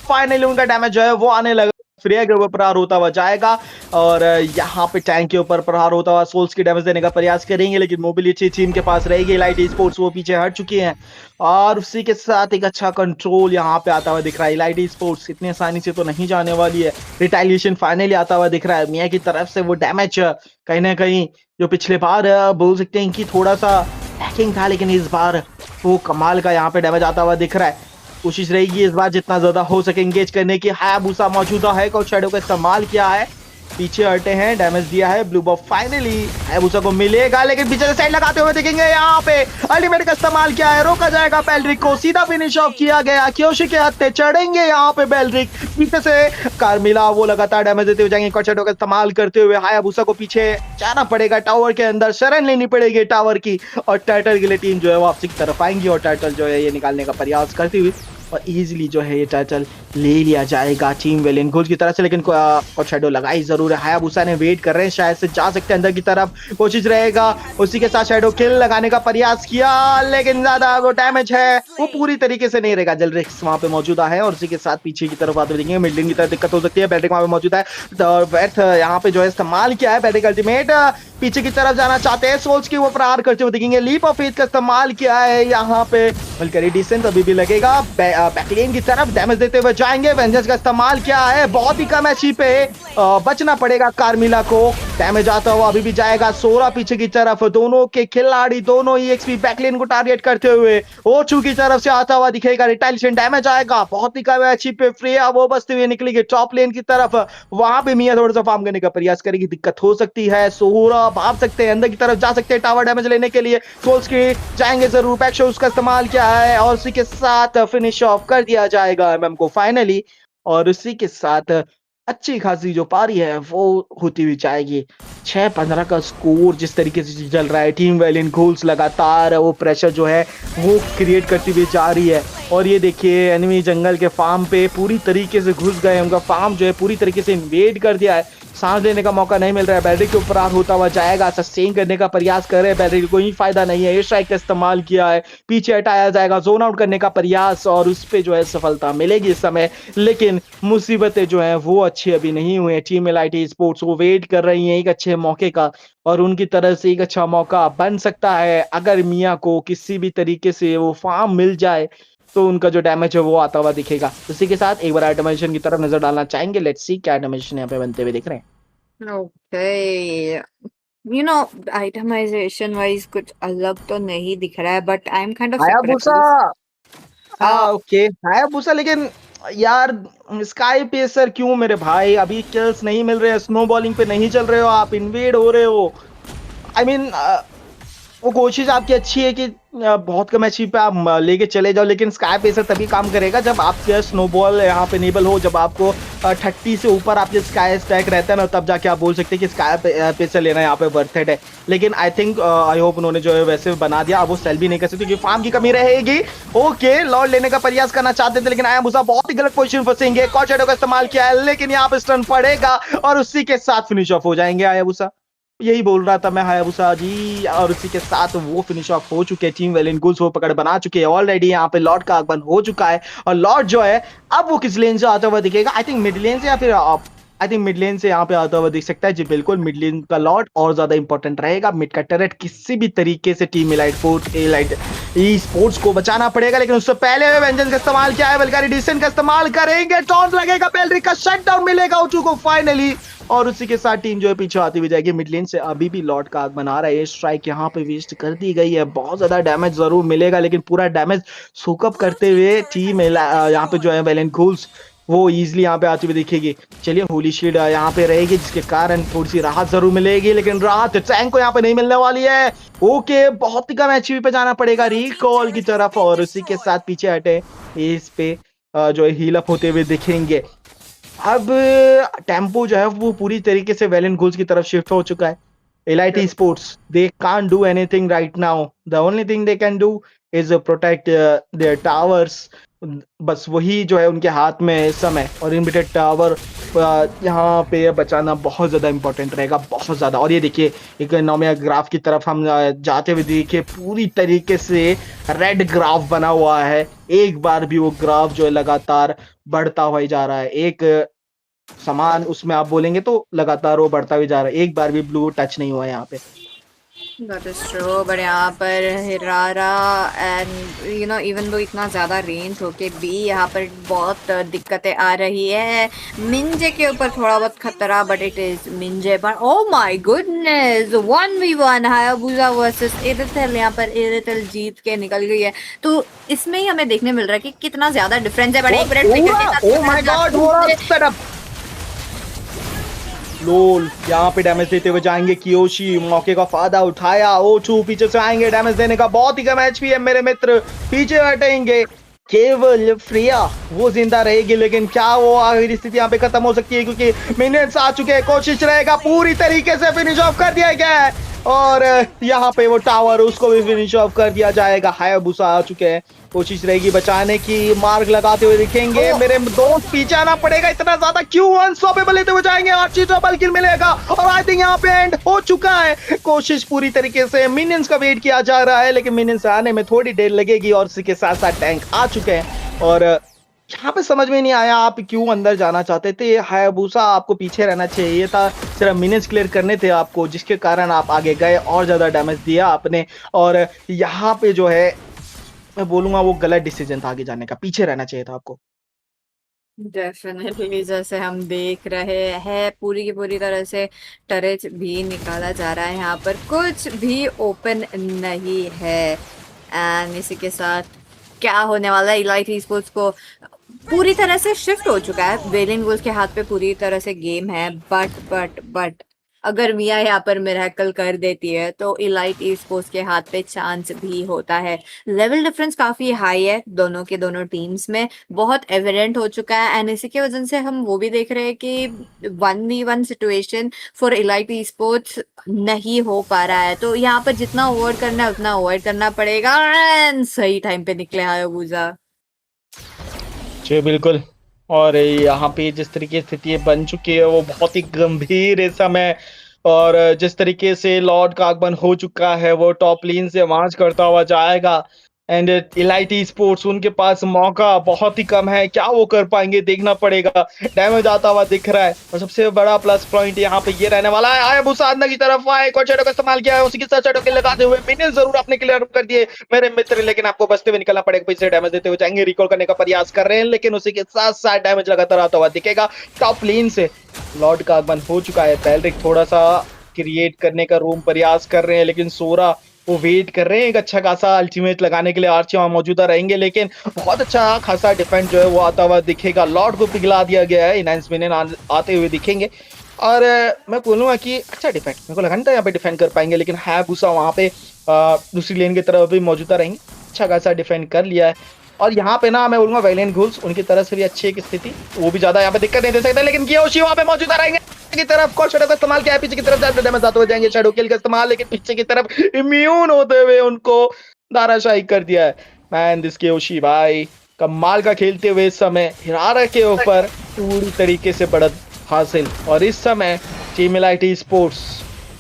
फाइनली उनका डैमेज जो है वो आने लगा, फ्रेया के ऊपर प्रहार होता हुआ जाएगा और यहाँ पे टैंक के ऊपर प्रहार होता हुआ सोल्स की डैमेज देने का प्रयास करेंगे, लेकिन मोबिलिटी टीम के पास रहेगी, लाइट esports वो पीछे हट चुकी हैं और उसी के साथ एक अच्छा कंट्रोल यहाँ पे आता हुआ दिख रहा है। लाइट esports इतनी आसानी से तो नहीं जाने वाली है, रिटाइलिएशन फाइनली आता हुआ दिख रहा है, मिया की तरफ से वो डैमेज कहीं ना कहीं जो पिछले बार बोल सकते हैं कि थोड़ा सा हैकिंग था, लेकिन इस बार वो कमाल का यहाँ पे डैमेज आता हुआ दिख रहा है। कोशिश रहेगी इस बार जितना ज्यादा हो सके एंगेज करने की, हायाबुसा मौजूदा है, कोच शैडो का इस्तेमाल किया है, पीछे हटे हैं, डैमेज दिया है, ब्लू बफ फाइनली हायाबुसा को मिलेगा, लेकिन पीछे से साइड लगाते हुए देखेंगे यहाँ पे अल्टीमेट का इस्तेमाल किया है, रोका जाएगा बेलरिक को, सीधा फिनिश ऑफ किया गया, कियोशी के हत्थे चढ़ेंगे यहाँ पे बेलरिक, पीछे से कार्मिला वो लगातार डैमेज देते हुए जाएंगे, कोच शैडो का इस्तेमाल करते हुए हायाबुसा को पीछे जाना पड़ेगा, टावर के अंदर शरण लेनी पड़ेगी टावर की, और टाइटल के लिए टीम जो है वापसी की तरफ आएंगी और टाइटल जो है ये निकालने का प्रयास करती हुई और इजीली जो है ये टाइटल ले लिया जाएगा टीम वेलियन गोल्स की तरफ से। लेकिन कोच शैडो लगाई जरूर है, हायाबुसा ने वेट कर रहे हैं, शायद से जा सकते हैं अंदर की तरफ, कोशिश रहेगा, उसी के साथ शैडो किल लगाने का प्रयास किया, लेकिन ज्यादा वो डैमेज है वो पूरी तरीके से नहीं रहेगा। जलरिक्स वहां पे मौजूदा है और उसी के साथ पीछे की तरफ आते देखेंगे, मिडलिंग की तरफ दिक्कत हो सकती है, बैटरिक वहां पे मौजूदा है, तो वेथ यहाँ पे जो है इस्तेमाल किया है, बैटरिक अल्टीमेट पीछे की तरफ जाना चाहते हैं, सोल्स की वो प्रहार करते हुए दिखेंगे, लीप ऑफ फेथ का इस्तेमाल किया है यहाँ पे, बल्कि डिसेंट अभी भी लगेगा, बैकलेन की तरफ डैमेज देते हुए जाएंगे, वेंजेंस का इस्तेमाल किया है, बहुत ही कम एचपी पे बचना पड़ेगा कार्मिला को, डैमेज आता हुआ अभी भी जाएगा सोरा पीछे की तरफ, दोनों के खिलाड़ी दोनों ही एक्सपी बैकलेन को टारगेट करते हुए ओचू की तरफ से आता हुआ दिखेगा, रिटाइलेशन डैमेज आएगा, बहुत ही कम अच्छी पे फ्रेया वो बचते हुए निकलेगी टॉप लेन की तरफ, वहां पे मिया थोड़ा सा फार्म करने का प्रयास करेगी, दिक्कत हो सकती है, सोरा भाग सकते हैं अंदर की तरफ जा सकते हैं टावर डैमेज लेने के लिए, सोल्स की जाएंगे जरूर, पैक शो उसका इस्तेमाल किया है और उसी के साथ फिनिश ऑफ कर दिया जाएगा एमएम को फाइनली, और उसी के साथ अच्छी खासी जो पारी है वो होती हुई जाएगी। 6-15 का स्कोर जिस तरीके से चल रहा है, टीम वैलियंट घोल्स लगातार वो प्रेशर जो है वो क्रिएट करती हुई जा रही है, और ये देखिए एनिमी जंगल के फार्म पे पूरी तरीके से घुस गए, उनका फार्म जो है पूरी तरीके से इन्वेड कर दिया है, सांस लेने का मौका नहीं मिल रहा है, बैटरी के ऊपर होता हुआ जाएगा, सस्टेन करने का प्रयास कर रहे हैं, बैटरी को कोई फायदा नहीं है, एयर स्ट्राइक का इस्तेमाल किया है, पीछे हटाया जाएगा, जोन आउट करने का प्रयास और उस पे जो है सफलता मिलेगी इस समय, लेकिन मुसीबतें जो है वो अच्छी अभी नहीं हुई है, टीम एलाइटी स्पोर्ट्स वो वेट कर रही है एक अच्छे मौके का, और उनकी तरफ से एक अच्छा मौका बन सकता है अगर मिया को किसी भी तरीके से वो फार्म मिल जाए तो उनका जो डैमेज है वो आता हुआ दिखेगा। इसी के साथ एक बार आइटमाइजेशन की तरफ नजर डालना चाहेंगे, लेट्स सी क्या आइटमाइजेशन यहाँ पे बनते हुए दिख रहे हैं। ओके, यू नो आइटमाइजेशन वाइज कुछ अलग तो नहीं दिख रहा है, but I am kind of Hayabusa, surprised. हाँ ओके हायाबुसा, लेकिन यार स्काई पेसर क्यों मेरे भाई, अभी किल्स नहीं मिल रहे हैं, स्नो बॉलिंग पे नहीं चल रहे हो आप, इन्वेड हो रहे हो, आई मीन वो कोशिश आपकी अच्छी है कि बहुत कम एचपी पे आप लेके चले जाओ, लेकिन स्काई पेसर तभी काम करेगा जब आपके स्नोबॉल यहाँ पे इनेबल हो, जब आपको 30 से ऊपर आपके स्काई स्टैक रहता है ना, तब जाके आप बोल सकते हैं कि स्काई पेसर लेना यहाँ पे वर्थ इट है, लेकिन आई थिंक आई होप उन्होंने जो है वैसे बना दिया, अब वो सेल भी नहीं कर सकते क्योंकि फार्म की कमी रहेगी। ओके लॉर्ड लेने का प्रयास करना चाहते थे, लेकिन हायाबुसा बहुत ही गलत पोजीशन फंसेंगे, कॉट शैडो का इस्तेमाल किया है, लेकिन यहाँ पे स्टन पड़ेगा और उसी के साथ फिनिश ऑफ हो जाएंगे हायाबुसा, यही बोल रहा था मैं हायाबुसा जी, और उसी के साथ वो फिनिश ऑफ हो चुके हैं, टीम वैलियंट घोल्स वो पकड़ बना चुके हैं ऑलरेडी, यहाँ पे लॉर्ड का आगमन हो चुका है, और लॉर्ड जो है अब वो किस लेन से आता हुआ दिखेगा, आई थिंक मिड लेन से या फिर आई थिंक मिड लेन से यहाँ पे आता हुआ दिख सकता है जी, बिल्कुल मिड लेन का लॉर्ड और ज्यादा इंपॉर्टेंट रहेगा, मिड का टरेट किसी भी तरीके से team elite fort elite esports को बचाना पड़ेगा, लेकिन उससे पहले वेंजेंस का इस्तेमाल किया है, वल्गारी डिसेंट का इस्तेमाल करेंगे, टॉन्ट लगेगा, बेलरिक का शटडाउन मिलेगा ओचू को फाइनली, और उसी के साथ टीम जो है पीछे आती हुई जाएगी, मिड लेन से अभी भी लॉर्ड का आगमन आ रहा है, स्ट्राइक यहाँ पे वेस्ट कर दी गई है, बहुत ज्यादा डैमेज जरूर मिलेगा, लेकिन पूरा डैमेज सोकअप करते हुए टीम यहाँ पे जो है वैलेंट घोल्स वो इजीली यहाँ पे आती हुई दिखेगी। चलिए होली शील्ड यहाँ पे रहेगी जिसके कारण थोड़ी सी राहत जरूर मिलेगी, लेकिन राहत टैंक को यहाँ पे नहीं मिलने वाली है। ओके बहुत ही कम एचपी पे जाना पड़ेगा रिकॉल की तरफ, और उसी के साथ पीछे हटे इस पे जो है हील अप होते हुए दिखेंगे। अब टेम्पो जो है वो पूरी तरीके से वैलेंट घोल्स की तरफ शिफ्ट हो चुका है। एलाइटी sports they can't do anything right now, the only thing they can do is protect their towers, बस वही जो है उनके हाथ में है इस समय, और इनबिटेड टावर यहाँ पे बचाना बहुत ज़्यादा इंपॉर्टेंट रहेगा, बहुत ज़्यादा। और ये देखिए इकोनॉमिक ग्राफ की तरफ हम जाते हुए देखिए पूरी तरीके से रेड ग्राफ बना हुआ है, एक बार भी वो ग्राफ जो है लगातार बढ़ता हुआ ही जा रहा है, एक समान उसमें आप बोलेंगे तो लगातार वो बढ़ता हुआ जा रहा है, एक बार भी ब्लू टच नहीं हुआ यहाँ पे। That is true, but यहाँ पर हिरारा and you know even though इतना ज़्यादा रेंज होके भी यहाँ पर बहुत दिक्कतें आ रही है, मिंजे के ऊपर थोड़ा बहुत खतरा, बट इट इज मिंजे पर oh my goodness 1v1 Hayabusa versus Irithel, यहाँ पर इरिथल जीत के निकल गई है, तो इसमें ही हमें देखने मिल रहा है कि कितना ज़्यादा डिफरेंस है। बट एक मिनट ओह माय गॉड वो सेटअप लोल यहाँ पे डैमेज देते हुए जाएंगे, कियोशी मौके का फायदा उठाया, ओचू पीछे से आएंगे डैमेज देने का, बहुत ही कम एचपी है मेरे मित्र, पीछे हटेंगे, केवल फ्रिया वो जिंदा रहेगी, लेकिन क्या वो आखिरी स्थिति यहाँ पे खत्म हो सकती है क्योंकि मिनट्स आ चुके हैं, कोशिश रहेगा पूरी तरीके से फिनिश ऑफ कर दिया गया है, और यहाँ पे वो टावर उसको भी फिनिश ऑफ कर दिया जाएगा। हायाबुसा आ चुके हैं, कोशिश रहेगी बचाने की, मार्ग लगाते हुए दिखेंगे, मेरे दोस्त पीछे आना पड़ेगा, इतना ज्यादा क्यों अनस्टॉपेबल लेते हुए जाएंगे, आर्ची डबल किल मिलेगा, और आई थिंक यहाँ पे एंड हो चुका है, कोशिश पूरी तरीके से मिनियंस का वेट किया जा रहा है, लेकिन मिनियंस आने में थोड़ी देर लगेगी, और इसी के साथ साथ टैंक आ चुके हैं, और यहाँ पे समझ में नहीं आया आप क्यों अंदर जाना चाहते थे, हायाबुसा आपको पीछे रहना चाहिए था, सिर्फ मिनिट्स क्लियर करने थे आपको, जिसके कारण आप आगे गए और ज्यादा डैमेज दिया आपने, और यहाँ पे जो है मैं बोलूंगा वो गलत डिसीजन था आगे जाने का, पीछे रहना चाहिए था आपको। डेफिनेटली जैसे हम देख रहे हैं पूरी की पूरी तरह से टरेज भी निकाला जा रहा है, यहाँ पर कुछ भी ओपन नहीं है। एंड इसी के साथ क्या होने वाला है, इलाइट स्पोर्ट्स को पूरी तरह से शिफ्ट हो चुका है, वेलियंट वुल्फ के हाथ पे पूरी तरह से गेम है। बट अगर मिया यहाँ पर मिरेकल कर देती है तो इलाइट स्पोर्ट्स के हाथ पे चांस भी होता है। लेवल डिफरेंस काफी हाई है दोनों के दोनों टीम्स में, बहुत एविडेंट हो चुका है। एंड इसी के वजह से हम वो भी देख रहे हैं कि 1v1 situation for elite sports नहीं हो पा रहा है, तो यहाँ पर जितना अवॉइड करना है उतना अवॉइड करना पड़ेगा। एंड सही टाइम पे निकले हायाबुसा। जी बिल्कुल। और यहाँ पे जिस तरीके की स्थिति बन चुकी है वो बहुत ही गंभीर इस समय, और जिस तरीके से लॉर्ड का आगमन हो चुका है वो टॉप लेन से मार्च करता हुआ जाएगा। एंड इलाइट स्पोर्ट्स उनके पास मौका बहुत ही कम है, क्या वो कर पाएंगे देखना पड़ेगा। डैमेज आता हुआ दिख रहा है, और सबसे बड़ा प्लस पॉइंट यहाँ पे ये रहने वाला है, हायाबुसा अंदर की तरफ आए, को शेडो का इस्तेमाल किया है, उसी के साथ शेडो के लगाते हुए मिनियन जरूर अपने क्लियर कर दिए मेरे मित्र, लेकिन आपको बचते हुए निकलना पड़ेगा, पीछे डैमेज देते हुए जाएंगे, रिकॉल करने का प्रयास कर रहे हैं, लेकिन उसी के साथ साथ डैमेज लगातार आता हुआ दिखेगा। टॉप लेन से लॉर्ड का आगमन हो चुका है, पेल्रिक थोड़ा सा क्रिएट करने का रूम प्रयास कर रहे हैं, लेकिन सोरा वो वेट कर रहे हैं एक अच्छा खासा अल्टीमेट लगाने के लिए। आर्ची वहां मौजूदा रहेंगे, लेकिन बहुत अच्छा खासा डिफेंड जो है वो आता हुआ दिखेगा। लॉर्ड को पिघला दिया गया है, इनहांस मिनियन आते हुए दिखेंगे, और मैं बोलूंगा कि अच्छा डिफेंड, मेरे को लगा नहीं था यहाँ पे डिफेंड कर पाएंगे, लेकिन हायाबुसा वहां पे दूसरी लेन की तरफ भी मौजूदा रहेंगे, अच्छा खासा डिफेंड कर लिया है। और यहाँ पे ना मैं बोलूंगा वैलियंट घुल्स उनकी तरफ से भी अच्छी एक स्थिति, वो भी ज्यादा यहाँ पे दिक्कत नहीं दे सकते, लेकिन कियोशी वहां पे मौजूदा रहेंगे की तरफ। को शेडो का इस्तेमाल किया है, पीछे की तरफ ज्यादा डैमेज आते हुए जाएंगे, शेडो किल का इस्तेमाल, लेकिन पीछे की तरफ इम्यून होते हुए उनको दाराशाही कर दिया है। मैन दिस कियोशी भाई कमाल का खेलते हुए इस समय हिरारा के ऊपर पूरी तरीके से बढ़त हासिल, और इस समय टीम इलाइट स्पोर्ट्स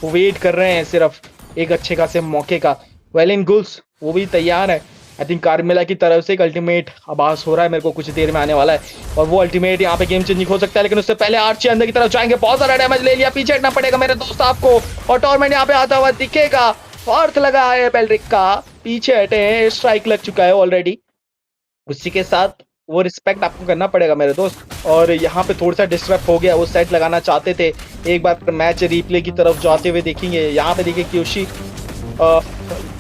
वेट कर रहे हैं सिर्फ एक अच्छे खासे मौके का। वेलियंट घुल्स वो भी तैयार है, आई थिंक कार्मिला की तरफ से एक अल्टीमेट आभास हो रहा है मेरे को, कुछ देर में आने वाला है, और वो अल्टीमेट यहाँ पे गेम चेंजिंग हो सकता है, लेकिन उससे पहले आर्ची अंदर की तरफ जाएंगे, बहुत सारा डैमेज ले लिया, पीछे हटना पड़ेगा मेरे दोस्त आपको, और टॉर्मेंट यहाँ पे आता हुआ दिखेगा। फोर्थ लगा है पेल्रिक का, पीछे हटे हैं, स्ट्राइक लग चुका है ऑलरेडी, उसी के साथ वो रिस्पेक्ट आपको करना पड़ेगा मेरे दोस्त। और यहाँ पे थोड़ा सा डिस्टर्ब हो गया, वो सेट लगाना चाहते थे, एक बार मैच रिप्ले की तरफ जाते हुए देखेंगे। यहाँ पे देखिए कियोशी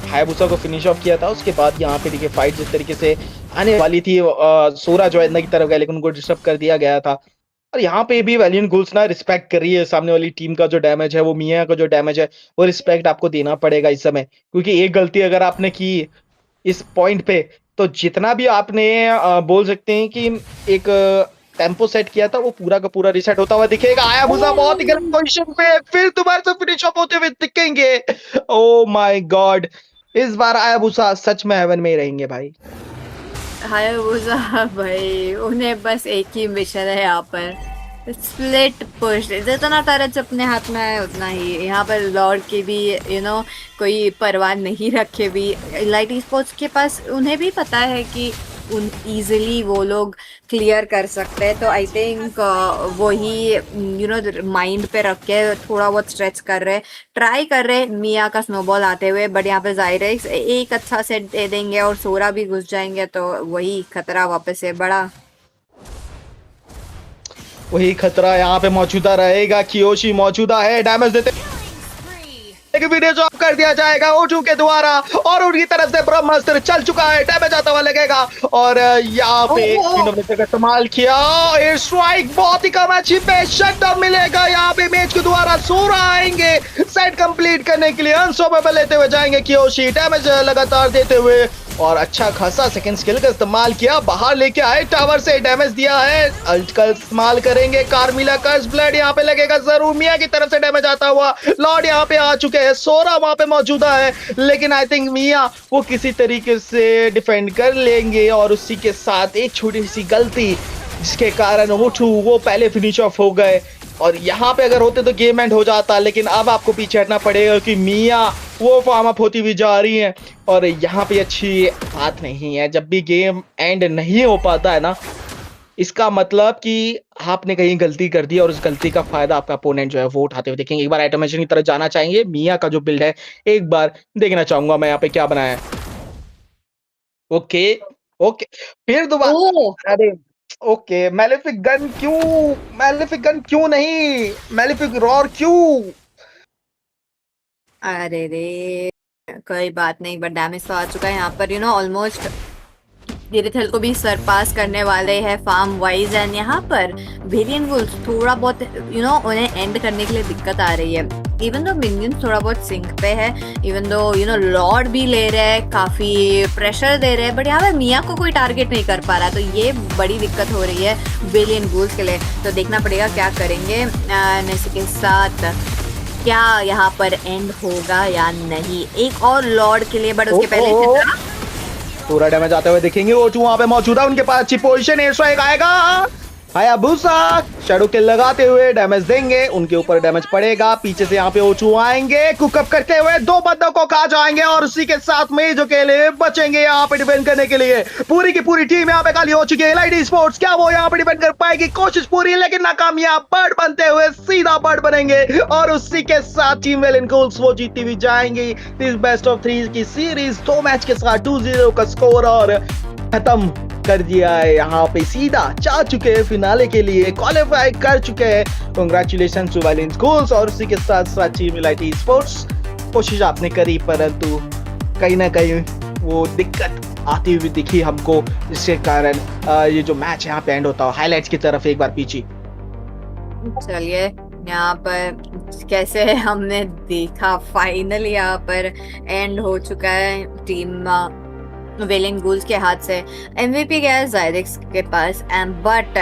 हायाबुसा को फिनिश ऑफ किया था, उसके बाद यहाँ पे देखिए फाइट जिस तरीके से आने वाली थी, सोरा जो है अंदर की तरफ गया, लेकिन उनको डिस्टर्ब कर दिया गया था। और यहाँ पे भी वैलियंट घुल्स ना रिस्पेक्ट कर रही है, सामने वाली टीम का जो डैमेज है, वो मिया का जो डैमेज है, वो रिस्पेक्ट आपको देना पड़ेगा इस समय, क्योंकि एक गलती अगर आपने की इस पॉइंट पे, तो जितना भी आपने बोल सकते हैं कि एक टेम्पो सेट किया था वो पूरा का पूरा रिसेट होता हुआ दिखेगा। हायाबुसा बहुत ही गलत पोजीशन पे फिर दोबारा से फिनिश ऑफ होते हुए दिखेंगे। ओ माय गॉड, इस बार हायाबुसा सच में हेवन में ही रहेंगे भाई। हायाबुसा भाई उन्हें बस एक ही मिशन है यहाँ पर, स्प्लिट पुश, जितना टरच अपने हाथ में है उतना ही। यहाँ पर लॉर्ड की भी कोई परवाह नहीं रखे भी इलाइट स्पोर्ट्स के पास, उन्हें भी पता है कि उन इजीली वो लोग क्लियर कर सकते हैं, तो आई थिंक वही माइंड पे रख के थोड़ा बहुत स्ट्रेच कर रहे, ट्राई कर रहे मिया का स्नोबॉल आते हुए। बट यहाँ पे जायरेक्स एक अच्छा सेट दे देंगे और सोरा भी घुस जाएंगे, तो वही खतरा वापस से बड़ा, वही खतरा यहाँ पे मौजूदा रहेगा। कियोशी मौजूदा है, डैमेज देते वीडियो ऑफ कर दिया जाएगा ओटू के द्वारा, और उनकी तरफ से ब्रह्मास्त्र चल चुका है, डैमेज आता हुआ लगेगा, और यहाँ पे इनोवेटर का इस्तेमाल किया, एयर स्ट्राइक बहुत ही कम अच्छी पे शटडाउन मिलेगा। यहाँ पे मैच के द्वारा सोरा आएंगे सेट कंप्लीट करने के लिए, अनस्टॉपेबल लेते हुए जाएंगे कियोशी, डैमेज लगातार देते हुए, और अच्छा खासा सेकंड स्किल का इस्तेमाल किया, बाहर लेके आए, टावर से डैमेज दिया है, अल्ट का इस्तेमाल करेंगे, कार्मिला का ब्लड यहाँ पे लगेगा जरूर, मिया की तरफ से डैमेज आता हुआ, लॉर्ड यहाँ पे आ चुके हैं, सोरा वहां पे मौजूदा है, लेकिन आई थिंक मिया वो किसी तरीके से डिफेंड कर लेंगे, और उसी के साथ एक छोटी सी गलती जिसके कारण वो पहले फिनिश ऑफ हो गए, और यहाँ पे अगर होते तो गेम एंड हो जाता, लेकिन अब आपको पीछे हटना पड़ेगा कि मिया वो फार्म अप होती हुई जा रही है, और यहाँ पे अच्छी बात नहीं है। जब भी गेम एंड नहीं हो पाता है ना, इसका मतलब कि आपने कहीं गलती कर दी, और उस गलती का फायदा आपका अपोनेंट जो है वो उठाते हुए देखेंगे। एक बार ऑटोमेशन की तरफ जाना चाहेंगे, मिया का जो बिल्ड है एक बार देखना चाहूंगा मैं यहाँ पे क्या बनाया है। ओके ओके, फिर दोबारा, अरे ओके, मैलेफिक गन क्यों? मैलेफिक गन क्यों नहीं? मैलेफिक रॉर क्यों? अरे रे, कोई बात नहीं, बट डैमेज तो आ चुका है यहाँ पर, ऑलमोस्ट गिरिथल को भी सरपास करने वाले हैं फार्म वाइज। एंड यहाँ पर वेरियन वुल्फ थोड़ा बहुत उन्हें एंड करने के लिए दिक्कत आ रही है। इवन दो मिनियन थोड़ा बहुत सिंक पे है, इवन दो लॉर्ड भी ले रहे हैं, काफी प्रेशर दे रहे हैं, बट यहाँ पे मिया को कोई टारगेट नहीं कर पा रहा, तो ये बड़ी दिक्कत हो रही है वेरियन वुल्फ के लिए। तो देखना पड़ेगा क्या करेंगे। एंड इसके साथ क्या यहाँ पर एंड होगा या नहीं, एक और लॉर्ड के लिए, बट उसके पहले पूरा डैमेज आते हुए दिखेंगे। ओचू वहां पे मौजूद है, उनके पास अच्छी पोजीशन है, स्ट्राइक आएगा। हायाबुसा शैडो किल लगाते हुए डैमेज देंगे, उनके ऊपर डैमेज पड़ेगा। पीछे से यहाँ पे ओचू आएंगे, कुकअप करते हुए दो बंदों को खा जाएंगे और उसी के साथ में जो केले बचेंगे यहाँ पे डिफेंड करने के लिए। पूरी की पूरी टीम यहाँ पे खाली हो चुकी है। लाइट स्पोर्ट्स क्या वो यहाँ पे डिफेंड कर पाएगी? कोशिश पूरी, लेकिन नाकामयाब। बर्ड बनते हुए सीधा बर्ड बनेंगे और उसी के साथ टीम वेलियंट गोल्स वो जीतती हुई जाएंगी इस बेस्ट ऑफ 3 की सीरीज। 2 मैच के साथ 2-0 का स्कोर और खत्म कर दिया है। यहाँ पे सीधा जा चुके हैं फिनाले के लिए, क्वालिफाई कर चुके हैं। कांग्रेचुलेशन टू वायलेंस गोल्स और उसी के साथ साथ टीम लाइट स्पोर्ट्स। कोशिश आपने करी, परंतु कहीं ना कहीं वो दिक्कत आती हुई दिखी हमको, जिसके कारण ये जो मैच यहाँ पे एंड होता है। हाईलाइट्स की तरफ एक बार पीछे चलिए, यहाँ पर कैसे हमने देखा फाइनली यहाँ पर एंड हो चुका है टीम वेलियंट गोल्स के हाथ से। एमवीपी गया है ज़ायरेक्स के पास, and but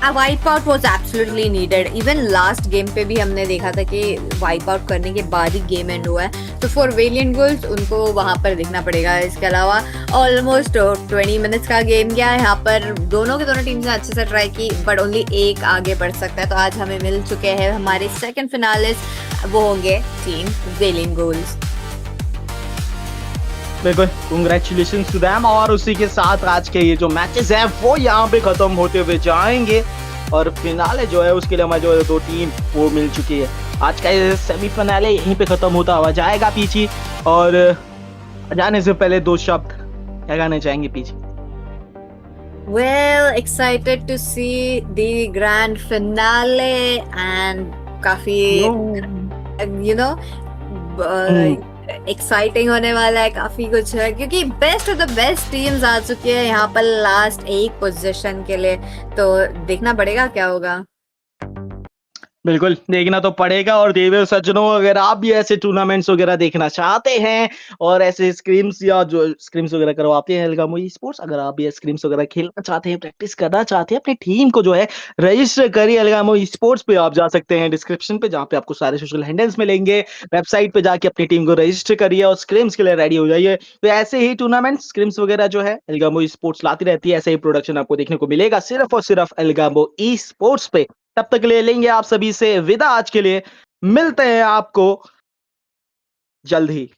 a wipeout was absolutely needed. Even last game पे भी हमने देखा था कि wipeout करने के बाद ही गेम एंड हुआ है, तो फॉर वेलियंट गोल्स उनको वहाँ पर देखना पड़ेगा। इसके अलावा ऑलमोस्ट 20 मिनट्स का गेम गया है यहाँ पर। दोनों टीम्स ने अच्छे से ट्राई की, बट ओनली एक आगे बढ़ सकता है। तो आज हमें मिल चुके हैं हमारे सेकंड फिनालिस्ट, वो होंगे टीम वेलियंट गोल्स। बिल्कुल, कंग्रेचुलेशन टू देम। और उसी के साथ आज के ये जो मैचेस हैं वो यहाँ पे खत्म होते हुए जाएंगे और फिनाले जो है उसके लिए हमारी जो 2 टीम वो मिल चुकी है। आज का ये सेमीफिनाले यहीं पे खत्म होता हुआ जाएगा पीछे। और जाने से पहले 2 शब्द क्या कहना चाहेंगे पीछे? Well, excited to see the grand finale and काफी एक्साइटिंग होने वाला है, काफी कुछ है, क्योंकि best of the best teams आ चुकी है यहाँ पर लास्ट एक पोजीशन के लिए। तो देखना पड़ेगा क्या होगा। बिल्कुल देखना तो पड़ेगा। और देवियों सज्जनों, अगर आप भी ऐसे टूर्नामेंट्स वगैरह देखना चाहते हैं और ऐसे स्क्रीम्स या जो स्क्रीम्स वगैरह करवाते हैं अलगामो स्पोर्ट्स, अगर आप भी स्क्रीम्स वगैरह खेलना चाहते हैं, प्रैक्टिस करना चाहते हैं, अपनी टीम को जो है रजिस्टर करिए अलगामो स्पोर्ट्स पे। आप जा सकते हैं डिस्क्रिप्शन पे, जहाँ पे आपको सारे सोशल हैंडल्स मिलेंगे। वेबसाइट पे जाके अपनी टीम को रजिस्टर करिए और स्क्रीम्स के लिए रेडी हो जाइए। तो ऐसे ही टूर्नामेंट स्क्रीम्स वगैरह जो है अलगामो स्पोर्ट्स लाती रहती है। ऐसे ही प्रोडक्शन आपको देखने को मिलेगा सिर्फ और सिर्फ अलगामो स्पोर्ट्स पे। तब तक के लिए लेंगे आप सभी से विदा। आज के लिए मिलते हैं आपको जल्द ही।